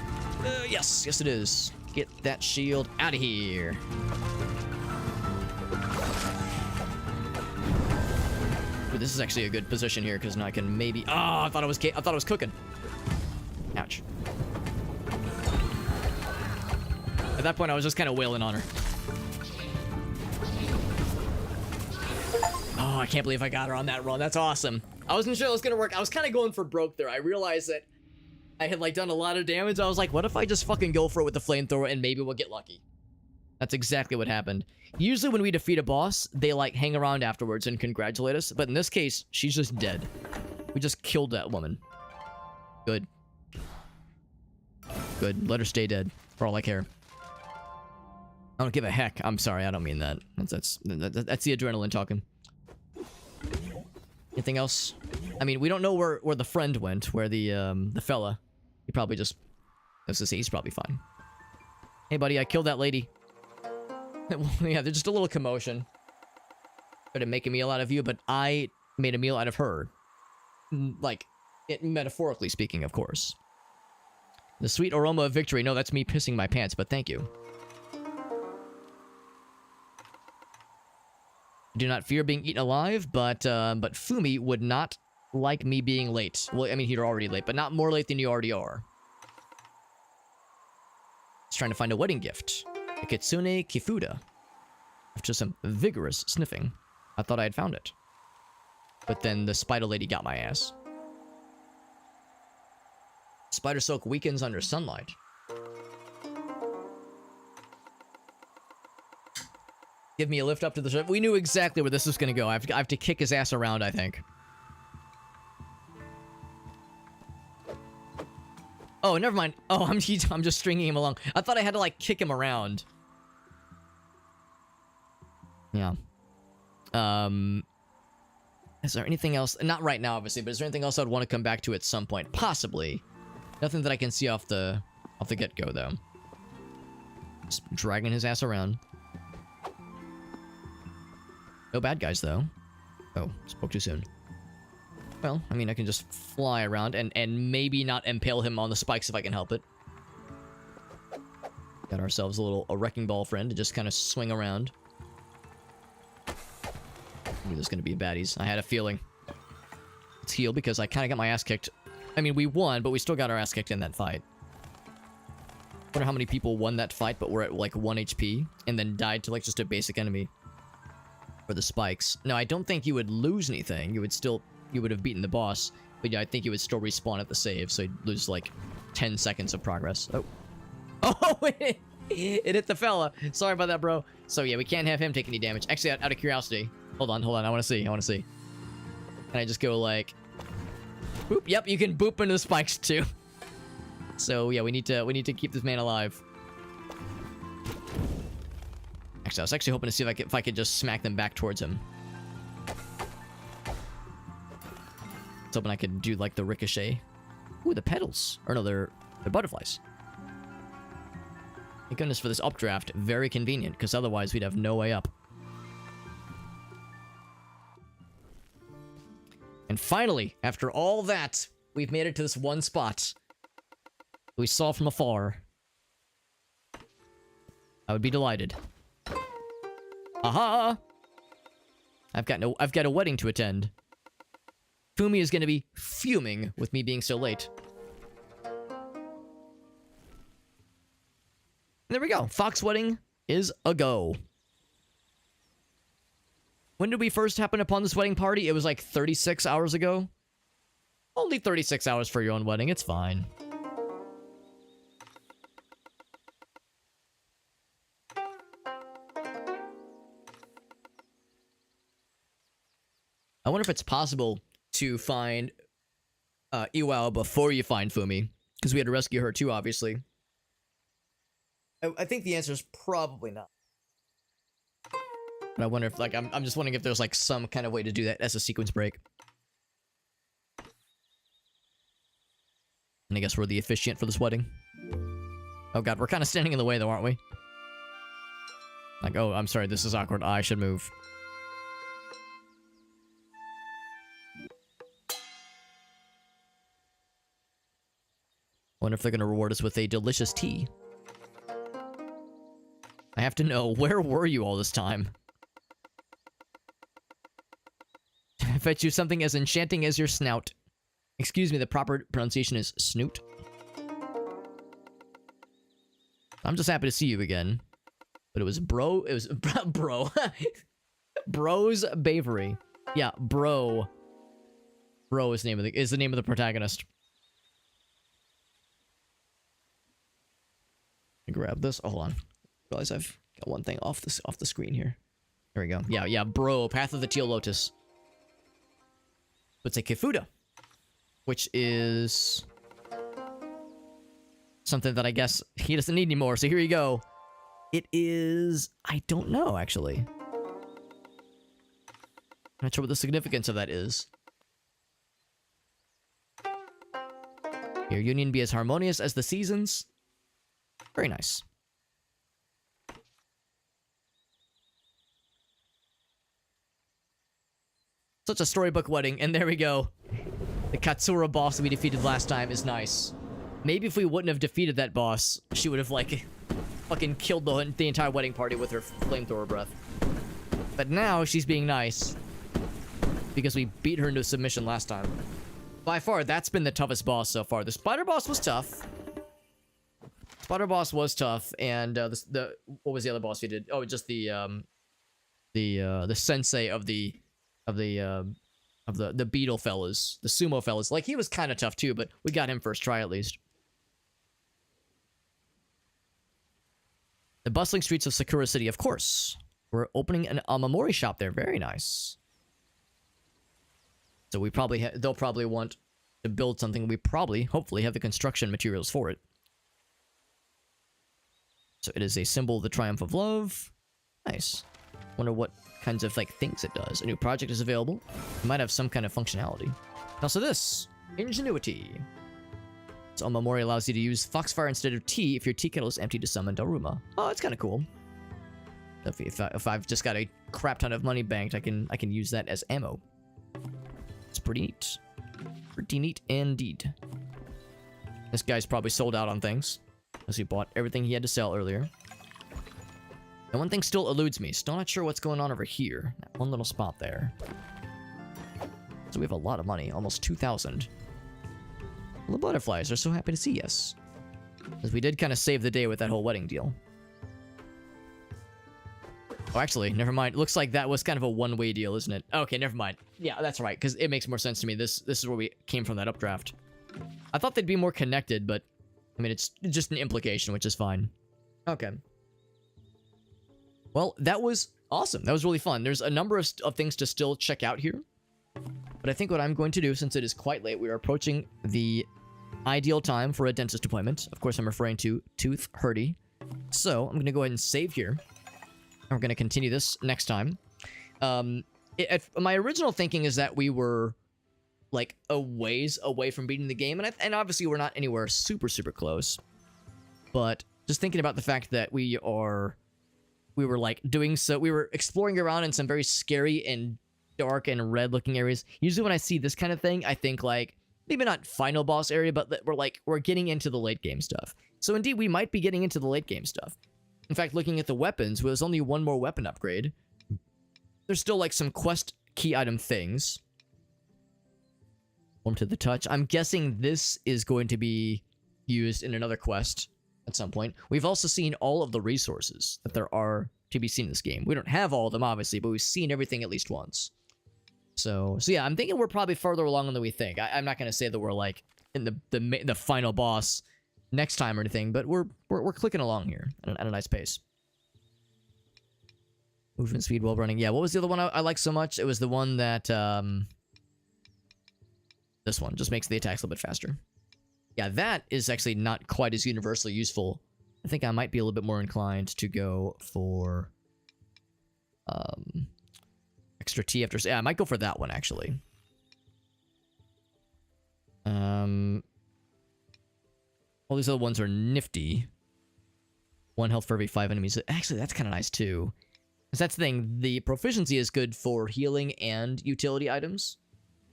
Yes, yes it is. Get that shield out of here. Ooh, this is actually a good position here because now I can maybe. Oh, I thought it was cooking. Ouch. At that point, I was just kind of wailing on her. Oh, I can't believe I got her on that run. That's awesome. I wasn't sure it was gonna work. I was kind of going for broke there. I realized that I had like done a lot of damage. I was like, what if I just fucking go for it with the flamethrower and maybe we'll get lucky? That's exactly what happened. Usually when we defeat a boss, they like hang around afterwards and congratulate us. But in this case, she's just dead. We just killed that woman. Good. Good. Let her stay dead for all I care. I don't give a heck. I'm sorry. I don't mean that. That's the adrenaline talking. Anything else? I mean, we don't know where the friend went, where the fella. He probably just... Let's just say he's probably fine. Hey, buddy, I killed that lady. Yeah, there's just a little commotion. Tried to make a meal out of you, but I made a meal out of her. Like, metaphorically speaking, of course. The sweet aroma of victory. No, that's me pissing my pants, but thank you. I do not fear being eaten alive, but Fumi would not like me being late. Well, I mean, you're already late, but not more late than you already are. He's trying to find a wedding gift. A Kitsune Kifuda. After some vigorous sniffing, I thought I had found it. But then the spider lady got my ass. Spider silk weakens under sunlight. Give me a lift up to the ship. We knew exactly where this was going to go. I have to kick his ass around, I think. Oh, never mind. Oh, I'm just stringing him along. I thought I had to, like, kick him around. Yeah. Is there anything else? Not right now, obviously, but is there anything else I'd want to come back to at some point? Possibly. Nothing that I can see off the get-go, though. Just dragging his ass around. No bad guys, though. Oh, spoke too soon. Well, I mean, I can just fly around and maybe not impale him on the spikes if I can help it. Got ourselves a wrecking ball friend to just kind of swing around. I knew there's going to be baddies. I had a feeling. Let's heal because I kind of got my ass kicked. I mean, we won, but we still got our ass kicked in that fight. Wonder how many people won that fight but were at like 1 HP and then died to like just a basic enemy. For the spikes. No, I don't think you would lose anything. You would have beaten the boss, but yeah, I think you would still respawn at the save, so you'd lose like 10 seconds of progress. Oh. Oh, it hit the fella. Sorry about that, bro. So yeah, we can't have him take any damage. Actually, out of curiosity. Hold on. I want to see. Can I just go like... Boop. Yep, you can boop into the spikes too. So yeah, we need to keep this man alive. Actually, I was actually hoping to see if I could just smack them back towards him. I was hoping I could do like the ricochet. Ooh, the petals. Or no, they're butterflies. Thank goodness for this updraft. Very convenient, because otherwise we'd have no way up. And finally, after all that, We've made it to this one spot. We saw from afar. I would be delighted. Aha! I've got a wedding to attend. Fumi is gonna be fuming with me being so late. There we go. Fox wedding is a go. When did we first happen upon this wedding party? It was like 36 hours ago. Only 36 hours for your own wedding. It's fine. I wonder if it's possible to find Iwao before you find Fumi. Because we had to rescue her too, obviously. I think the answer is probably not. But I wonder if, like, I'm just wondering if there's, like, some kind of way to do that as a sequence break. And I guess we're the officiant for this wedding. Oh god, we're kind of standing in the way though, aren't we? Like, oh, I'm sorry, this is awkward. I should move. Wonder if they're gonna reward us with a delicious tea. I have to know, where were you all this time? I bet you something as enchanting as your snout. Excuse me, the proper pronunciation is snoot. I'm just happy to see you again. But it was bro, it was bro. Bro's Bavery. Yeah, bro. Bro is the name of the protagonist. Grab this. Oh, hold on. Realize I've got one thing off the screen here. There we go. Yeah, bro. Path of the Teal Lotus. It's a Kifuda, which is something that I guess he doesn't need anymore. So here you go. It is, I don't know actually. I'm not sure what the significance of that is. Your union be as harmonious as the seasons. Very nice. Such a storybook wedding, and there we go. The Kitsura boss that we defeated last time is nice. Maybe if we wouldn't have defeated that boss, she would have, like, fucking killed the entire wedding party with her flamethrower breath. But now she's being nice. Because we beat her into submission last time. By far, that's been the toughest boss so far. The spider boss was tough. Spider boss was tough, and what was the other boss we did? Oh, just the sensei of the beetle fellas, the sumo fellas. Like, he was kind of tough too, but we got him first try at least. The bustling streets of Sakura City, of course. We're opening an Amamori shop there. Very nice. So we probably they'll probably want to build something. We probably, hopefully, have the construction materials for it. So it is a symbol of the triumph of love. Nice. Wonder what kinds of, like, things it does. A new project is available. It might have some kind of functionality. Also this. Ingenuity. So Amamori allows you to use Foxfire instead of tea if your tea kettle is empty to summon Daruma. Oh, that's kind of cool. If I've just got a crap ton of money banked, I can use that as ammo. It's pretty neat. Pretty neat indeed. This guy's probably sold out on things, as he bought everything he had to sell earlier. And one thing still eludes me. Still not sure what's going on over here. That one little spot there. So we have a lot of money. Almost 2,000. The butterflies are so happy to see us. Because we did kind of save the day with that whole wedding deal. Oh, actually, never mind. Looks like that was kind of a one-way deal, isn't it? Okay, never mind. Yeah, that's right, because it makes more sense to me. This is where we came from, that updraft. I thought they'd be more connected, but... I mean, it's just an implication, which is fine. Okay. Well, that was awesome. That was really fun. There's a number of things to still check out here. But I think what I'm going to do, since it is quite late, we are approaching the ideal time for a dentist appointment. Of course, I'm referring to Tooth Hurdy. So, I'm going to go ahead and save here. And we're going to continue this next time. My original thinking is that we were, like, a ways away from beating the game. And obviously, we're not anywhere super, super close. But just thinking about the fact that we were, like, doing so... We were exploring around in some very scary and dark and red-looking areas. Usually when I see this kind of thing, I think, like, maybe not final boss area, but we're getting into the late game stuff. So indeed, we might be getting into the late game stuff. In fact, looking at the weapons, there's only one more weapon upgrade. There's still like some quest key item things. Warm to the touch. I'm guessing this is going to be used in another quest at some point. We've also seen all of the resources that there are to be seen in this game. We don't have all of them, obviously, but we've seen everything at least once. So yeah, I'm thinking we're probably further along than we think. I'm not going to say that we're like in the final boss next time or anything, but we're clicking along here at a nice pace. Movement speed while running. Yeah, what was the other one I liked so much? It was the one that this one just makes the attacks a little bit faster. Yeah, that is actually not quite as universally useful. I think I might be a little bit more inclined to go for extra T after... Yeah, I might go for that one, actually. All these other ones are nifty. 1 health for every 5 enemies. Actually, that's kind of nice, too. Because that's the thing. The proficiency is good for healing and utility items.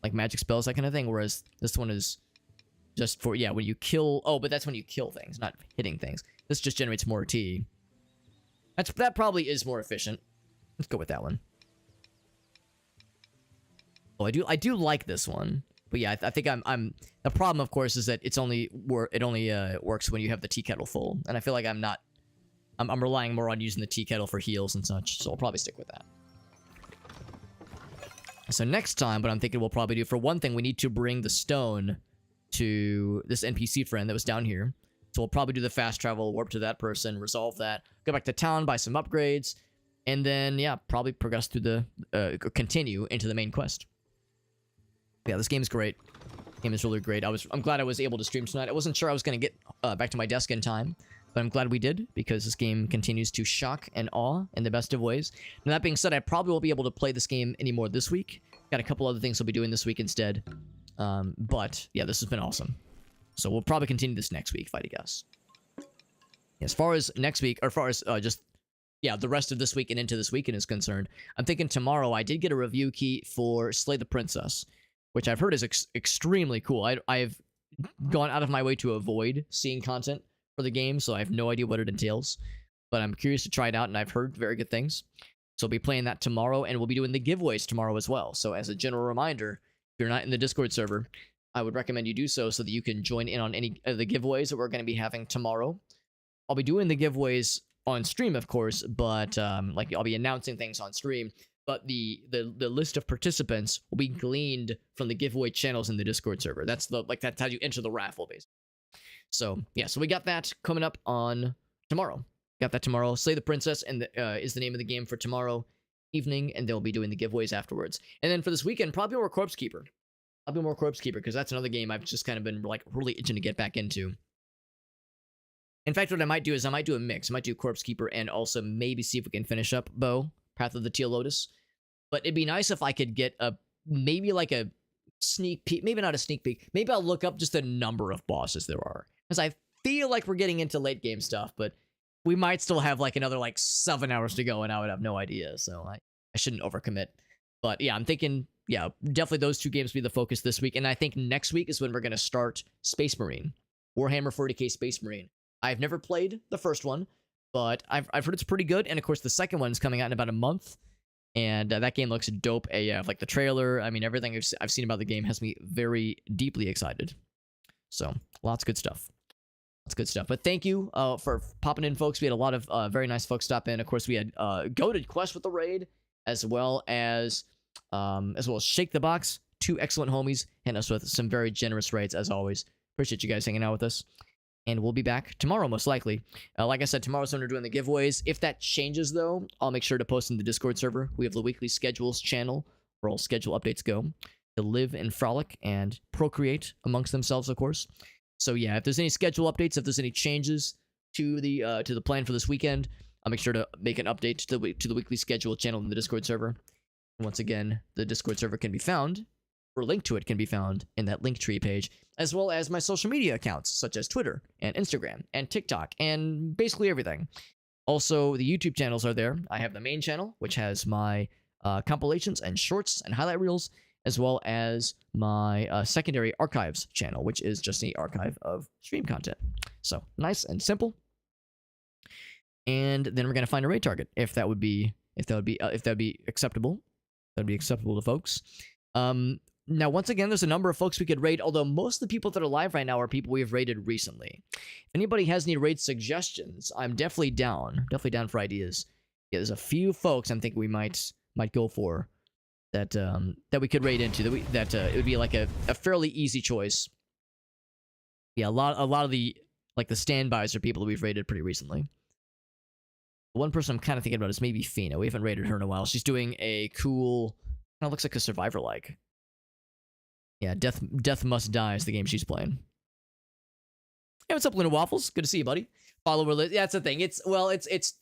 Like magic spells, that kind of thing. Whereas this one is just for... Yeah, when you kill... Oh, but that's when you kill things, not hitting things. This just generates more T. That probably is more efficient. Let's go with that one. Oh, I do like this one. But yeah, I think I'm... The problem, of course, is that it only works when you have the tea kettle full. And I feel like I'm relying more on using the tea kettle for heals and such. So I'll probably stick with that. So next time, what I'm thinking we'll probably do... For one thing, we need to bring the stone to this NPC friend that was down here. So we'll probably do the fast travel, warp to that person, resolve that, go back to town, buy some upgrades, and then, yeah, probably progress through continue into the main quest. Yeah, this game is great. The game is really great. I'm glad I was able to stream tonight. I wasn't sure I was going to get back to my desk in time, but I'm glad we did, because this game continues to shock and awe in the best of ways. And that being said, I probably won't be able to play this game anymore this week. Got a couple other things I'll be doing this week instead. But, yeah, this has been awesome. So we'll probably continue this next week, if I had to guess. As far as next week, or as far as the rest of this week and into this weekend is concerned, I'm thinking tomorrow I did get a review key for Slay the Princess, which I've heard is extremely cool. I've gone out of my way to avoid seeing content for the game, so I have no idea what it entails. But I'm curious to try it out, and I've heard very good things. So I'll be playing that tomorrow, and we'll be doing the giveaways tomorrow as well. So as a general reminder, if you're not in the Discord server, I would recommend you do so that you can join in on any of the giveaways that we're going to be having tomorrow. I'll be doing the giveaways on stream, of course, but I'll be announcing things on stream. But the list of participants will be gleaned from the giveaway channels in the Discord server. That's how you enter the raffle, basically. So yeah, so we got that coming up on tomorrow. Got that tomorrow. Slay the Princess is the name of the game for tomorrow evening, and they'll be doing the giveaways afterwards. And then for this weekend, probably more Corpse Keeper. I'll be more Corpse Keeper, because that's another game I've just kind of been like really itching to get back into. In fact, what I might do is I might do a mix. I might do Corpse Keeper and also maybe see if we can finish up Bow, Path of the Teal Lotus. But it'd be nice if I could get maybe like a sneak peek, maybe not a sneak peek. Maybe I'll look up just the number of bosses there are. Because I feel like we're getting into late game stuff, but we might still have like another 7 hours to go, and I would have no idea. So I shouldn't overcommit. But yeah, I'm thinking... Yeah, definitely those two games will be the focus this week. And I think next week is when we're going to start Space Marine. Warhammer 40k Space Marine. I've never played the first one, but I've heard it's pretty good. And of course, the second one is coming out in about a month. And that game looks dope AF. Like the trailer, I mean, everything I've seen about the game has me very deeply excited. So, lots of good stuff. Lots of good stuff. But thank you for popping in, folks. We had a lot of very nice folks stop in. Of course, we had Goated Quest with the raid, as well as Shake the Box, 2 excellent homies, and us with some very generous raids, as always. Appreciate you guys hanging out with us. And we'll be back tomorrow, most likely. Like I said, tomorrow's when we're doing the giveaways. If that changes, though, I'll make sure to post in the Discord server. We have the weekly schedules channel, where all schedule updates go, to live and frolic and procreate amongst themselves, of course. So yeah, if there's any schedule updates, if there's any changes to the plan for this weekend, I'll make sure to make an update to the weekly schedule channel in the Discord server. Once again, the Discord server can be found, or link to it can be found in that Linktree page, as well as my social media accounts, such as Twitter, and Instagram, and TikTok, and basically everything. Also, the YouTube channels are there. I have the main channel, which has my compilations and shorts and highlight reels, as well as my secondary archives channel, which is just an archive of stream content. So nice and simple. And then we're gonna find a raid target if that would be acceptable. That'd be acceptable to folks. Now, once again, there's a number of folks we could raid, although most of the people that are live right now are people we've raided recently. If anybody has any raid suggestions, I'm definitely down. Definitely down for ideas. Yeah, there's a few folks I'm thinking we might go for that that we could raid into. That it would be like a fairly easy choice. Yeah, a lot of the standbys are people that we've raided pretty recently. One person I'm kind of thinking about is maybe Fina. We haven't raided her in a while. She's doing a cool, kind of looks like a survivor-like. Yeah, Death Must Die is the game she's playing. Hey, what's up, Luna Waffles? Good to see you, buddy. Follower list. Yeah, that's the thing. It's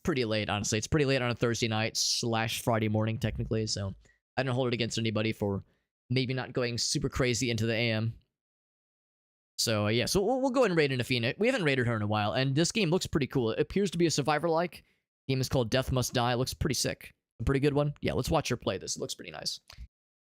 pretty late, honestly. It's pretty late on a Thursday night / Friday morning, technically. So I don't hold it against anybody for maybe not going super crazy into the AM. So yeah, so we'll go ahead and raid into Fina. We haven't raided her in a while, and this game looks pretty cool. It appears to be a survivor-like. The game is called Death Must Die. It looks pretty sick. A pretty good one. Yeah, let's watch her play this. It looks pretty nice.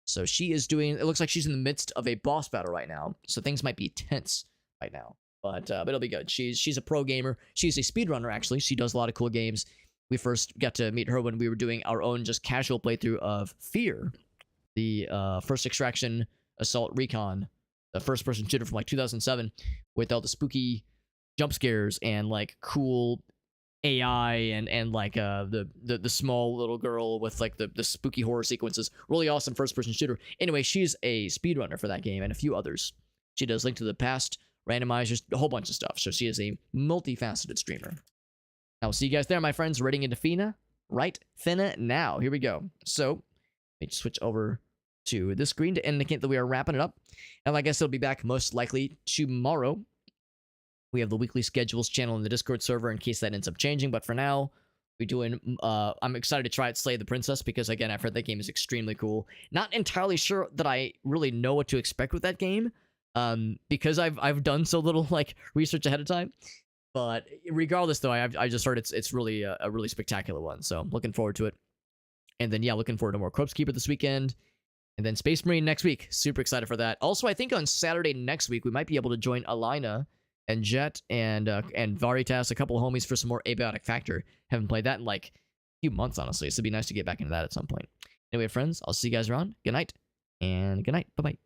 So she is doing, it looks like she's in the midst of a boss battle right now. So things might be tense right now. But it'll be good. She's a pro gamer. She's a speedrunner, actually. She does a lot of cool games. We first got to meet her when we were doing our own just casual playthrough of Fear, the first Extraction Assault Recon, the first-person shooter from like 2007, with all the spooky jump scares and like cool AI and like the small little girl with like the spooky horror sequences. Really awesome first-person shooter. Anyway, she's a speedrunner for that game and a few others. She does Link to the Past, randomizers, a whole bunch of stuff. So she is a multifaceted streamer. I will see you guys there, my friends. Raiding into Fina. Right, Fina now. Here we go. So let me switch over to this screen to indicate that we are wrapping it up. And like I said, I'll be back most likely tomorrow. We have the weekly schedules channel in the Discord server in case that ends up changing. But for now, we're doing, I'm excited to try it, Slay the Princess, because again, I've heard that game is extremely cool. Not entirely sure that I really know what to expect with that game, because I've done so little like research ahead of time. But regardless, though, I just heard it's really a really spectacular one. So I'm looking forward to it. And then yeah, looking forward to more Corpse Keeper this weekend. And then Space Marine next week. Super excited for that. Also, I think on Saturday next week, we might be able to join Alina and Jet and Varitas, a couple of homies, for some more Abiotic Factor. Haven't played that in like a few months, honestly. So it'd be nice to get back into that at some point. Anyway, friends, I'll see you guys around. Good night, and good night. Bye-bye.